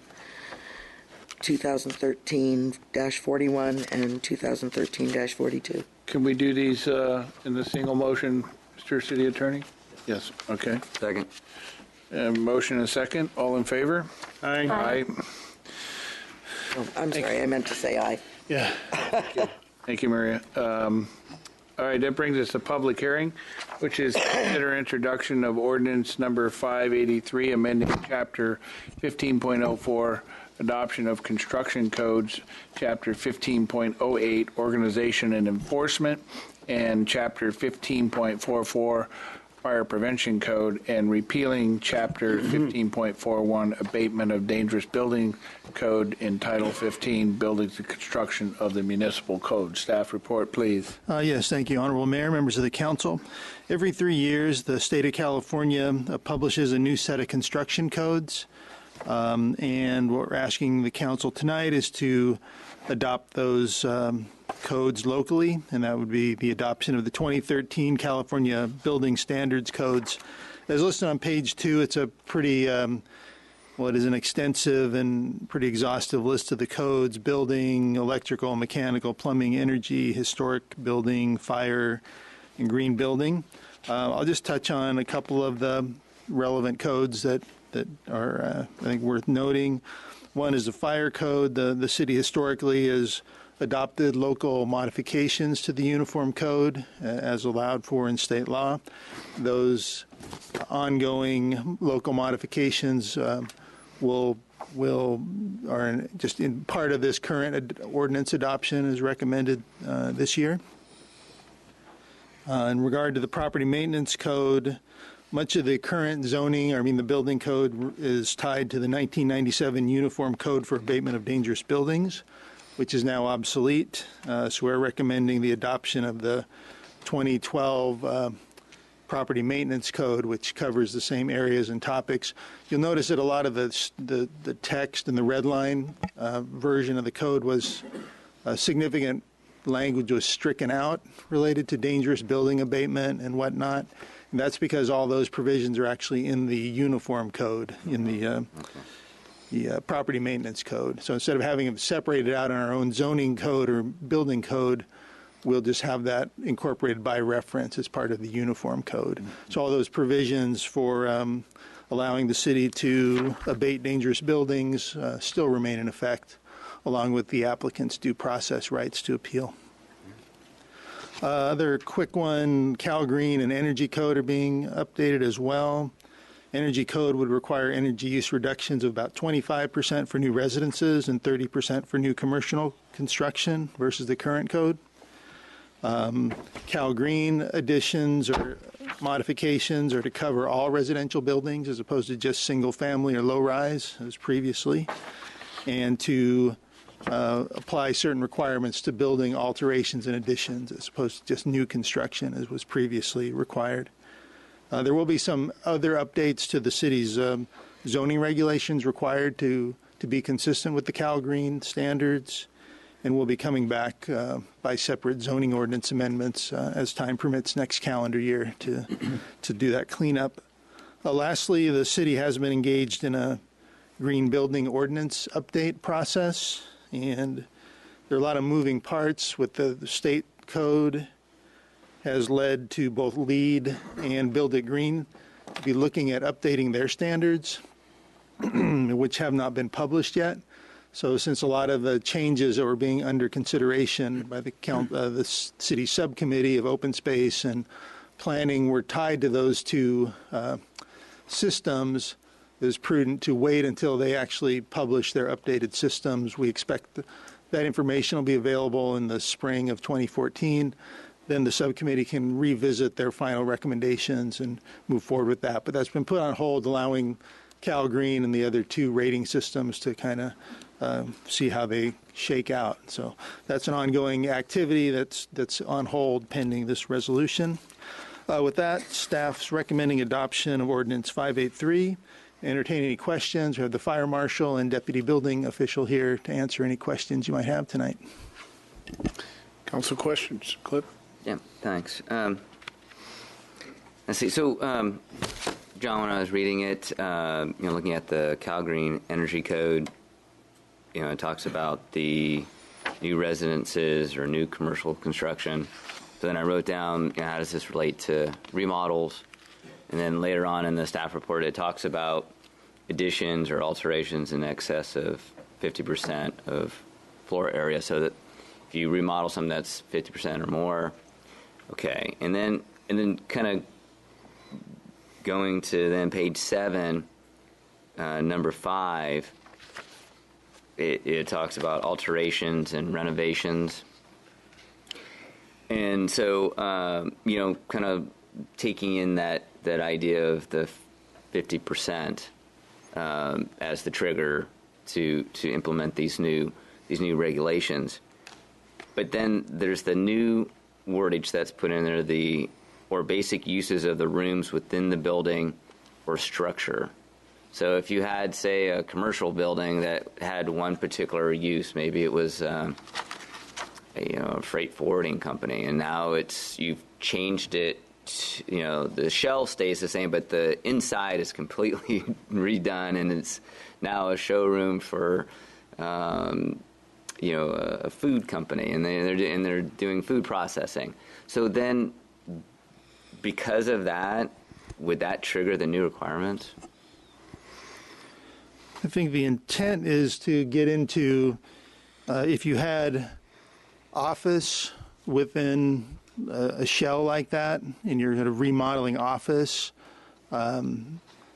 2013-41 and 2013-42. Can we do these in the single motion, Mr. City Attorney? Yes, okay. Second. Motion and second. All in favor? Aye. Aye. Oh, I'm sorry, I meant to say aye. Yeah. Thank you, Maria. All right, that brings us to public hearing, which is consider introduction of ordinance number 583, amending chapter 15.04, adoption of construction codes, chapter 15.08, organization and enforcement, and chapter 15.44, fire prevention code, and repealing chapter 15.41, abatement of dangerous building code in title 15, buildings and construction of the municipal code. Staff report, please. Yes, thank you, Honorable Mayor, members of the council. Every 3 years, the state of California publishes a new set of construction codes. And what we're asking the council tonight is to adopt those codes locally, and that would be the adoption of the 2013 California Building Standards Codes. As listed on page 2, it's a pretty, it is an extensive and pretty exhaustive list of the codes: building, electrical, mechanical, plumbing, energy, historic building, fire, and green building. I'll just touch on a couple of the relevant codes that are, I think, worth noting. One is the fire code. The city historically has adopted local modifications to the uniform code as allowed for in state law. Those ongoing local modifications are just in part of this current ordinance adoption is recommended this year. In regard to the property maintenance code, much of the current zoning, the building code, is tied to the 1997 Uniform Code for Abatement of Dangerous Buildings, which is now obsolete. So we're recommending the adoption of the 2012 Property Maintenance Code, which covers the same areas and topics. You'll notice that a lot of the text in the red line version of the code was significant language was stricken out related to dangerous building abatement and whatnot. And that's because all those provisions are actually in the uniform code, in the property maintenance code. So instead of having them separated out in our own zoning code or building code, we'll just have that incorporated by reference as part of the uniform code. So all those provisions for allowing the city to abate dangerous buildings still remain in effect, along with the applicant's due process rights to appeal. Other quick one, Cal Green and Energy Code are being updated as well. Energy Code would require energy use reductions of about 25% for new residences and 30% for new commercial construction versus the current code. Cal Green additions or modifications are to cover all residential buildings as opposed to just single family or low rise as previously, and to apply certain requirements to building alterations and additions as opposed to just new construction as was previously required. There will be some other updates to the city's zoning regulations required to be consistent with the Cal Green standards, and we'll be coming back by separate zoning ordinance amendments as time permits next calendar year to do that cleanup. Lastly, the city has been engaged in a green building ordinance update process, and there are a lot of moving parts with the state code has led to both LEED and Build It Green to be looking at updating their standards, which have not been published yet. So since a lot of the changes that were being under consideration by the city subcommittee of open space and planning were tied to those two systems, it is prudent to wait until they actually publish their updated systems. We expect that information will be available in the spring of 2014. Then the subcommittee can revisit their final recommendations and move forward with that. But that's been put on hold, allowing Cal Green and the other two rating systems to kind of see how they shake out. So that's an ongoing activity that's on hold pending this resolution. With that, staff's recommending adoption of Ordinance 583 entertain any questions. We have the fire marshal and deputy building official here to answer any questions you might have tonight. Council questions, Cliff? Yeah, thanks. Let's see. So, John, when I was reading it, looking at the Cal Green Energy Code, it talks about the new residences or new commercial construction. So then I wrote down, how does this relate to remodels? And then later on in the staff report, it talks about additions or alterations in excess of 50% of floor area. So that if you remodel something that's 50% or more, okay. And then kind of going to then page 7, number 5, it talks about alterations and renovations. And so, kind of taking in that idea of the 50% as the trigger to implement these new regulations. But then there's the new wordage that's put in there, or basic uses of the rooms within the building or structure. So if you had, say, a commercial building that had one particular use, maybe it was a freight forwarding company, and now you've changed it. The shell stays the same, but the inside is completely redone, and it's now a showroom for a food company, and they're doing food processing. So then, because of that, would that trigger the new requirements? I think the intent is to get into if you had office within a shell like that, and you're kind of remodeling office,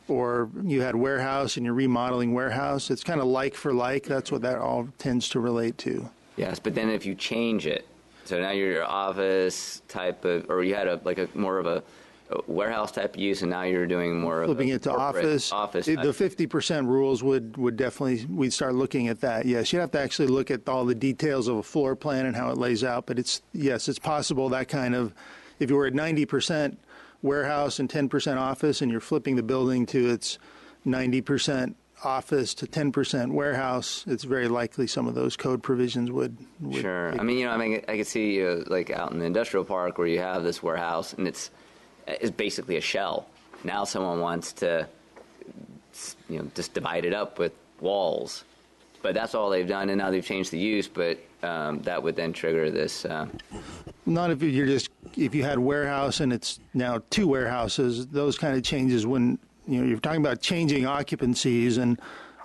or you had warehouse and you're remodeling warehouse, it's kind of like for like. That's what that all tends to relate to. Yes, but then if you change it, so now your office type of, or you had more of a warehouse type of use, and now you're doing more of flipping it to office. The 50% rules would definitely, we'd start looking at that. Yes, you'd have to actually look at all the details of a floor plan and how it lays out. But it's possible that kind of, if you were at 90% warehouse and 10% office, and you're flipping the building to its 90% office to 10% warehouse, it's very likely some of those code provisions would Sure. I could see like out in the industrial park where you have this warehouse and it's basically a shell. Now someone wants to, just divide it up with walls, but that's all they've done, and now they've changed the use. But that would then trigger this. Not if if you had warehouse and it's now 2 warehouses. Those kind of changes when you're talking about changing occupancies and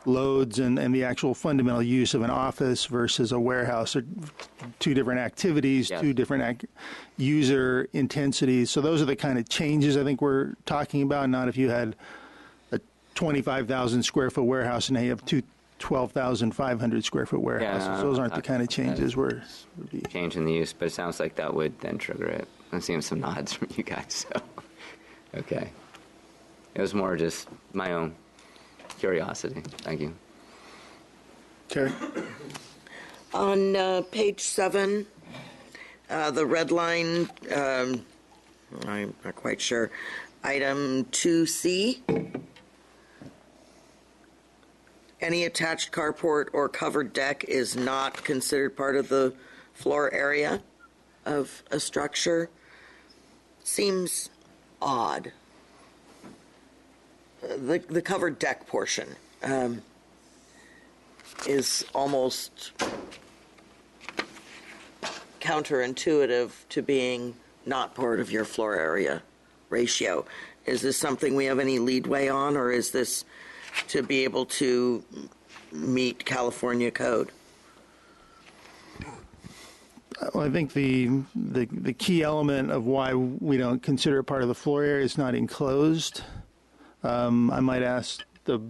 loads and the actual fundamental use of an office versus a warehouse are 2 different activities, yes. 2 different user intensities. So those are the kind of changes I think we're talking about, not if you had a 25,000 square foot warehouse and now you have 2 12,500 square foot warehouses. Yeah, those aren't the kind of changes we're changing the use, but it sounds like that would then trigger it. I'm seeing some nods from you guys, so okay. It was more just my own curiosity. Thank you. Terry? On page 7, the red line, I'm not quite sure, item 2C, any attached carport or covered deck is not considered part of the floor area of a structure. Seems odd. The covered deck portion is almost counterintuitive to being not part of your floor area ratio. Is this something we have any leadway on, or is this to be able to meet California code? Well, I think the key element of why we don't consider it part of the floor area is not enclosed. I might ask the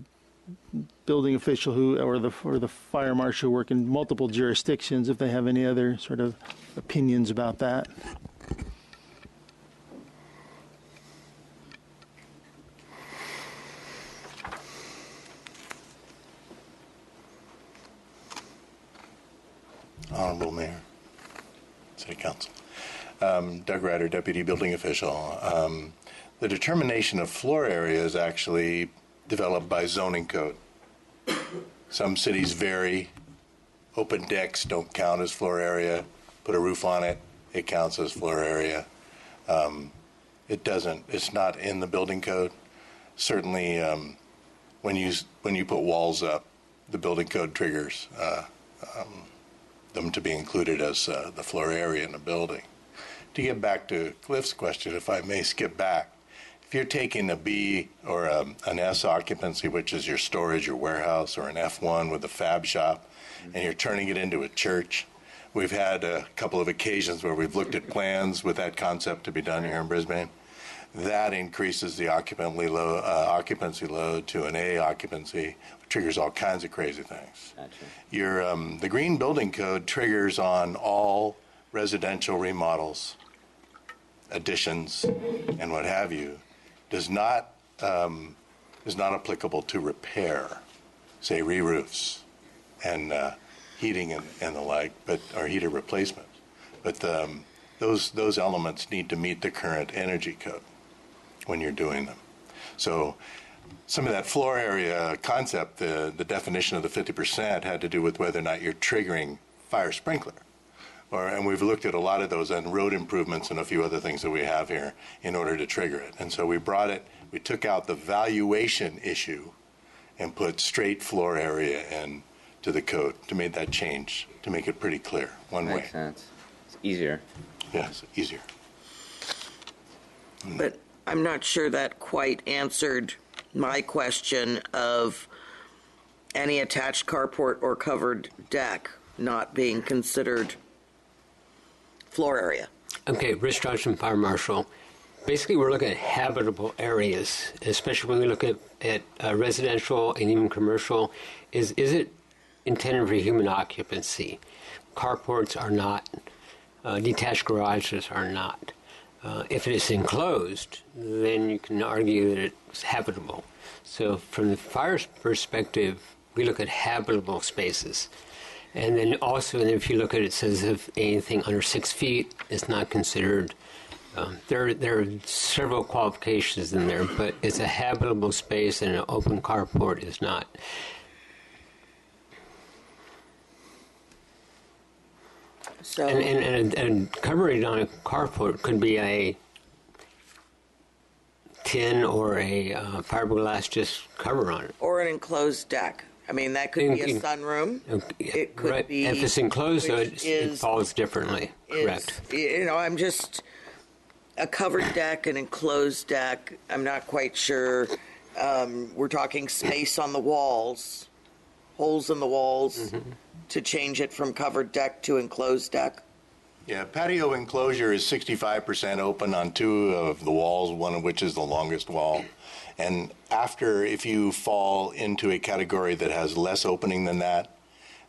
building official or the fire marshal who work in multiple jurisdictions if they have any other sort of opinions about that. Honorable Mayor, City Council. Doug Ryder, Deputy Building Official. The determination of floor area is actually developed by zoning code. Some cities vary. Open decks don't count as floor area. Put a roof on it, it counts as floor area. It doesn't. It's not in the building code. Certainly, when you put walls up, the building code triggers them to be included as the floor area in a building. To get back to Cliff's question, if I may skip back, if you're taking a B or an S occupancy, which is your storage, your warehouse, or an F1 with a fab shop, and you're turning it into a church, we've had a couple of occasions where we've looked at plans with that concept to be done here in Brisbane. That increases the occupancy load to an A occupancy, which triggers all kinds of crazy things. Gotcha. The Green Building Code triggers on all residential remodels, additions, and what have you, is not applicable to repair, say re-roofs and heating and the like, or heater replacement. But those elements need to meet the current energy code when you're doing them. So some of that floor area concept, the definition of the 50% had to do with whether or not you're triggering fire sprinkler. And we've looked at a lot of those and road improvements and a few other things that we have here in order to trigger it. And so we took out the valuation issue and put straight floor area into the code to make that change, to make it pretty clear, one way. Makes sense. It's easier. Yes, easier. But I'm not sure that quite answered my question of any attached carport or covered deck not being considered floor area. Okay, Rich Johnson, Fire Marshal. Basically, we're looking at habitable areas, especially when we look at residential and even commercial. Is it intended for human occupancy? Carports are not. Detached garages are not. If it is enclosed, then you can argue that it's habitable. So from the fire's perspective, we look at habitable spaces. And then also, if you look at it, it says if anything under 6 feet is not considered. There are several qualifications in there, but it's a habitable space and an open carport is not. So, and covering on a carport could be a tin or a fiberglass just cover on it. or an enclosed deck. I mean, that could be a sunroom. It could right. be. If it's enclosed, though, which it falls differently. Correct. I'm just a covered deck, an enclosed deck. I'm not quite sure. We're talking space on the walls, holes in the walls, to change it from covered deck to enclosed deck. Yeah, patio enclosure is 65% open on 2 of the walls, one of which is the longest wall. And if you fall into a category that has less opening than that,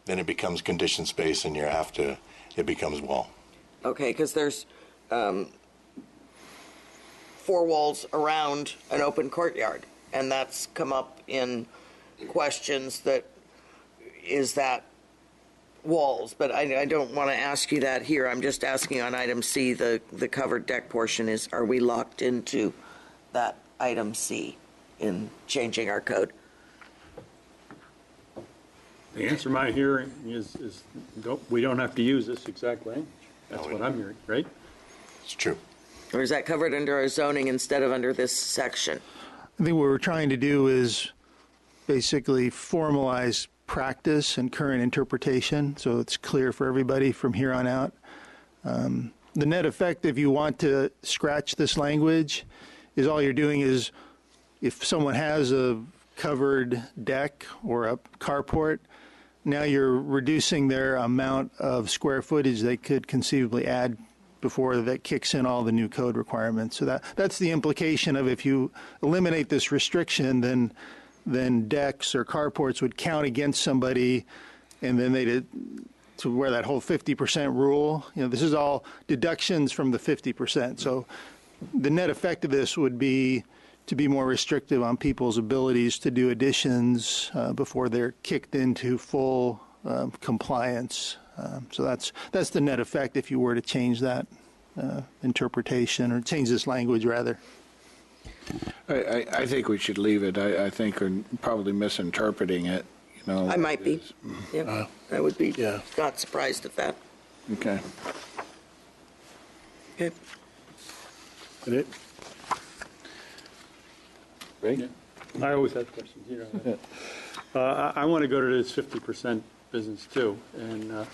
then it becomes conditioned space and it becomes wall. Okay, because there's 4 walls around an open courtyard, and that's come up in questions that, is that walls? But I don't want to ask you that here. I'm just asking on item C, the covered deck portion is, are we locked into that item C in changing our code? The answer my hearing is we don't have to use this exact language. That's what I'm hearing, right? It's true. Or is that covered under our zoning instead of under this section? I think what we're trying to do is basically formalize practice and current interpretation so it's clear for everybody from here on out. The net effect, if you want to scratch this language, is all you're doing is if someone has a covered deck or a carport, now you're reducing their amount of square footage they could conceivably add before that kicks in all the new code requirements. So that's the implication of if you eliminate this restriction, then decks or carports would count against somebody, and then they'd to where that whole 50% rule, this is all deductions from the 50%. So the net effect of this would be to be more restrictive on people's abilities to do additions before they're kicked into full compliance. So that's the net effect if you were to change that interpretation, or change this language rather. I think we should leave it. I think we're probably misinterpreting it, you know. I might be. Yeah, I would be not surprised at that. Okay. Okay. That it? Ray? I always have questions, you know. I want to go to this 50% business too. And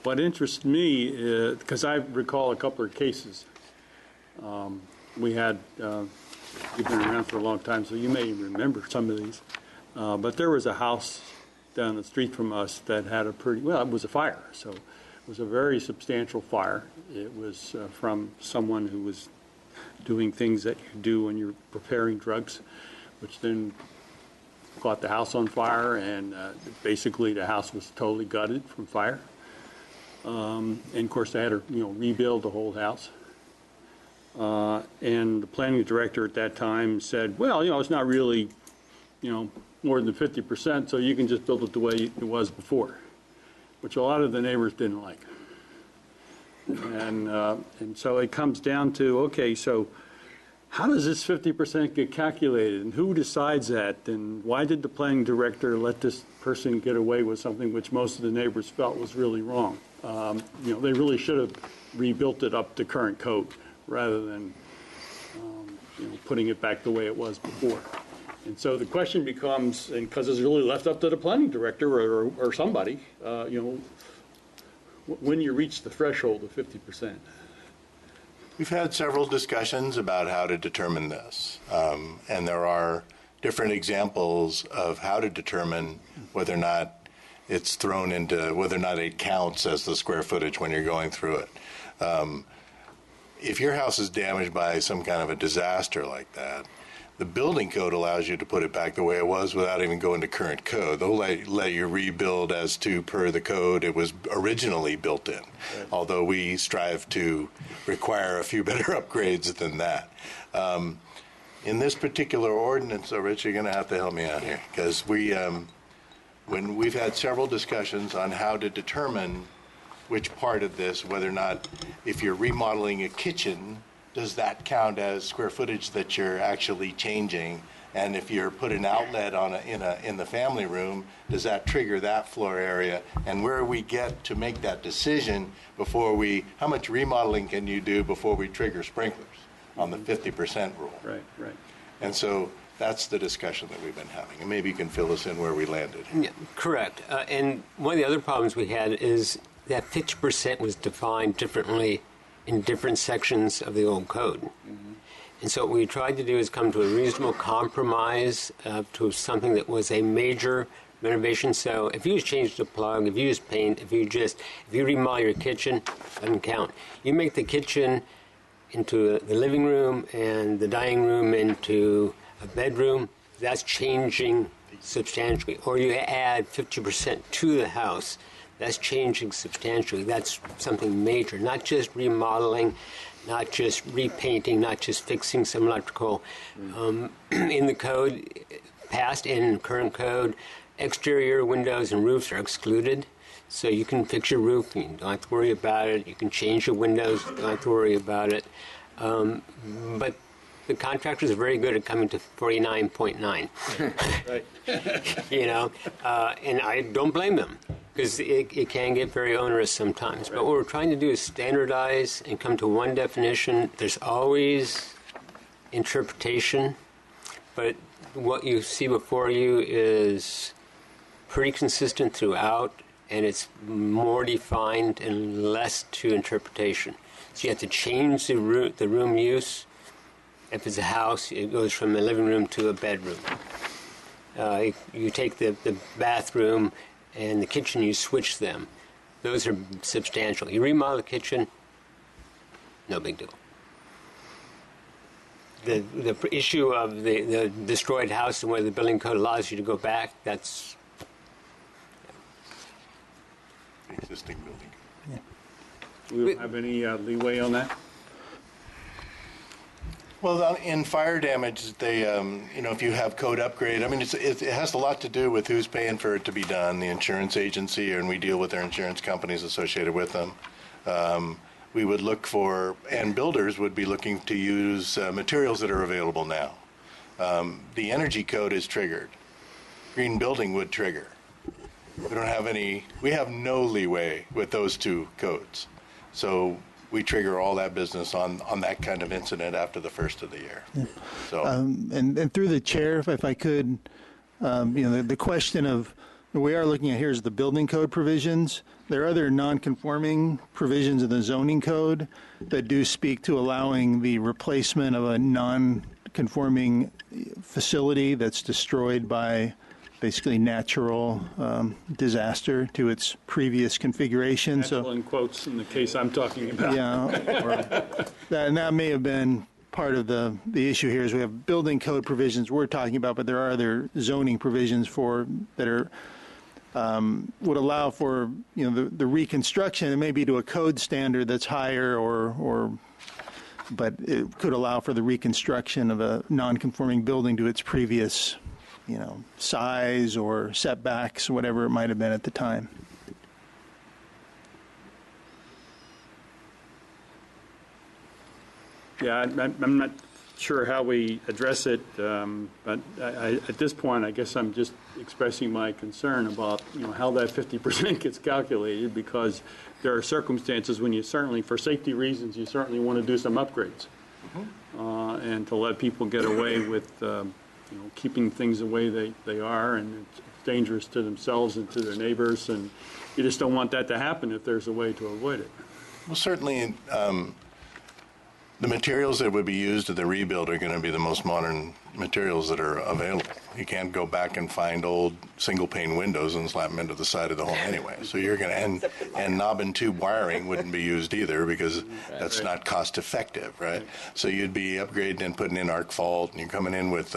what interests me is, because I recall a couple of cases, we had, you've been around for a long time, so you may remember some of these. But there was a house down the street from us that had a pretty, well, it was a fire. So it was a very substantial fire. It was from someone who was doing things that you do when you're preparing drugs, which then caught the house on fire, and basically the house was totally gutted from fire. And of course they had to, rebuild the whole house. And the planning director at that time said, well, it's not really, more than 50%, so you can just build it the way it was before, which a lot of the neighbors didn't like. And so it comes down to, okay, so how does this 50% get calculated, and who decides that, and why did the planning director let this person get away with something which most of the neighbors felt was really wrong? They really should have rebuilt it up to current code rather than putting it back the way it was before. And so the question becomes, and because it's really left up to the planning director or somebody, when you reach the threshold of 50%. We've had several discussions about how to determine this, and there are different examples of how to determine whether or not it's thrown into, whether or not it counts as the square footage when you're going through it. If your house is damaged by some kind of a disaster like that, the building code allows you to put it back the way it was without even going to current code. They'll let you rebuild as to per the code it was originally built in, although we strive to require a few better upgrades than that. In this particular ordinance, though, Rich, you're going to have to help me out here, because when we've had several discussions on how to determine which part of this, whether or not, if you're remodeling a kitchen, does that count as square footage that you're actually changing? And if you're put an outlet on in the family room, does that trigger that floor area? And where we get to make that decision before how much remodeling can you do before we trigger sprinklers on the 50% rule? Right. And so that's the discussion that we've been having. And maybe you can fill us in where we landed. Yeah, correct. And one of the other problems we had is that 50% was defined differently in different sections of the old code. Mm-hmm. And so what we tried to do is come to a reasonable compromise to something that was a major renovation. So if you just change the plug, if you just paint, if you remodel your kitchen, it doesn't count. You make the kitchen into the living room and the dining room into a bedroom, that's changing substantially. Or you add 50% to the house, that's changing substantially. That's something major, not just remodeling, not just repainting, not just fixing some electrical. In the code, past and current code, exterior windows and roofs are excluded. So you can fix your roof, you don't have to worry about it. You can change your windows, you don't have to worry about it. But the contractors are very good at coming to 49.9. Right. And I don't blame them, because it can get very onerous sometimes. Right. But what we're trying to do is standardize and come to one definition. There's always interpretation, but what you see before you is pretty consistent throughout, and it's more defined and less to interpretation. So you have to change the room use. If it's a house, it goes from a living room to a bedroom. You take the bathroom and the kitchen, you switch them. Those are substantial. You remodel the kitchen, no big deal. The issue of the destroyed house and whether the building code allows you to go back, that's existing building. Yeah. We don't have any leeway on that? Well, in fire damage, they, if you have code upgrade, it has a lot to do with who's paying for it to be done, the insurance agency, and we deal with their insurance companies associated with them. we would look for, and builders would be looking to use materials that are available now. The energy code is triggered. Green building would trigger. We have no leeway with those two codes. So we trigger all that business on that kind of incident after the first of the year. Yeah. So, and through the chair, if I could, the question of we are looking at here is the building code provisions. There are other non-conforming provisions in the zoning code that do speak to allowing the replacement of a non-conforming facility that's destroyed by basically natural disaster to its previous configuration. Natural in quotes in the case I'm talking about. Yeah, and that may have been part of the issue here is we have building code provisions we're talking about, but there are other zoning provisions that are would allow for the reconstruction. It may be to a code standard that's higher, but it could allow for the reconstruction of a non-conforming building to its previous size or setbacks, whatever it might have been at the time. Yeah, I'm not sure how we address it, but at this point, I guess I'm just expressing my concern about how that 50% gets calculated, because there are circumstances when you certainly, for safety reasons, you certainly want to do some upgrades, and to let people get away with keeping things the way they are, and it's dangerous to themselves and to their neighbors, and you just don't want that to happen if there's a way to avoid it. well, certainly the materials that would be used at the rebuild are going to be the most modern materials that are available. You can't go back and find old single-pane windows and slap them into the side of the home anyway. So you're going to, and knob and tube wiring wouldn't be used either, because that's not cost-effective, right? So you'd be upgrading and putting in arc fault, and you're coming in with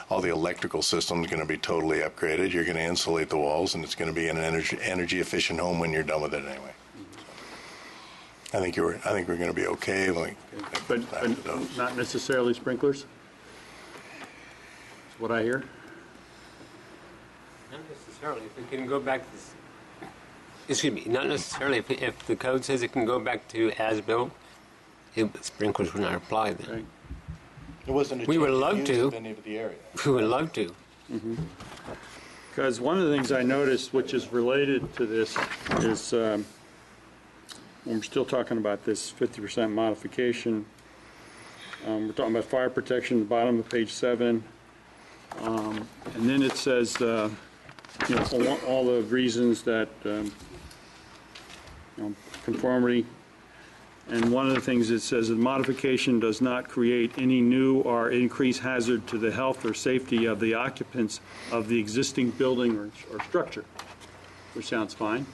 all the electrical systems going to be totally upgraded. You're going to insulate the walls, and it's going to be an energy-efficient home when you're done with it anyway. I think we're going to be okay. But not necessarily sprinklers? That's what I hear. Not necessarily. If it can go back to, excuse me, not necessarily. If the code says it can go back to as-built, sprinklers would not apply then. Right. It wasn't a we would love use to. of any of the area. We would love to. Because one of the things I noticed, which is related to this, is when we're still talking about this 50% modification, we're talking about fire protection at the bottom of page 7. And then it says, all the reasons that, conformity. And one of the things it says, the modification does not create any new or increase hazard to the health or safety of the occupants of the existing building or structure, which sounds fine.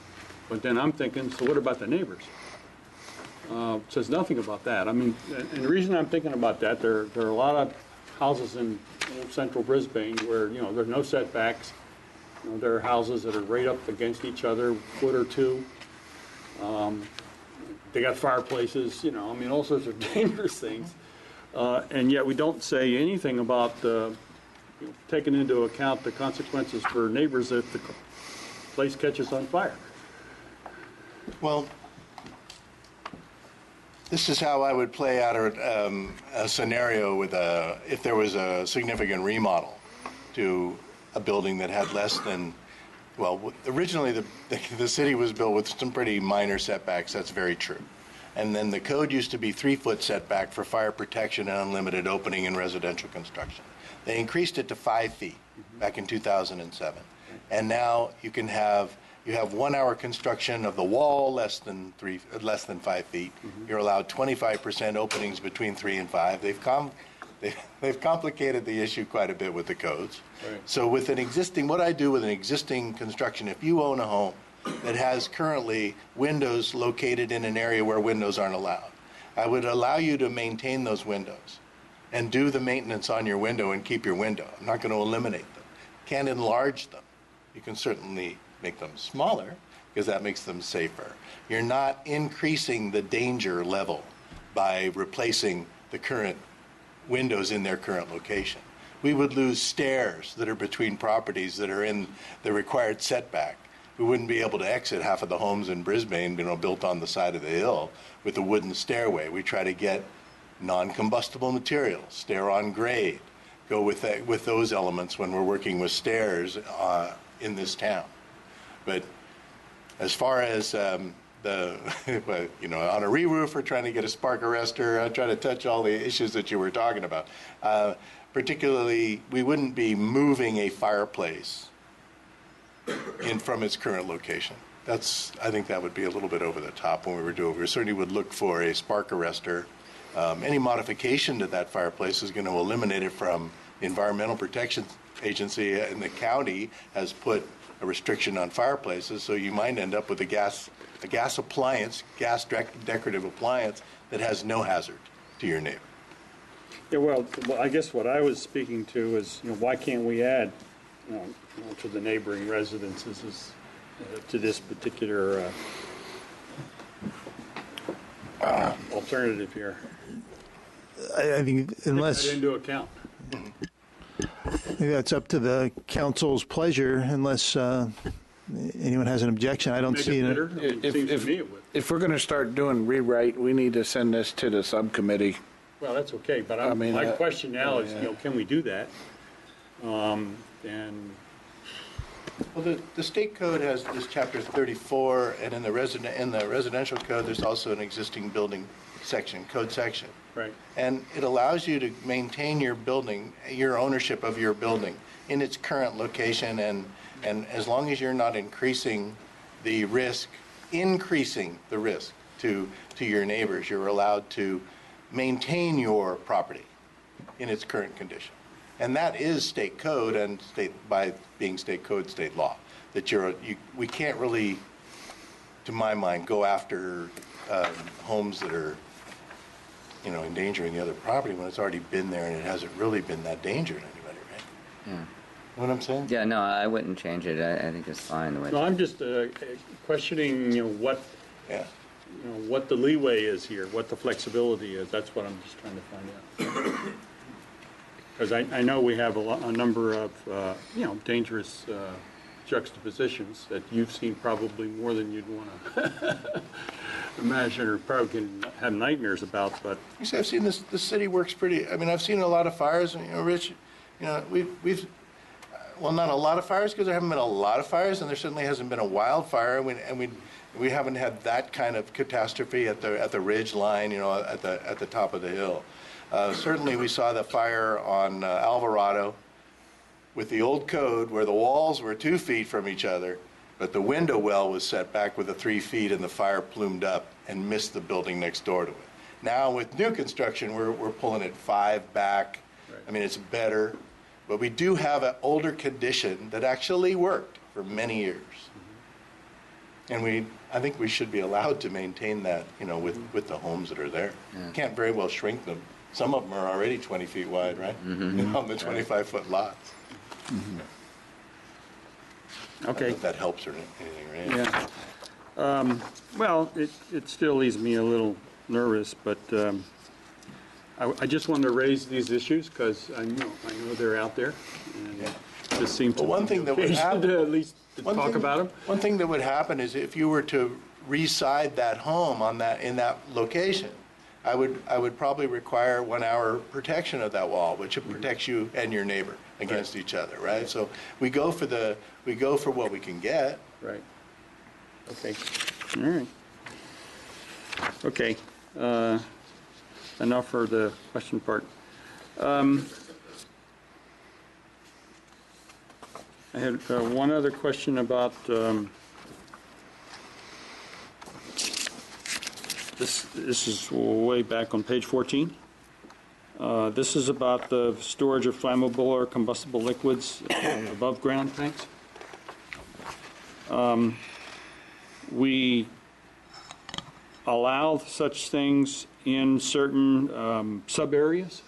But then I'm thinking, so what about the neighbors? Says nothing about that. I mean, and the reason I'm thinking about that, there are a lot of houses in central Brisbane where, there's no setbacks. There are houses that are right up against each other, foot or two. They got fireplaces, all sorts of dangerous things. And yet we don't say anything about taking into account the consequences for neighbors if the place catches on fire. Well, this is how I would play out a scenario with if there was a significant remodel to a building that had less than, well, originally the city was built with some pretty minor setbacks. That's very true. And then the code used to be 3-foot setback for fire protection and unlimited opening in residential construction. They increased it to 5 feet back in 2007. And now you have 1 hour construction of the wall less than 5 feet. You're allowed 25% openings between 3 and 5. They've complicated the issue quite a bit with the codes. Right. So with what I do with an existing construction, if you own a home that has currently windows located in an area where windows aren't allowed, I would allow you to maintain those windows and do the maintenance on your window and keep your window. I'm not going to eliminate them. Can't enlarge them. You can certainly make them smaller because that makes them safer. You're not increasing the danger level by replacing the current windows in their current location. We would lose stairs that are between properties that are in the required setback. we wouldn't be able to exit half of the homes in Brisbane, built on the side of the hill with a wooden stairway. We try to get non-combustible materials, stair on grade, go with those elements when we're working with stairs in this town. But as far as on a re-roof or trying to get a spark arrestor, I try to touch all the issues that you were talking about. Particularly, we wouldn't be moving a fireplace from its current location. I think that would be a little bit over the top when we were doing it. We certainly would look for a spark arrestor. Any modification to that fireplace is going to eliminate it from the Environmental Protection Agency, and the county has put a restriction on fireplaces, so you might end up with a gas appliance, decorative appliance that has no hazard to your neighbor. Yeah, well, I guess what I was speaking to is, why can't we add, to the neighboring residences to this particular alternative here? I think unless take that into account. Maybe that's up to the council's pleasure, unless anyone has an objection. I don't see it. If we're going to start doing rewrite, we need to send this to the subcommittee. Well, that's okay, but my question now is, can we do that? Well, the state code has this chapter 34, and in the residential code, there's also an existing building section, code section. Right. And it allows you to maintain your building, your ownership of your building in its current location, and as long as you're not increasing the risk to your neighbors, you're allowed to maintain your property in its current condition. And that is state code, and by being state code, state law. That we can't really, to my mind, go after homes that are, endangering the other property when it's already been there and it hasn't really been that danger to anybody, right? Yeah. You know what I'm saying? Yeah, no, I wouldn't change it. I think it's fine the way. No, I'm just questioning, what the leeway is here, what the flexibility is. That's what I'm just trying to find out. Because I know we have a number of, dangerous juxtapositions that you've seen probably more than you'd want to imagine or probably can have nightmares about. But you see, I've seen this. The city works pretty. I mean, I've seen a lot of fires. Rich, we've not a lot of fires because there haven't been a lot of fires, and there certainly hasn't been a wildfire. And we haven't had that kind of catastrophe at the ridge line, at the top of the hill. Certainly, we saw the fire on Alvarado with the old code where the walls were 2 feet from each other, but the window well was set back with the 3 feet, and the fire plumed up and missed the building next door to it. Now, with new construction, we're pulling it 5 back. Right. I mean, it's better, but we do have an older condition that actually worked for many years. Mm-hmm. And I think we should be allowed to maintain that, with the homes that are there. Yeah. Can't very well shrink them. Some of them are already 20 feet wide, right? Mm-hmm. On the 25-foot lots. Mm-hmm. Okay. I don't know if that helps or anything, right? Yeah. Well, it still leaves me a little nervous, but I just wanted to raise these issues because I know they're out there, and this seems to one thing that would happen to at least talk about them. One thing that would happen is if you were to reside that home in that location, I would probably require 1 hour protection of that wall, which protects you and your neighbor against each other, right? So we go for what we can get. Right. Okay. All right. Okay. Enough for the question part. I had one other question about this is way back on page 14. This is about the storage of flammable or combustible liquids above ground tanks. We allow such things in certain sub-areas?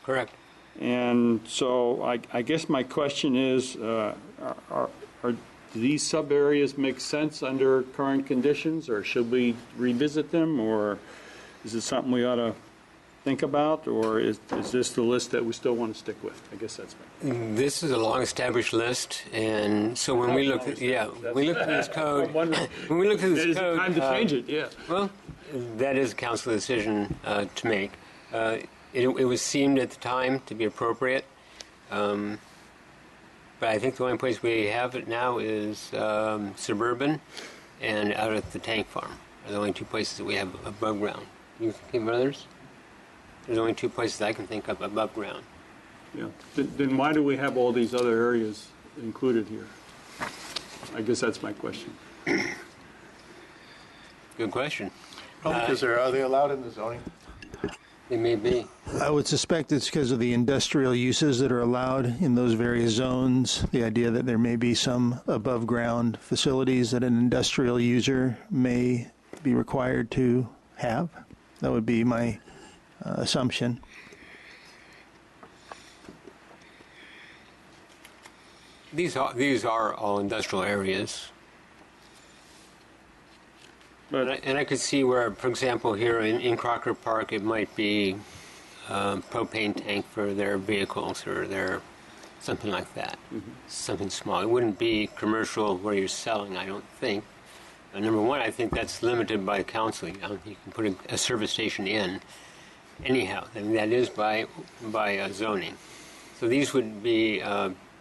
Correct. And so I guess my question is, do these sub-areas make sense under current conditions, or should we revisit them, or is it something we ought to think about, or is this the list that we still want to stick with? I guess that's my... This is a long-established list, and so when we looked at we looked at this code. When we looked at this code, time to change it. Yeah. Well, that is a council decision to make. It was seemed at the time to be appropriate, but I think the only place we have it now is suburban and out at the tank farm. Are the only two places that we have above ground. You think of others? There's only two places I can think of above ground. Yeah. Then why do we have all these other areas included here? I guess that's my question. Good question. Because are they allowed in the zoning? They may be. I would suspect it's because of the industrial uses that are allowed in those various zones. The idea that there may be some above ground facilities that an industrial user may be required to have. That would be my assumption. These are all industrial areas. And I could see where, for example, here in Crocker Park, it might be propane tank for their vehicles or their something like that. Something small. It wouldn't be commercial where you're selling, I don't think. Number one, I think that's limited by council. You can put a service station in anyhow. I mean, that is by zoning. So these would be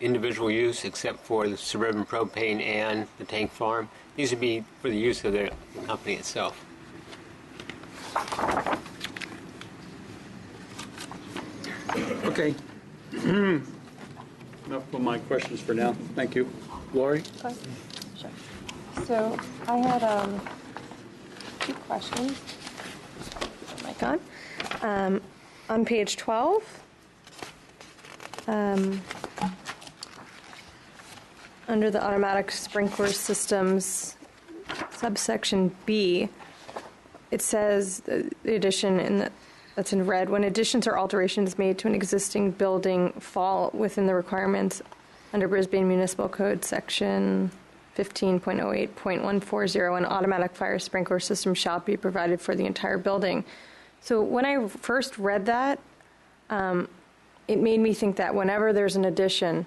individual use except for the suburban propane and the tank farm. These would be for the use of the company itself. Okay. Enough of my questions for now. Thank you. Lori? Sure. So I had two questions. Oh my God. On page 12, under the automatic sprinkler systems, subsection B, it says the addition that's in red, when additions or alterations made to an existing building fall within the requirements under Brisbane Municipal Code section 15.08.140, an automatic fire sprinkler system shall be provided for the entire building. So when I first read that, it made me think that whenever there's an addition,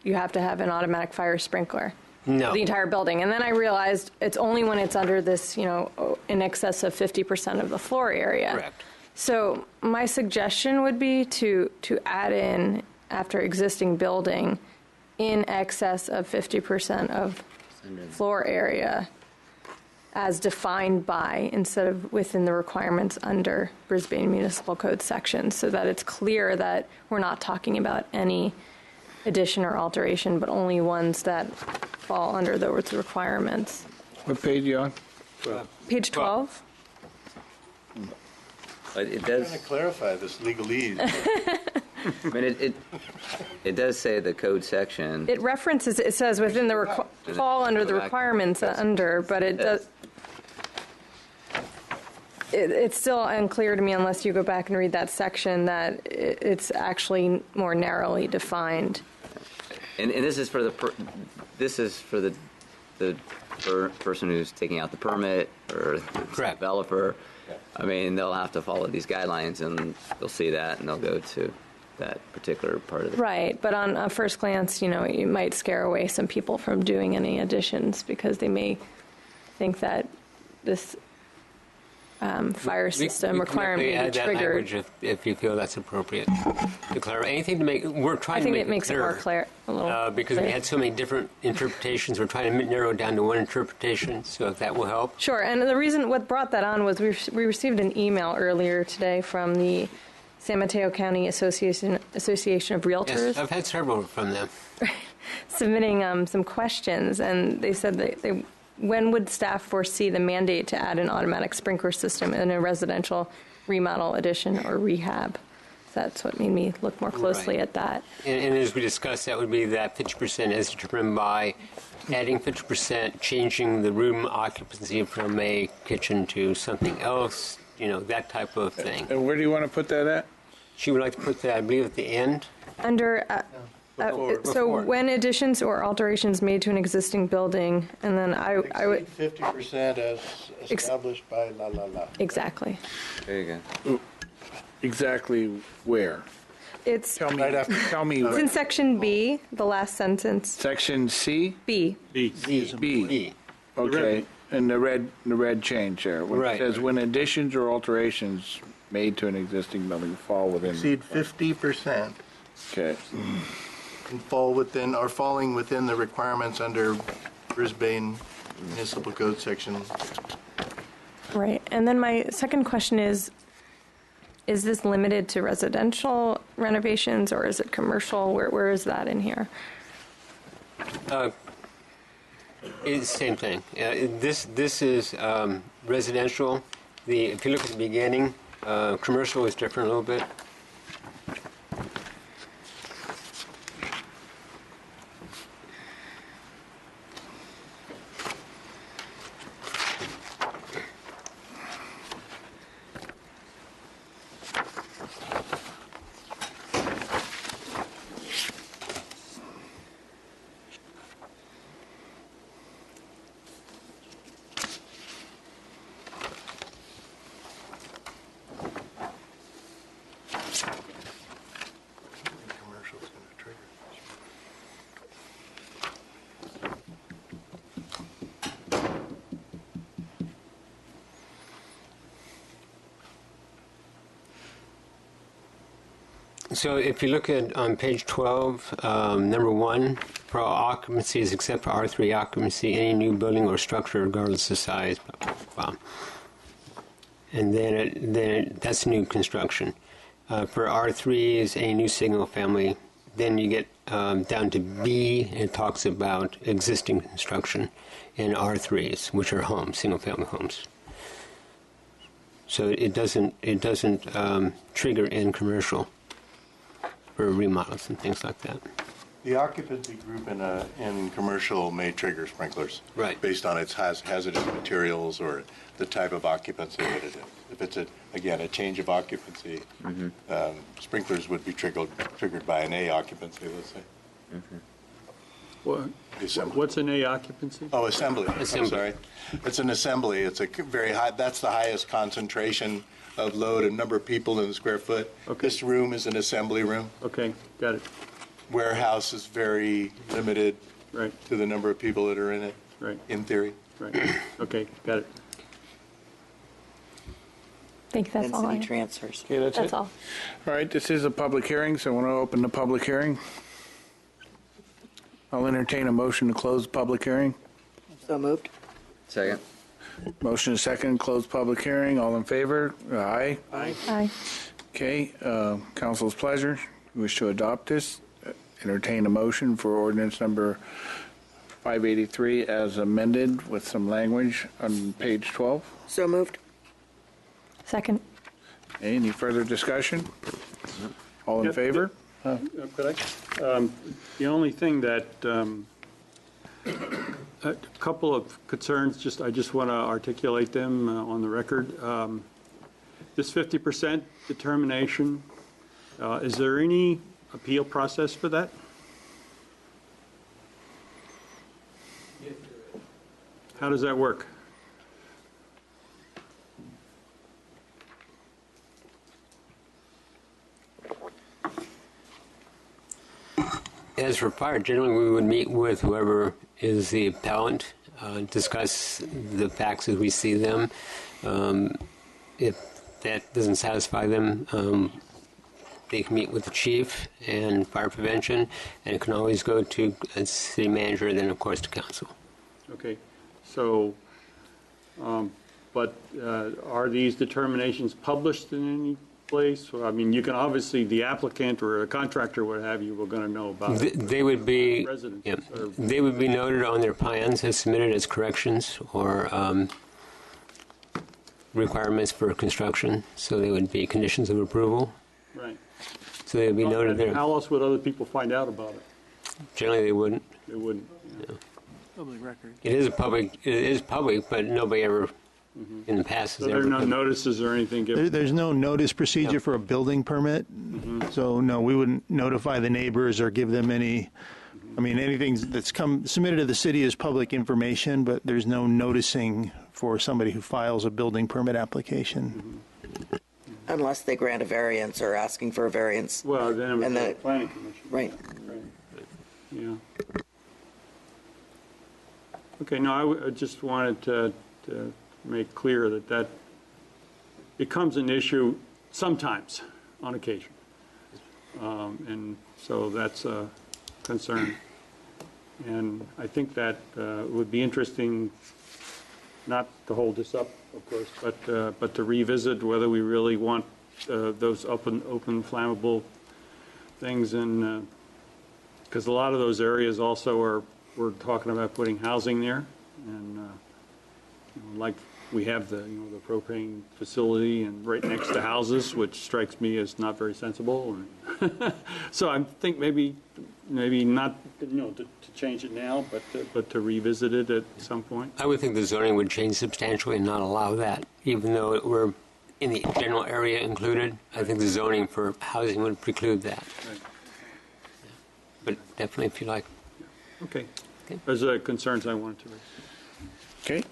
you have to have an automatic fire sprinkler. No. For the entire building. And then I realized it's only when it's under this, in excess of 50% of the floor area. Correct. So my suggestion would be to add in, after existing building, in excess of 50% of floor area as defined by, instead of within the requirements under Brisbane Municipal Code sections, so that it's clear that we're not talking about any addition or alteration, but only ones that fall under those requirements. What page are you on? Page 12. It I'm does. trying to clarify this legalese. I mean, it does say the code section. It references, it says within the fall under the requirements under, but it does. It's still unclear to me, unless you go back and read that section, that it's actually more narrowly defined. And this is for the person who's taking out the permit or the developer. I mean, they'll have to follow these guidelines, and they'll see that, and they'll go to that particular part of the... Right, but on a first glance, you might scare away some people from doing any additions because they may think that this fire system requirement may be add that triggered. language if you feel that's appropriate to clarify. Anything to make, we're trying to make it clearer. I think it makes it more clear, a little because clear. we had so many different interpretations. We're trying to narrow it down to one interpretation, so if that will help. Sure, and the reason what brought that on was we received an email earlier today from the San Mateo County Association of Realtors. Yes, I've had several from them. Submitting some questions, and they said that when would staff foresee the mandate to add an automatic sprinkler system in a residential remodel, addition, or rehab? So that's what made me look more closely at that. And as we discussed, that would be that 50% is determined by adding 50%, changing the room occupancy from a kitchen to something else, that type of thing. And where do you want to put that at? She would like to put that, I believe, at the end. Under, so when additions or alterations made to an existing building, and then I would... 50% as established by la la la. Exactly. There you go. exactly where? It's Tell me. It's in section B, the last sentence. Section C? B. B. Okay, and the red change there. When Right. It says, when additions or alterations made to an existing building fall within. Exceed 50%. Okay. And fall within, or falling within the requirements under Brisbane Municipal Code section. Right. And then my second question is this limited to residential renovations or is it commercial? Where is that in here? It's the same thing. This is residential. If you look at the beginning, commercial is different a little bit. So if you look at on page 12, number 1, for all occupancies except for R3 occupancy, any new building or structure regardless of size, blah, blah, blah. And then that's new construction. For R3s, any new single family, then you get down to B, and it talks about existing construction in R3s, which are homes, single family homes. So it doesn't trigger in commercial for remodels and things like that. The occupancy group in commercial may trigger sprinklers. Right. Based on its hazardous materials or the type of occupancy that it is. If it's, a change of occupancy, sprinklers would be triggered by an A occupancy, let's say. What's an A occupancy? Oh, assembly. I'm sorry. It's an assembly. It's a very high, that's the highest concentration of load and number of people in the square foot. Okay. This room is an assembly room. Okay, got it. Warehouse is very limited Right. to the number of people that are in it, Right. in theory. Right. Okay, got it. I think that's all. Density transfers. Okay, that's it? That's all. All right, this is a public hearing, so I want to open the public hearing. I'll entertain a motion to close the public hearing. So moved. Second. Motion is second, close public hearing. All in favor? Aye. Aye. Okay, council's pleasure. You wish to adopt this? Entertain a motion for ordinance number 583 as amended with some language on page 12. So moved. Second. Any further discussion? All in Yep. favor? Could I? The only thing that, a couple of concerns, I just want to articulate them on the record. This 50% determination, is there any appeal process for that? How does that work? As required, generally we would meet with whoever is the appellant, discuss the facts as we see them. If that doesn't satisfy them, they can meet with the chief and fire prevention, and it can always go to a city manager, then of course to council. Okay, so, but are these determinations published in any place? Or, I mean, you can obviously, the applicant or a contractor, what have you, we're going to know about it. They would be, Residents yeah, or- they would be noted on their plans as submitted as corrections or requirements for construction, so they would be conditions of approval. Right. So they would be noted there. How else would other people find out about it? Generally, they wouldn't. They wouldn't. No. Public record. It is public, but nobody ever in the past So has there ever. are no notices or anything given? There's no notice procedure for a building permit, so no, we wouldn't notify the neighbors or give them any, I mean, anything that's submitted to the city is public information, but there's no noticing for somebody who files a building permit application. Unless they grant a variance or asking for a variance. Well, then it would And be the- the planning commission. Right. Yeah. Okay, no, I just wanted to make clear that becomes an issue sometimes, on occasion. And so that's a concern. And I think that would be interesting, not to hold this up, of course, but to revisit whether we really want those open flammable things in, because a lot of those areas also we're talking about putting housing there, and like we have the propane facility and right next to houses, which strikes me as not very sensible. So I think maybe not to change it now, but to revisit it at some point. I would think the zoning would change substantially and not allow that, even though we're in the general area included. I think the zoning for housing would preclude that. Right. But definitely, if you like. Okay. Those are the concerns I wanted to raise. Okay.